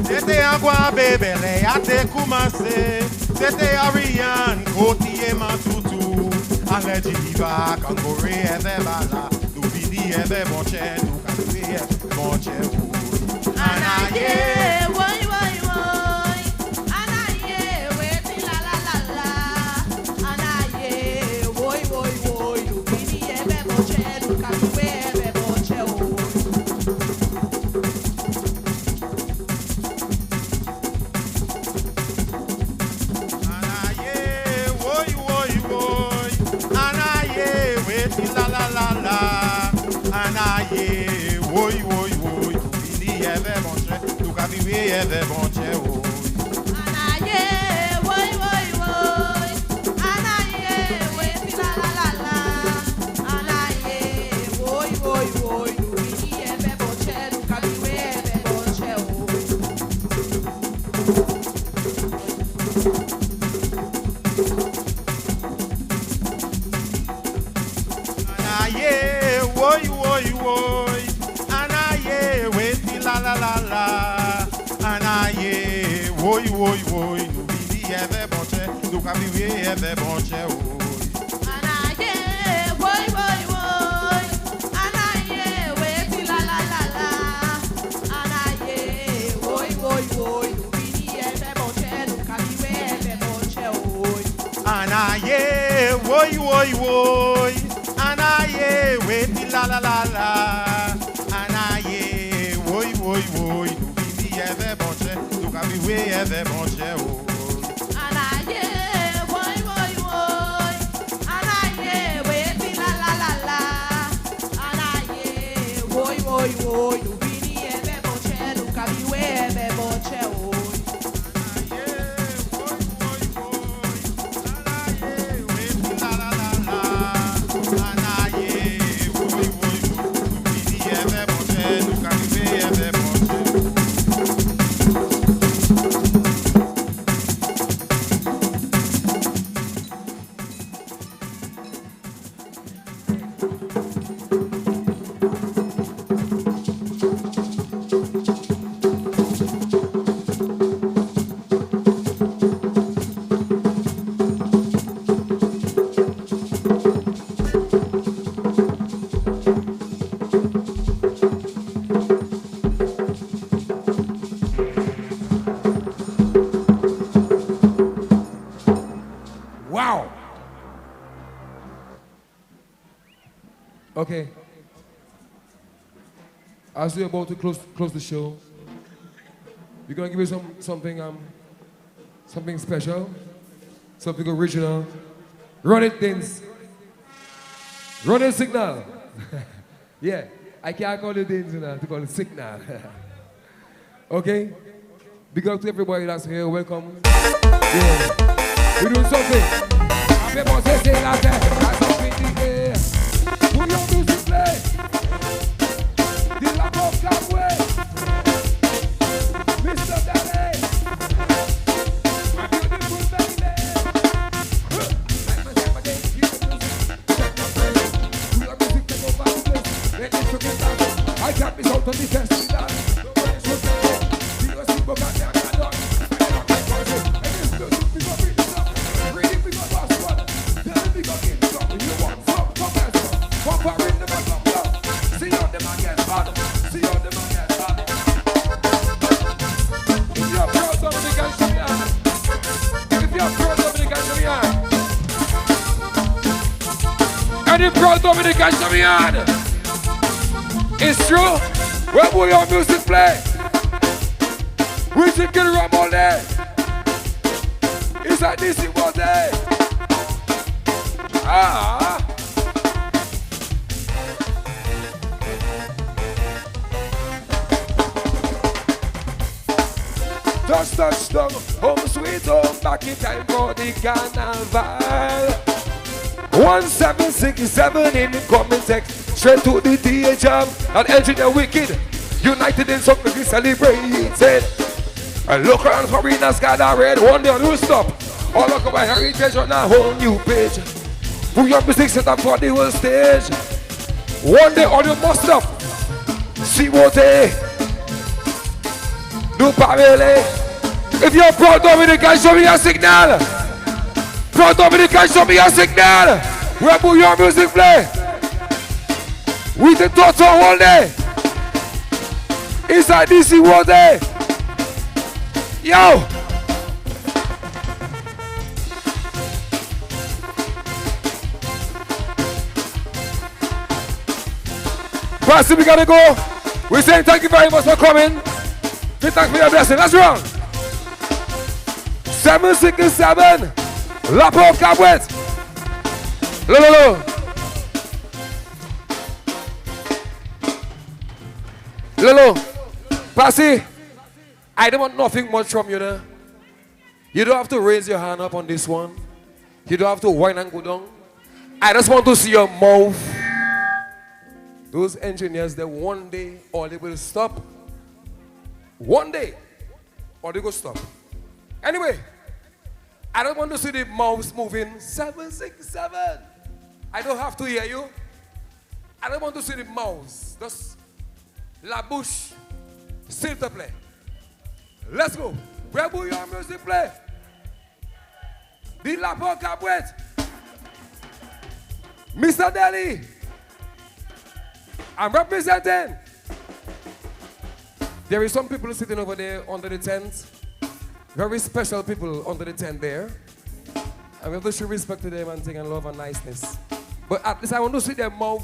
quoi bébé a te commencé. C'était Ariane, côté ma toutou. Allez diva, quand coré est bala. Nous vidi est bon chè, nous calé bon chè. Anaye, woy woy woy. Anaye, weti la la la la. Anaye, woy woy woy. Nous vidi est bon chè, nous calé bon chè. La la la la, anaye, woy woy woy, ili eve bon chè, nou ka vive eve bon chè woy. Anaye, woy woy woy. Anaye, weti la la la la. Anaye, woy woy woy. Nou vini eve bon chè, nou ka vive eve bon chè woy. Anaye, woy woy woy, anaye, weti la la la la, anaye, woy woy woy, nou vini eve bon chè, nou ka vive eve bon chè woy. Anaye, woy woy woy. Anaye, weti la la la la. Anaye, woy woy woy. Nou vini eve bon chè, nou ka vive eve bon chè woy. Anaye, woy woy woy, anaye, weti la la la la, anaye, woy woy woy, nou vini eve bon chè, nou ka vive eve bon chè woy. Anaye, woy woy woy. Anaye, weti la la la la. Anaye, woy woy woy. Nou vini eve bon chè, nou ka vive eve bon chè woy. Wow. Okay. As we're about to close the show, we're gonna give you something special, something original. Run it, things. Run it, signal. Yeah, I can't call it things, to call it signal. Okay. Big up to everybody that's here. Welcome. Yeah. We're doing something. Happy birthday, say that. That's something in the air. Put your music play. The love of God way. Mr. Daddy. My beautiful baby. I got this out on the festival. Any proud Dominican, show me hand. It's true. Where will your music play? We should get around all day. It's like this it was day. Ah. Just touchdown, home sweet home, back in time for the carnival. 1767 in the comment text, straight to the DA jam, and engineer wicked, united in something we celebrated. And look around for arenas gathered, one day on stop. All look about heritage on a whole new page. Put your music set up for the whole stage. One day all you must stop. See what they do parallel. If you're proud Dominican, show me a signal. Proud Dominican, show me a signal. Where will your music play? We can talk all day. Inside DC all day. Yo. Pastor, we gotta go. We're saying thank you very much for coming. We thank for your blessing. Let's run. 767. Lapo Cabwet. Lolo. Lolo. Passy, I don't want nothing much from you now. You don't have to raise your hand up on this one. You don't have to whine and go down. I just want to see your mouth. Those engineers, that one day, or they will stop. One day, or they will stop. Anyway, I don't want to see the mouths moving. 767. I don't have to hear you. I don't want to see the mouths. Just la bouche. Still to play. Let's go. Where will your music play? The Lapo Cabwet. Mr. Delhi. I'm representing. There is some people sitting over there under the tent. Very special people under the tent there. And we have to show respect to them and thing and love and niceness. But at least I want to see their mouth.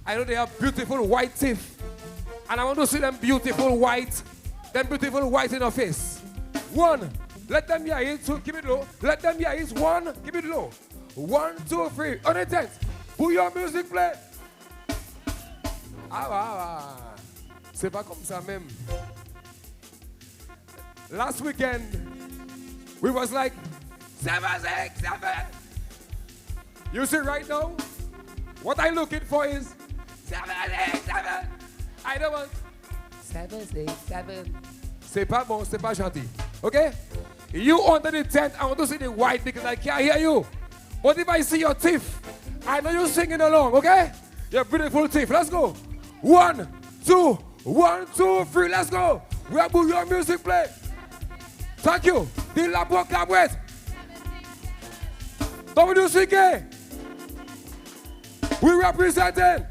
I know they have beautiful white teeth. And I want to see them beautiful white in their face. One, let them hear it, two, keep it low. Let them hear it, one, keep it low. 1, 2, 3, on the tent. Put your music play. C'est pas comme ça même. Last weekend, we was like 767. You see right now, what I'm looking for is 767. I don't want 767. C'est pas bon, c'est pas gentil. Okay? You under the tent, I want to see the white because I can't hear you. But if I see your teeth, I know you're singing along, okay? Your beautiful teeth. Let's go. 1, 2, 1, 2, 3. Let's go. Where will your music play? Thank you. The Lapo Cabwet. WCK. We representing.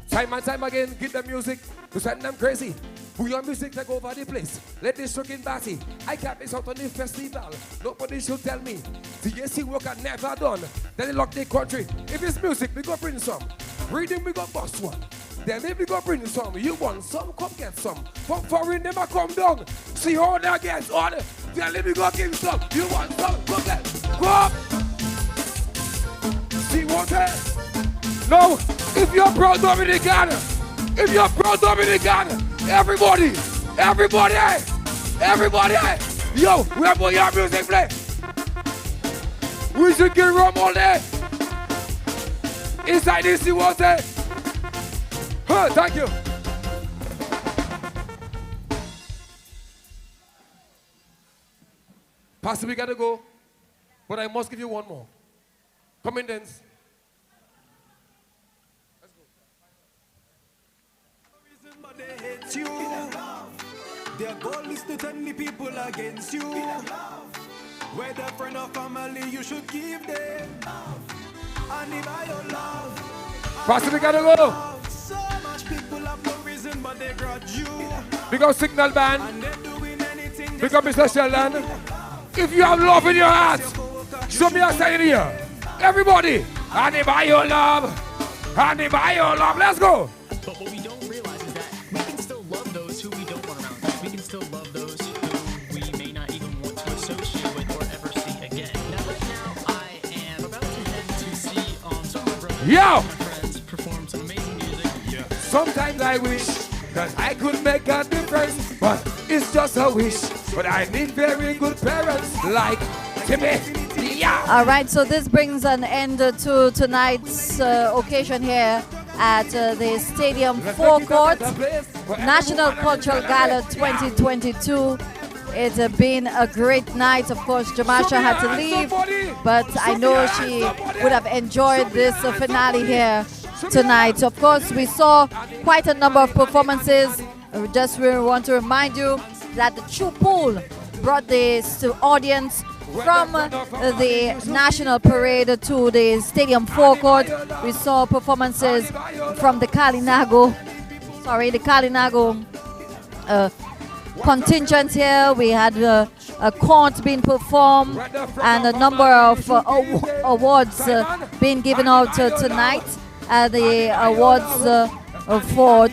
Time and time again, get the music to send them crazy. Will your music take over the place? Let this shocking batty. I can't miss out on the festival. Nobody should tell me. TSC work I never done. Then they lock the country. If it's music, we go bring some. Reading, we go bust one. Then if we go bring some, you want some, come get some. From foreign, never come down. See how they get on. Then if we go give some, you want some, come get. Go up. See what else? No, if you're proud Dominican, everybody, yo, where will your music play? We should get rum all day. Inside this, you want it? Huh, thank you. Pastor, we gotta go, but I must give you one more. Come in, dance. They hate you. Their goal is to turn the people against you. Whether friend or family, you should give them. And if I don't love, Pastor, we gotta go. So much people have no reason, but they grudge you. Because Signal Band, And they're doing anything. because Mr. Sheldon, if you have love in your heart, show me a sign here. Everybody, and if I your love, let's go. But what we don't realize is that we can still love those who we don't want around. We can still love those who we may not even want to associate with or ever see again. Now, right now, I am about to head to see some of my brothers and my friends perform some amazing music. Yeah. Sometimes I wish that I could make a difference, but it's just a wish. But I need very good parents like Timmy. Yeah. All right, so this brings an end to tonight's occasion here at the Stadium Forecourt National Cultural Gala 2022. It's been a great night. Of course, Jamasha had to leave, but I know she would have enjoyed this finale here tonight. Of course, we saw quite a number of performances. We want to remind you that the True Pool brought this audience from the National Parade to the Stadium forecourt. We saw performances from the Kalinago contingent here. We had a court being performed and a number of awards being given out tonight. The awards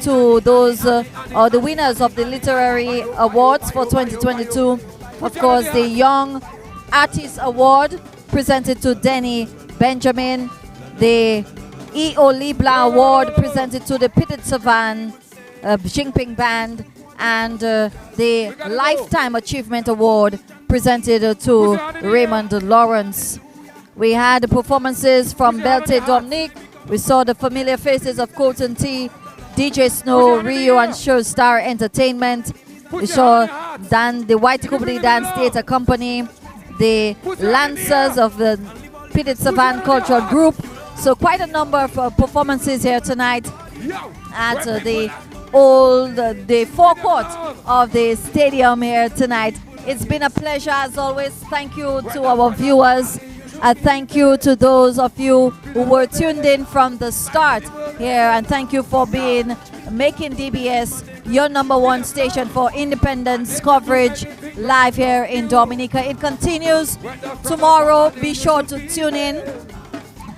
to those the winners of the literary awards for 2022. Of course, the Young Artist Award presented to Denny Benjamin. The E.O. Libla Award presented to the Pitted Savan Jinping Band. And the Lifetime Achievement Award presented to Raymond Lawrence. We had performances from Belte Dominique. We saw the familiar faces of Colton T, DJ Snow, Rio and Showstar Entertainment. We saw the White Kubli Dance Theatre Company, the Lancers of the Pitted Savan Cultural Group. So quite a number of performances here tonight at the forecourt of the stadium here tonight. It's been a pleasure as always. Thank you to our viewers. Thank you to those of you who were tuned in from the start here, and thank you for making DBS your #1 station for independence coverage live here in Dominica. It continues tomorrow. Be sure to tune in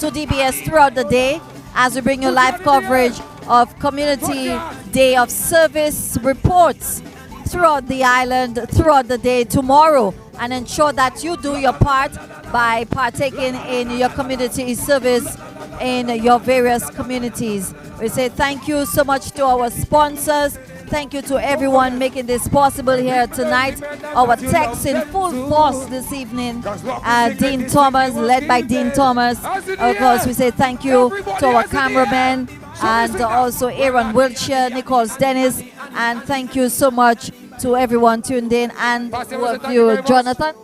to DBS throughout the day as we bring you live coverage of Community Day of Service reports throughout the island, throughout the day tomorrow, and ensure that you do your part by partaking in your community service in your various communities. We say thank you so much to our sponsors. Thank you to everyone making this possible here tonight. Our techs in full force this evening. Dean Thomas, led by Dean Thomas. Of course, we say thank you to our cameraman and also Aaron Wiltshire, Nichols Dennis. And thank you so much to everyone tuned in, and to you, Jonathan,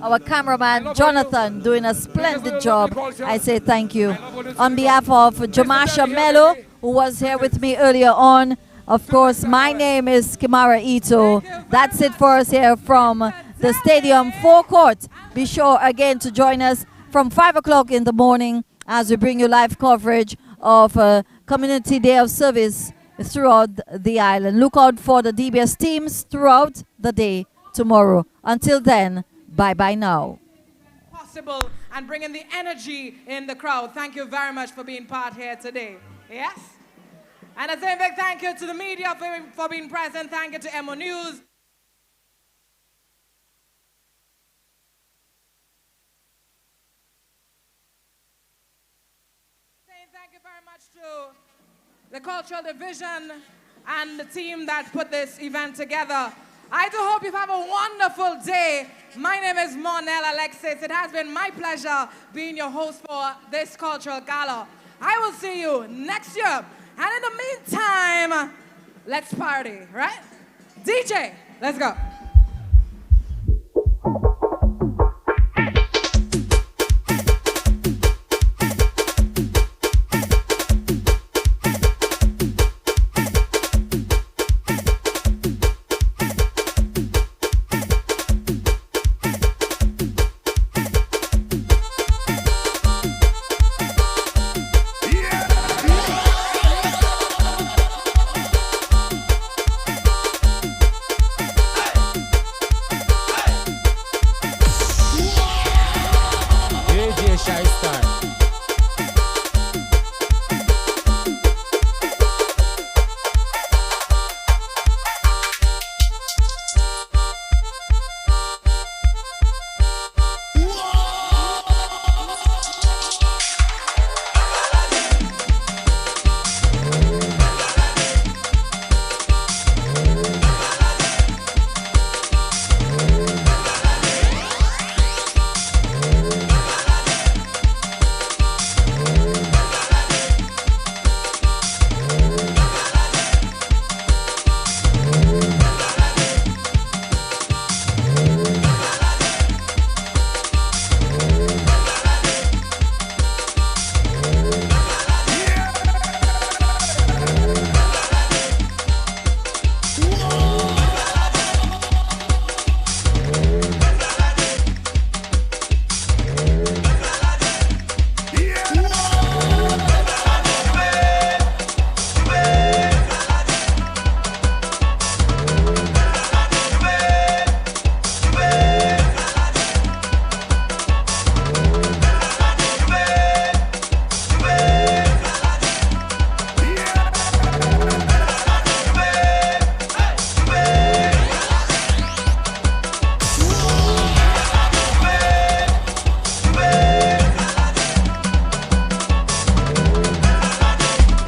our cameraman, Jonathan, doing a splendid job. I say thank you. On behalf of Jamasha Mello, who was here with me earlier on, of course, my name is Kimara Ito. That's it for us here from the stadium forecourt. Be sure again to join us from 5 o'clock in the morning as we bring you live coverage of Community Day of Service throughout the island. Look out for the DBS teams throughout the day tomorrow. Until then, bye-bye now. Possible and bringing the energy in the crowd. Thank you very much for being part here today. Yes? And a same big thank you to the media for being present. Thank you to MO News. Thank you very much to the Cultural Division and the team that put this event together. I do hope you have a wonderful day. My name is Monel Alexis. It has been my pleasure being your host for this cultural gala. I will see you next year. And in the meantime, let's party, right? DJ, let's go.